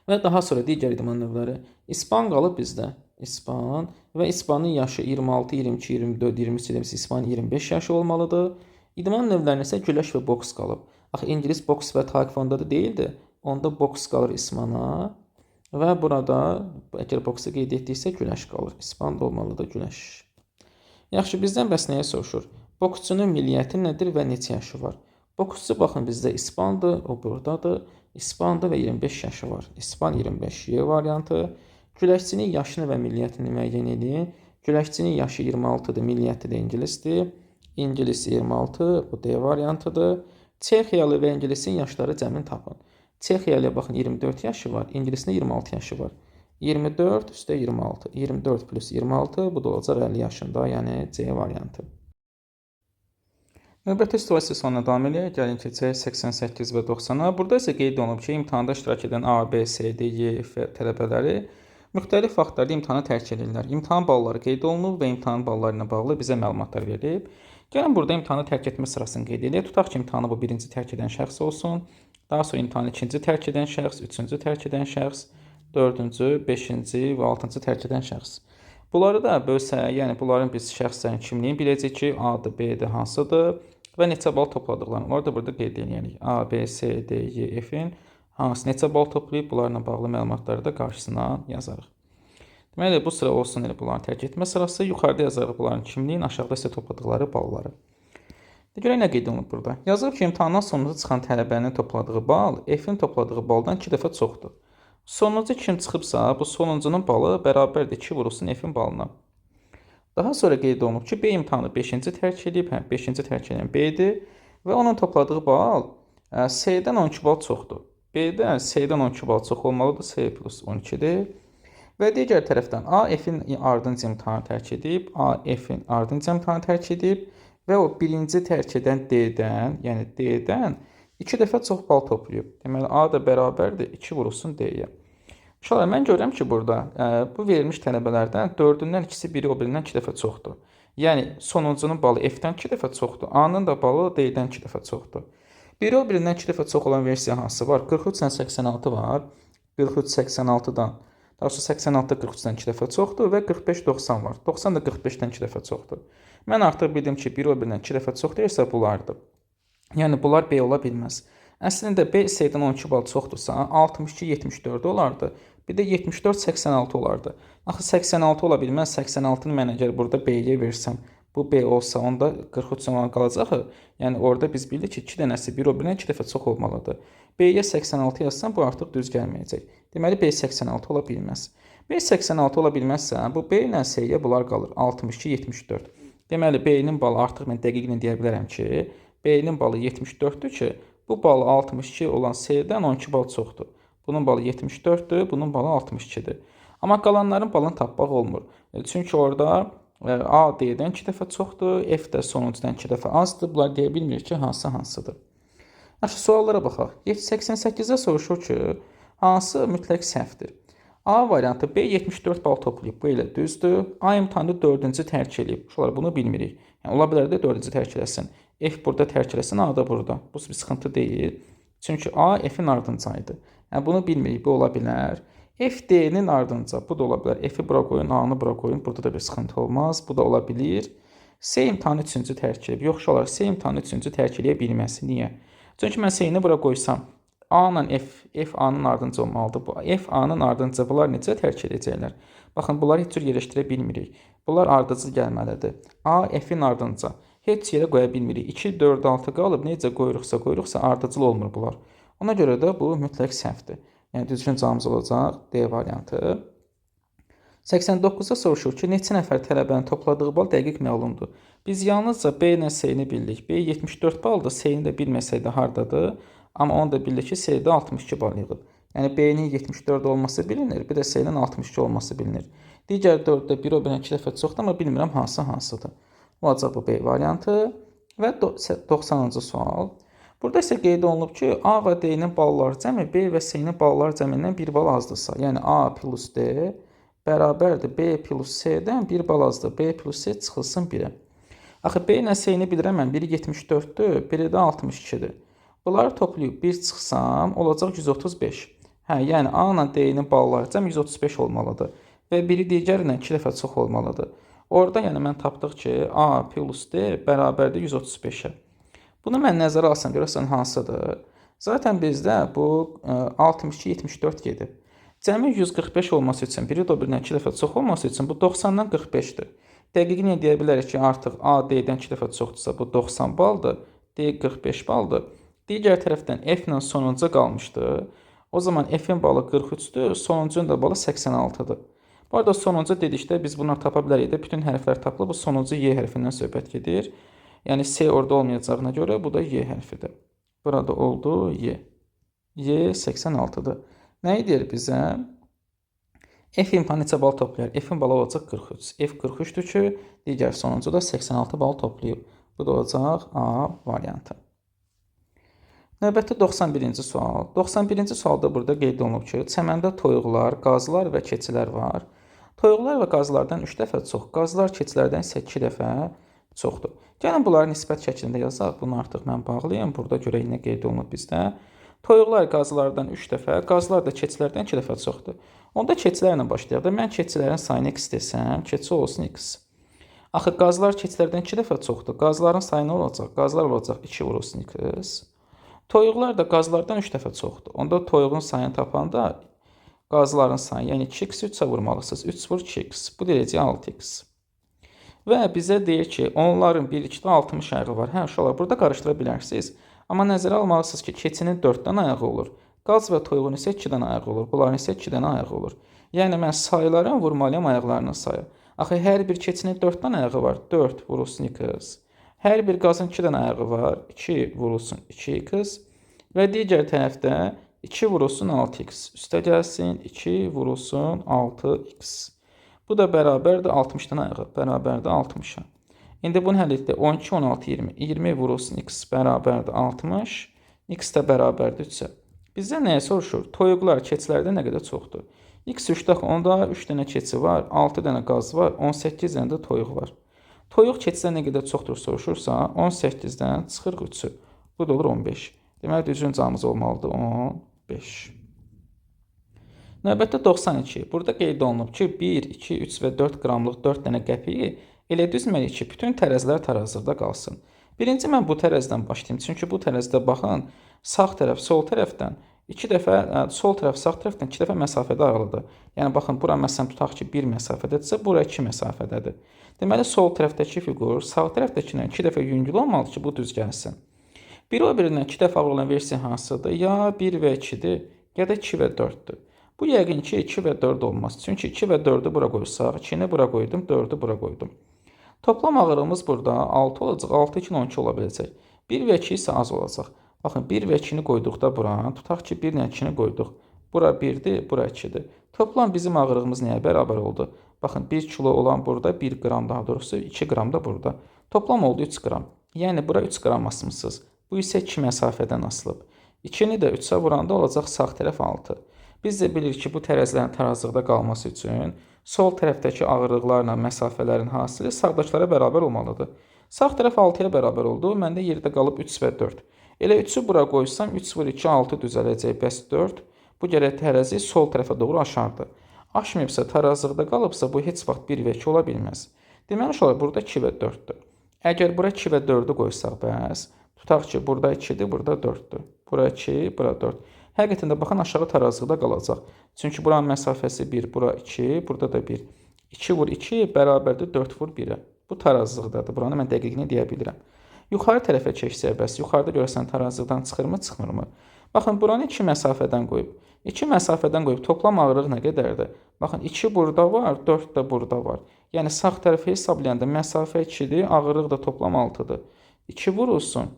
Və daha sonra digər idman növləri. İspan qalıb bizdə. İspan və İspanın yaşı 26, 22, 24, 23, 28, İspanın 25 yaşı olmalıdır. İdman növlərində isə güləş və boks qalıb. Axı, İngilis boks və taekvondoda deyildi. Onda boks qalır İspana və burada, əgər boksu qeyd etdiksə, güləş qalır. İspan da olmalıdır, güləş. Yaxşı, bizdən bəs nəyə soruşur? Boksçunun milliyyəti nədir və neçə yaşı var? Boksçu, baxın, bizdə İspandır, o buradadır. İspandır və 25 yaşı var. İspan 25 Y variantı. Güləşçinin yaşını və milliyyətini müəyyən edin. Güləşçinin yaşı 26-dır, milliyyəti də ingilisdir. İngilis 26, bu D variantıdır. Çexiyalı və İngilisin yaşları cəmin tapın. Çexiyalıya baxın 24 yaşı var, ingilisində 26 yaşı var. 24 üstə 26. 24 plus 26 bu da olacaq 50 yaşında, yəni C variantı. Növbəti situasiya sonuna davam edək. Gəlin keçək 88 və 90-a. Burada isə qeyd olunub ki, imtahanda iştirak edən A, B, C, D, E, F tələbələri müxtəlif vaxtlarda imtahanı tərk edirlər. İmtahan balları qeyd olunub və imtahan balları ilə bağlı bizə məlumatlar verilib. Gəlin burada imtahanı tərk etmə sırasını qeyd edək. Tutaq ki, imtahanı bu birinci tərk edən şəxs olsun. Daha sonra imtahanı ikinci tərk edən şəxs, üçüncü tərk edən şəxs, dördüncü, beşinci və altıncı tərk edən şəxs. Bunları da bölsək, yəni bunların biz şəxslərin kimliyini biləcək ki, A-dır, B-dir, hansıdır və neçə bal topladıqlarını. Onları da burada qeyd edirik. A, B, C, D, E, F-in hansı neçə bal toplayıb, bunlarla bağlı məlumatları da qarşısına yazarıq. Deməli, bu sıra olsun elə bunların tərk etmə sırası. Yuxarıda yazarıq bunların kimliyin, aşağıda isə topladıqları balları. Görək nə qeyd olunub burada. Yazılıb ki, imtahandan sonuncu çıxan tələbənin topladığı bal F-in topladığı baldan 2 dəfə çoxdur. Sonuncu kim çıxıbsa, bu sonuncunun balı bərabərdir 2 vurulsun F-in balına. Daha sonra qeyd olunub ki, B imtahanı 5-ci tərk edib, 5-ci tərk edən B-dir və onun topladığı bal C-dən 12 bal çoxdur. B-dən C-dən 12 bal çox olmalıdır, C plus 12-dir. Və digər tərəfdən A, F-in ardınca imtahanı tərk edib, A, F-in ardınca imtahanı tərk edib və o birinci tərk edən D-dən, yəni D-dən 2 dəfə çox bal toplayıb. Deməli, A da bərabərdir 2 vurulsun D-yə. Uşaqlar, mən görürəm ki, burada bu verilmiş tələbələrdən 4-dən ikisi biri o birindən 2 dəfə çoxdur. Yəni, sonuncunun balı F-dən 2 dəfə çoxdur, A-nın da balı D-dən 2 dəfə çoxdur. Biri o birindən 2 dəfə çox olan versiya hansı var? 43-dən 86 var. 43 86-dan, daha sonra 86 43-dən 2 dəfə çoxdur və 45 90 var. 90 da 45-dən 2 dəfə çoxdur. Mən artıq bildim ki, biri o birindən 2 dəfə çox deyirsə bunlardır. Yəni, bunlar B ola bilməz. Əslində, B C-dən 12 bal çoxdursa, 62 74 olardı. Bir də 74 86 olardı. Axı 86 ola bilməz. 86-nı mən əgər burada B-yə versəm, bu B olsa, onda 43 olan qalacaq. Yəni, orada biz bildik ki, 2 dənəsi bir o birindən 2 dəfə çox olmalıdır. B-yə 86 yazsam, bu artıq düz gəlməyəcək. Deməli, B 86 ola bilməz. B 86 ola bilməzsə, bu B ilə C-yə bunlar qalır. 62 74. Deməli, B-nin balı artıq mən dəqiqlə deyə bilərəm ki, B-nin balı 74-dür ki, bu balı 62 olan C-dən 12 bal çoxdur. Bunun balı 74-dür, bunun balı 62-dir. Amma qalanların balını tapmaq olmur. Çünki orada A D-dən 2 dəfə çoxdur, F də sonuncudan 2 dəfə azdır. Bunlar deyə bilmirik ki, hansı hansıdır. Yaxşı, suallara baxaq. 88-də soruşur ki, hansı mütləq səhvdir? A variantı B 74 bal toplayıb, bu ilə düzdür. A imtahanı 4-cü tərk edib. Uşaqlar, bunu bilmirik. Yəni, ola bilər də 4-cü tərk eləsin. F burada tərk eləsin, A da burada. Bu bir sıxıntı deyil. Çünki A F-in ardınca idi. Yəni, bunu bilmirik, bu ola bilər. F D-nin ardınca, bu da ola bilər. F-i bura qoyun, A-nı bura qoyun. Burada da bir sıxıntı olmaz. Bu da ola bilir. C imtahanı 3-cü tərk edib. Yox, uşaqlar, C imtahanı 3-cü tərk eləyə bilməz. Niyə? Çünki mən C-ni bura qoysam, A ilə F A-nın ardınca olmalıdır. Bu F A-nın ardınca bunlar necə tərk edəcəklər? Baxın, bunları heç cür yerləşdirə bilmirik. Bunlar ardıcıl gəlməlidir. A F-in ardınca heç yerə qoya bilmirik. 2, 4, 6 qalıb, necə qoyuruqsa ardıcıl olmur bunlar. Ona görə də bu mütləq səhvdir. Yəni, düzgün cavabımız olacaq D variantı. 89-da soruşur ki, neçə nəfər tələbənin topladığı bal dəqiq məlumdur. Biz yalnızca B ilə C-ni bildik. B 74 baldır, C-ni də bilməsək də hardadır. Amma onu da bildik ki, C-də 62 bal yığıb. Yəni, B-nin 74 olması bilinir, bir də C-nin 62 olması bilinir. Digər 4-də bir o birə 2 dəfə çoxdur, amma bilmirəm hansıdır. Olacaq bu B variantı. Və 90-cı sual. Burada isə qeyd olunub ki, A və D-nin balları cəmi B və C-nin balları cəmindən 1 bal azdırsa, yəni A plus D bərabərdir B plus C-dən 1 bal azdır. B plus C çıxılsın 1-ə. Axı, B ilə C-ni bilirəm mən, biri 74-dür, biri də 62-dir. Bunları toplayıb 1 çıxsam, olacaq 135. Yəni A ilə D-nin balları cəm 135 olmalıdır və biri digərindən 2 dəfə çox olmalıdır. Orada yəni mən tapdıq ki, A plus D bərabərdir 135-ə. Bunu mən nəzərə alsam, görəsən hansıdır? Zaten bizdə bu 62-74 gedib. Cəmi 145 olması üçün, biri də o birindən 2 dəfə çox olması üçün bu 90-dan 45-dir. Dəqiqini deyə bilərik ki, artıq A D-dən 2 dəfə çoxdursa bu 90 baldır, D 45 baldır. Digər tərəfdən F ilə sonuncu qalmışdı. O zaman F-in balı 43-dür, sonuncunun da balı 86-dır. Bu arada sonuncu dedikdə biz bunları tapa bilərik də, bütün hərflər tapılıb, bu sonuncu Y hərfindən söhbət gedir. Yəni, C orada olmayacağına görə bu da Y hərfidir. Burada oldu Y. Y 86-dır. Nəyi deyir bizə? F imkanı neçə bal toplayır? F-in balı olacaq 43. F 43-dür ki, digər sonuncu da 86 bal toplayıb. Bu da olacaq A variantı. Növbəti 91-ci sual. 91-ci sualda burada qeyd olunub ki, çəməndə toyuqlar, qazlar və keçilər var. Toyuqlar və qazlardan 3 dəfə çox, qazlar keçilərdən isə 2 dəfə çoxdur. Gəlin bunları nisbət şəklində yazaq. Bunu artıq mən bağlayım. Burada görək nə qeyd olunub bizdə. Toyuqlar qazlardan 3 dəfə, qazlar da keçilərdən 2 dəfə çoxdur. Onda keçilərlə başlayaq da. Mən keçilərin sayını x desəm, keçi olsun x. Axı qazlar keçilərdən 2 dəfə çoxdur. Qazların sayı nə olacaq? Qazlar olacaq 2 vurulsun x. Toyuqlar da qazlardan 3 dəfə çoxdur. Onda toyuğun sayını tapanda qazların sayı, yəni 2x 3-ə vurmalısınız. 3 vur 2x. Bu deyəcək 6x. Və bizə deyir ki, onların 1-2-də 60 ayağı var. Hə, uşaqlar, burada qarışdıra bilərsiniz. Amma nəzərə almalısınız ki, keçinin 4-dən ayağı olur. Qaz və toyuğun isə 2-dən ayağı olur. Bunların isə 2-dən ayağı olur. Yəni, mən sayılara vurmalıyam ayaqlarının sayı. Axı, hər bir keçinin 4-dən ayağı var. 4 vurulsun 2x. Hər bir qazın 2-dən ayağı var. 2 vurulsun 2x. Və digər tərəfdə 2 vurulsun 6x. Üstə gəlsin 2 vurulsun 6x. Bu da bərabərdir 60-dan ayağı. Bərabərdir 60-a. İndi bunu həll etdik. 12, 16, 20. 20 vurulsun x bərabərdir 60. X də bərabərdir 3-ə. Bizdə nəyə soruşur? Toyuqlar keçilərdə nə qədər çoxdur? X 3-də onda 3 dənə keçi var, 6 dənə qaz var, 18 dənə də toyuq var. Toyuq keçidən nə qədər çoxdur soruşursa, 18-dən çıxırıq 3-ü. Bu da olur 15. Deməli, düzgün cavabımız olmalıdır 15. Növbətdə 92. Burada qeyd olunub ki, 1, 2, 3 və 4 qramlıq 4 dənə qəpiyi elə düzməliyik ki, bütün tərəzilər tarazlıqda qalsın. Birinci mən bu tərəzdən başlayayım. Çünki bu tərəzdə baxın, sağ tərəf sol tərəfdən 2 dəfə, sol tərəf sağ tərəfdən 2 dəfə məsafədə ayrıldı. Yəni baxın, bura məsələn tutaq ki, 1 məsafədədirsə, bura 2 məsafədədir. Deməli, sol tərəfdəki fiqur sağ tərəfdəkindən 2 dəfə yüngül olmalıdır ki, bu düz gəlsin. Biri o birindən 2 dəfə ağır olan versiya hansıdır? Ya 1 və 2-dir, ya da 2 və 4-dür. Bu yəqin ki, 2 və 4 olmaz. Çünki 2 və 4-ü bura qoysaq, 2-ni bura qoydum, 4-ü bura qoydum. Toplam ağırlığımız burada 6 olacaq, 6 2 12 ola biləcək. 1 və 2 isə az olacaq. Baxın, 1 və 2-ni qoyduqda bura, tutaq ki, 1 ilə 2-ni qoyduq. Bura 1-dir, bura 2-dir. Toplam bizim ağırlığımız nəyə bərabər oldu? Baxın, 1 kilo olan burada, 1 qram daha doğrusu, 2 qram da burada. Toplam oldu 3 qram. Yəni, bura 3 qram asmışsınız. Bu isə 2 məsafədən asılıb. 2-ni də 3-ə vuranda olacaq sağ tərəf 6. Biz də bilirik ki, bu tərəzilərin tarazlıqda qalması üçün sol tərəfdəki ağırlıqlarla məsafələrin hasili sağdakılara bərabər olmalıdır. Sağ tərəf 6-ya bərabər oldu. Məndə yerdə qalıb 3 və 4. Elə 3-ü bura qoysam 3 vur 2, 6 düzələcək. Bəs 4. Bu gərək tərəzi sol tərəfə doğru aşardı. Aşmayıbsa, tarazlıqda qalıbsa, bu heç vaxt 1 və 2 ola bilməz. Deməli, uşaqlar, burada 2 və 4-dür. Əgər bura 2 və 4-ü qoysaq, bəs, tutaq ki, burada 2-dir, burada 4-dür. Bura 2, bura 4. Həqiqətən də baxın, aşağı tarazlıqda qalacaq. Çünki buranın məsafəsi 1, bura 2, burada da 1. 2 vur 2 bərabərdir 4 vur 1-ə. Bu tarazlıqdadır. Buranı mən dəqiqini deyə bilirəm. Yuxarı tərəfə keçsək, bəs yuxarıda görəsən tarazlıqdan çıxırmı, çıxmırmı? Baxın, buranı 2 məsafədən qoyub. 2 məsafədən qoyub toplam ağırlıq nə qədərdir? Baxın, 2 burada var, 4 də burada var. Yəni, sağ tərəfi hesablayanda məsafə 2-dir, ağırlıq da toplam 6-dır. 2 vurulsun.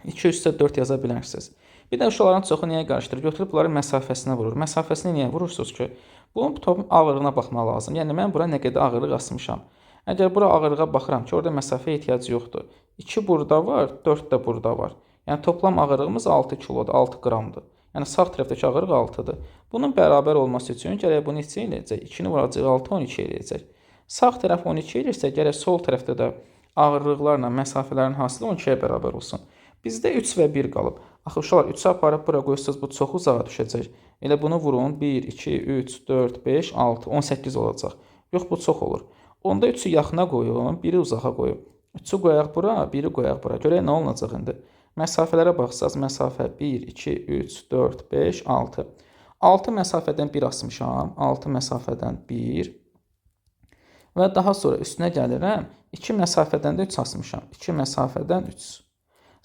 2 üstə 4 yaza bilərsiniz. Bir də uşaqların çoxu niyə qarışdırır? Götürüb bunları məsafəsinə vurur. Məsafəsini niyə vurursunuz ki? Bunun topun ağırlığına baxmaq lazım. Yəni, mən bura nə qədər ağırlıq asmışam. Əgər bura ağırlığa baxıram ki, orada məsafəyə ehtiyac yoxdur. 2 burada var, 4 də burada var. Yəni, toplam ağırlığımız 6 kilodur, 6 qramdır. Yəni, sağ tərəfdəki ağırlıq 6-dır. Bunun bərabər olması üçün gərək bunu neçə eləyəcək? 2-ni vuracaq 6, 12 eləyəcək. Sağ tərəf 12 eləyirsə, gərək sol tərəfdə də ağırlıqlarla məsafələrin hasili 12-yə bərabər olsun. Bizdə 3 və 1 qalıb. Axı, uşaqlar, 3-ü aparıb bura qoyursunuz, bu çox uzağa düşəcək. Elə bunu vurun, 1, 2, 3, 4, 5, 6, 18 olacaq. Yox, bu çox olur. Onda 3-ü yaxına qoyun, 1-i uzağa qoyun. 3-ü qoyaq bura, 1-i qoyaq bura. Görək nə olacaq indi? Məsafələrə baxsaq, məsafə 1, 2, 3, 4, 5, 6. 6 məsafədən 1 asmışam, 6 məsafədən 1. Və daha sonra üstünə gəlirəm, 2 məsafədən də 3 asmışam, 2 məsafədən 3.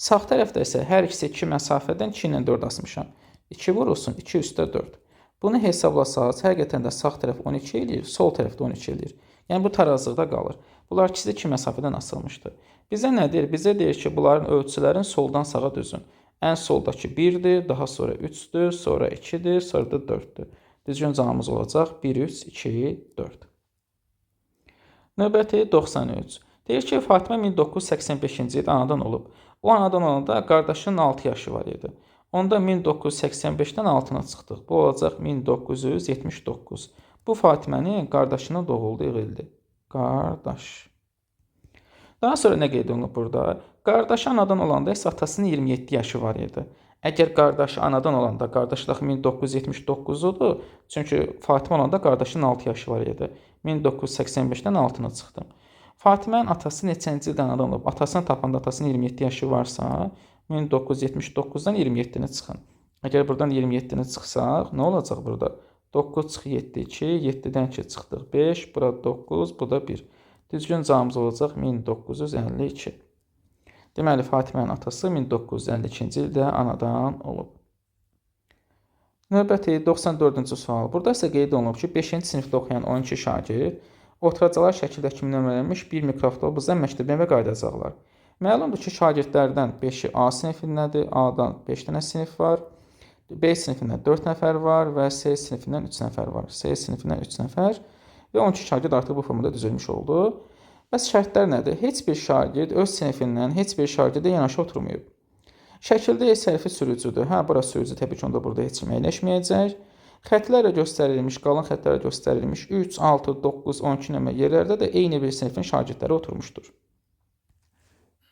Sağ tərəfdə isə hər ikisi 2 məsafədən 2 ilə 4 asmışam. 2 vurulsun, 2 üstə 4. Bunu hesablasaq, həqiqətən də sağ tərəf 12 eləyir, sol tərəf də 12 eləyir. Yəni, bu tarazlıqda qalır. Bunlar ikisi 2 məsafədən asılmışdır. Bizə nə deyir? Bizə deyir ki, bunların ölçülərin soldan sağa düzün. Ən soldakı 1-dir, daha sonra 3-dür, sonra 2-dir, sonra da 4-dür. Düzgün cavabımız olacaq 1, 3, 2, 4. Növbəti 93. Deyir ki, Fatimə 1985-ci ildə anadan olub. O anadan olanda qardaşının 6 yaşı var idi. Onda 1985-dən altına çıxdıq. Bu olacaq 1979. Bu Fatimənin qardaşının doğulduğu ildir. Qardaş. Daha sonra nə qeyd olunub burada? Qardaşı anadan olanda isə atasının 27 yaşı var idi. Əgər qardaşı anadan olanda qardaşlıq 1979-udur. Çünki Fatimə olanda qardaşının 6 yaşı var idi. 1985-dən altına çıxdım. Fatimənin atası neçənci ildə anadan olub? Atasını tapanda atasının 27 yaşı varsa, 1979-dan 27-ni çıxın. Əgər buradan 27-ni çıxsaq, nə olacaq burada? 9 çıx 7, 2, 7-dən 2 çıxdıq. 5, bura 9, bu da 1. Düzgün cavabımız olacaq 1952. Deməli, Fatimənin atası 1952-ci ildə anadan olub. Növbəti 94-cü sual. Burada isə qeyd olunub ki, 5-ci sinifdə oxuyan 12 şagird oturacalar şəkildəki nömrələnmiş bir mikroavtobusdan məktəbə qayıdacaqlar. Məlumdur ki, şagirdlərdən 5-i A sinifindədir, A-dan 5 dənə sinif var, B sinifindən 4 nəfər var və C sinifindən 3 nəfər var. C sinifindən 3 nəfər və 12 şagird artıq bu formada düzülmüş oldu. Bəs şərtlər nədir? Heç bir şagird öz sinifindən heç bir şagirdə yanaşı oturmayıb. Şəkildə E hərfi sürücüdür. Bura sürücü təbii ki, onda burada heç kim əyləşməyəcək. Xətlərlə göstərilmiş, qalın xətlərlə göstərilmiş 3, 6, 9, 12 nömrə yerlərdə də eyni bir sinifin şagirdləri oturmuşdur.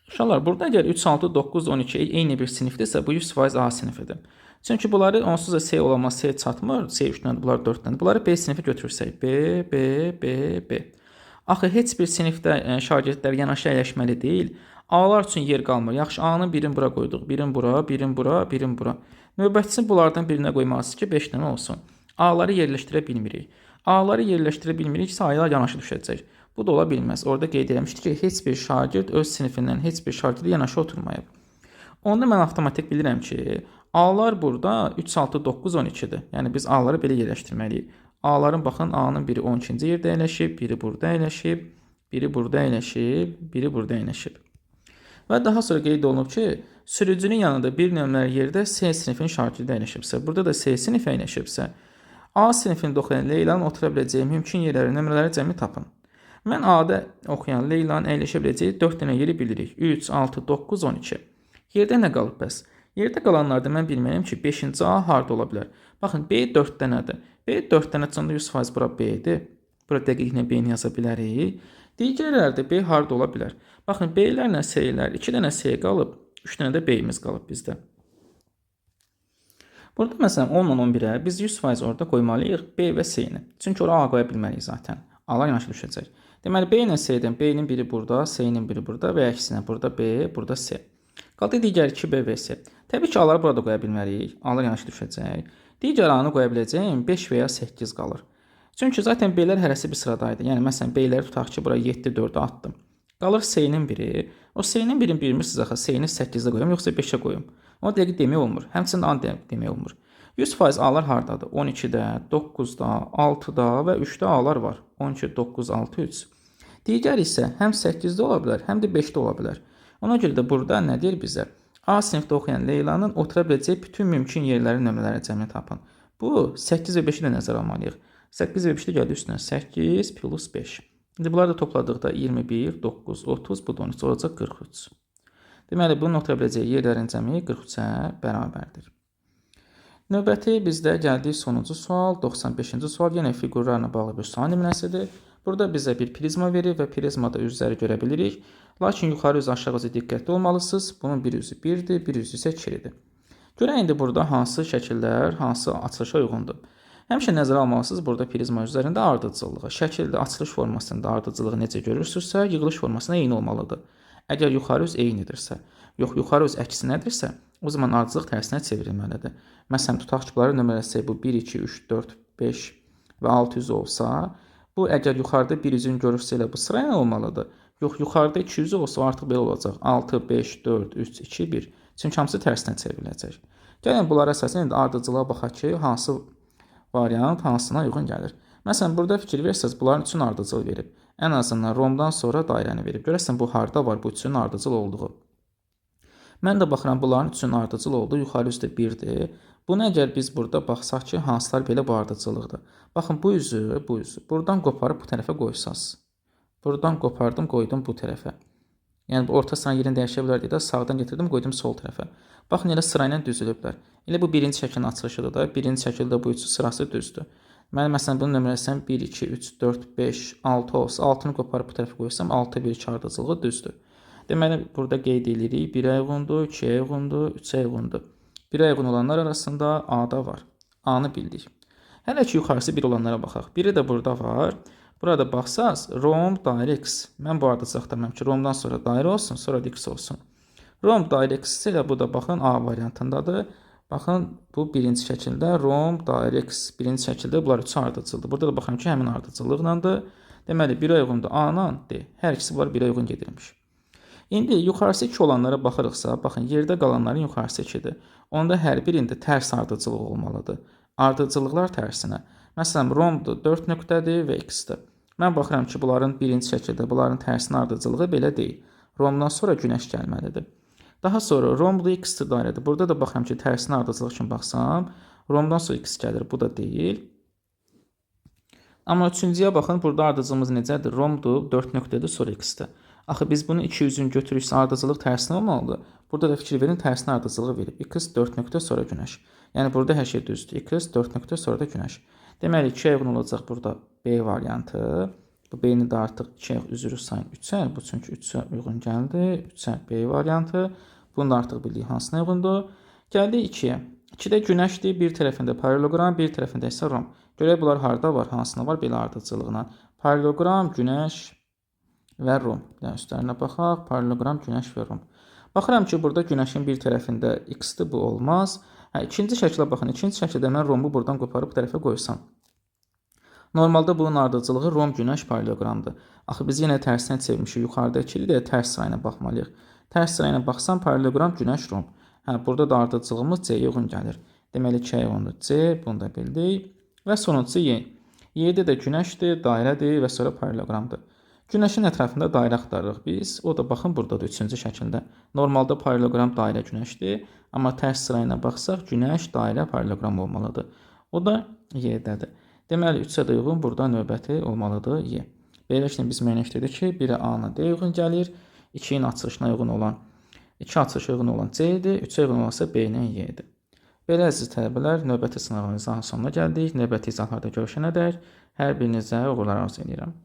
Uşaqlar, burada əgər 3, 6, 9, 12 eyni bir sinifdirsə, bu 100% A sinifidir. Çünki bunları onsuz da C olamaz, C çatmır, C 3-dəndir, bunlar 4-dəndir. Bunları B sinifi götürsək, B. Axı, heç bir sinifdə şagirdlər yanaşı əyləşməli deyil. A-lar üçün yer qalmır. Yaxşı, A-nın birini bura qoyduq. Birin bura, birin bura, birin bura. Növbətçisi bunlardan birinə qoymalısınız ki, 5 dənə olsun. A-ları yerləşdirə bilmirik. A-ları yerləşdirə bilmiriksə, A-lar yanaşı düşəcək. Bu da ola bilməz. Orada qeyd eləmişdik ki, heç bir şagird öz sinifindən heç bir şagirdə yanaşı oturmayıb. Onda mən avtomatik bilirəm ki, A-lar burada 3, 6, 9, 12-dir. Yəni, biz A-ları belə yerləşdirməliyik. A-ların baxın, A-nın biri 12-ci yerdə əyləşib, biri burada əyləşib, biri burada əyləşib, biri burada əyləşib. Və daha sonra qeyd olunub ki, sürücünün yanında bir nömrəli yerdə C sinifinin şagirdi əyləşibsə, burada da C sinif əyləşibsə, A sinifində oxuyan Leylanın otura biləcəyi mümkün yerləri, nömrələri cəmi tapın. Mən A-da oxuyan Leylanın əyləşə biləcəyi 4 dənə yeri bilirik. 3, 6, 9, 12. Yerdə nə qalıb bəs? Yerdə qalanlarda mən bilməyəm ki, 5-ci A harda ola bilər. Baxın, B 4 dənədir. B 4 dənə çıxanda 100% bura B-dir. Bura dəqiqlə B-ni yaza bilərik. Digərlərdə B harda ola bilər? Baxın, B-lərlə C-lər, 2 dənə C qalıb, 3 dənə də B-imiz qalıb bizdə. Burada məsələn 10 ilə 11-ə biz 100% orada qoymalıyıq B və C-ni. Çünki ora A qoya bilməliyik zaten. A-lar yanaşı düşəcək. Deməli, B ilə C-dən B-nin biri burada, C-nin biri burada və əksinə burada B, burada C. Qaldı digər 2B və C. Təbii ki, A-ları burada qoya bilməliyik. A-lar yanaşı düşəcək. Digər A-nı qoya biləcəyim 5 və ya 8 qalır. Çünki zaten B-lər hərəsi bir sıradaydı. Yəni, məsələn, B-ləri tutaq ki, bura 7, 4-ə atdım. Qalır C-nin biri. O C-nin birini bilmirsiniz axı, C-ni 8-də qoyum, yoxsa 5-ə qoyum. Ona dəqiq demək olmur. Həmçinin A demək olmur. 100% A-lar hardadır? 12-də, 9-da, 6-da və 3-də A-lar var. 12, 9, 6, 3. Digər isə həm 8-də ola bilər, həm də 5-də ola bilər. Ona görə də burada nə deyir bizə? A sinifdə oxuyan Leylanın otura biləcəyi bütün mümkün yerlərin nömrələri cəmini tapın. Bu 8 və 5-i də nəzərə almalıyıq. 8 və 5-də gəldi üstünə 8 plus 5. İndi bunları da topladıqda 21, 9, 30, bu da 13 olacaq 43. Deməli, bunun otura biləcəyi yerlərin cəmi 43-ə bərabərdir. Növbəti bizdə gəldiyi sonuncu sual, 95-ci sual, yenə fiqurlarla bağlı bir sual nümunəsidir. Burada bizə bir prizma verir və prizmada üzləri görə bilirik. Lakin yuxarı üzü aşağı üzü diqqətli olmalısınız. Bunun bir üzü 1-dir, bir üzü isə 2-dir. Görək indi burada hansı şəkillər, hansı açılışa uyğundur. Həmişə nəzərə almalısınız burada prizma üzərində ardıcıllığı. Şəkildə açılış formasında ardıcılığı necə görürsünüzsə, yığılış formasına eyni olmalıdır. Əgər yuxarı üz eynidirsə, yox, yuxarı üz əksinədirsə, o zaman ardıcılıq tərsinə çevrilməlidir. Məsələn, tutaq ki, bunları nömrələsək, bu 1, 2, 3, 4, 5 və 6 üzü olsa, bu əgər yuxarıda bir üzün görürsə elə bu sırayla olmalıdır. Yox, yuxarıda 2 üzü olsa artıq belə olacaq. 6, 5, 4, 3, 2, 1. Çünki hamısı tərsinə çevriləcək. Gəlin, bunlara əsasən indi ardıcılığa baxaq ki, hansı variant hansına uyğun gəlir. Məsələn, burada fikir versəz, bunların üçün ardıcıl verib. Ən azından romdan sonra dairəni verib. Görəsən, bu harda var bu üçün ardıcıl olduğu. Mən də baxıram bunların üçünün ardıcıl oldu, yuxarı üstə 1-dir. Bunu əgər biz burada baxsaq ki, hansılar belə bu ardıcıllıqdır. Baxın bu üzü. Buradan qoparıb bu tərəfə qoysaz. Buradan qopardım, qoydum bu tərəfə. Yəni bu orta sıranın yerini dəyişə bilərdik də, sağdan gətirdim, qoydum sol tərəfə. Baxın elə sıra ilə düzülüblər. Elə bu birinci şəklin açılışıdır da. Birinci şəkildə bu üçü sırası düzdür. Mən məsələn bunun nömrəsini 1 2 3 4 5 6 olsa, 6-nı qoparıb bu tərəfə qoysam 6 1 2 ardıcılığı düzdür. Deməli burada qeyd edirik 1-ə uyğundur, 2-yə uyğundur, 3-ə uyğundur. 1-ə uyğun olanlar arasında A da var. A-nı bildik. Hələ ki yuxarısı 1 olanlara baxaq. Biri də burada var. Burada baxsaz romb dairə x. Mən bu ardıcıl axtarmıram ki, romdan sonra dairə olsun, sonra da x olsun. Romb dairə x ilə bu da baxın A variantındadır. Baxın bu birinci şəkildə romb dairə x. Birinci şəkildə bunlar üçü ardıcıldır. Burada da baxıram ki, həmin ardıcıllıqlandır. Deməli 1-ə uyğundur A-la D. Hər ikisi bunlar 1-ə uyğun gedirmiş. İndi yuxarısı 2 olanlara baxırıqsa, baxın yerdə qalanların yuxarısı 2-dir. Onda hər birində tərs ardıcıllıq olmalıdır. Ardıcıllıqlar tərsinə. Məsələn, rombdur 4 nöqtədir və x-dir. Mən baxıram ki, bunların birinci şəkildə bunların tərsinin ardıcıllığı belə deyil. Rombdan sonra günəş gəlməlidir. Daha sonra romblu x-dir dairədir. Burada da baxıram ki, tərsinin ardıcılığı üçün baxsam, rombdan sonra x gəlir. Bu da deyil. Amma üçüncüyə baxın, burada ardıcılığımız necədir? Rombdur 4 nöqtədir, sonra x-dir. Axı biz bunu 200-ün götürürsə ardıcıllıq tərsinə olmalıdır. Burada da fikir verin, tərsinə ardıcılığı verib. X 4 nöqtə sonra günəş. Yəni burada hər şey düzdür. X 4 nöqtə sonra da günəş. Deməli 2-yə uyğun olacaq burada B variantı. Bu B-ni də artıq 2-yə üzrü sayın 3-ə. Bu çünki 3-ə uyğun gəldi. 3-ə B variantı. Bunu da artıq bildik hansına uyğundur. Gəldik 2-yə. 2-də günəşdir. Bir tərəfində paralleloqram, bir tərəfində isə romb. Görək bunlar harda var, hansına var belə ardıcıllığına. Paralleloqram, günəş və romb. Yəni üstlərinə baxaq, paralleloqram, günəş və romb. Baxıram ki, burada günəşin bir tərəfində x-dir, bu olmaz. İkinci şəklə baxın. İkinci şəkildə mən rombu buradan qoparıb bu tərəfə qoysam. Normalda bunun ardıcılığı romb, günəş, paralleloqramdır. Axı biz yenə tərsinə çevirmişik. Yuxarıdakı ilə tərs sırayına baxmalıyıq. Tərs sırayına baxsam paralleloqram, günəş, romb. Burada da ardıcılığımız C-yə uyğun gəlir. Deməli 2-yə uyğundur C, bunu da bildik. Və sonuncusu Y. Y-də də günəşdir, dairədir və sonra paralleloqramdır. Günəşin ətrafında dairə axtarırıq biz. O da baxın buradadır 3-cü şəkildə. Normalda paralleloqram dairə günəşdir. Amma tərs sırayına baxsaq günəş, dairə, paralleloqram olmalıdır. O da Y-dədir. Deməli 3-ə də uyğun burada növbəti olmalıdır Y. Beləliklə biz müəyyənləşdirdik ki, biri A-na D uyğun gəlir. 2-nin açılışına uyğun olan, 2 açılışa uyğun olan C-dir. 3-ə uyğun olansa B-nin Y-dir. Belə əziz tələbələr, növbəti sınavımızın sonuna gəldik. Növbəti izahlarda görüşənədək hər birinizə uğurlar arzu edirəm.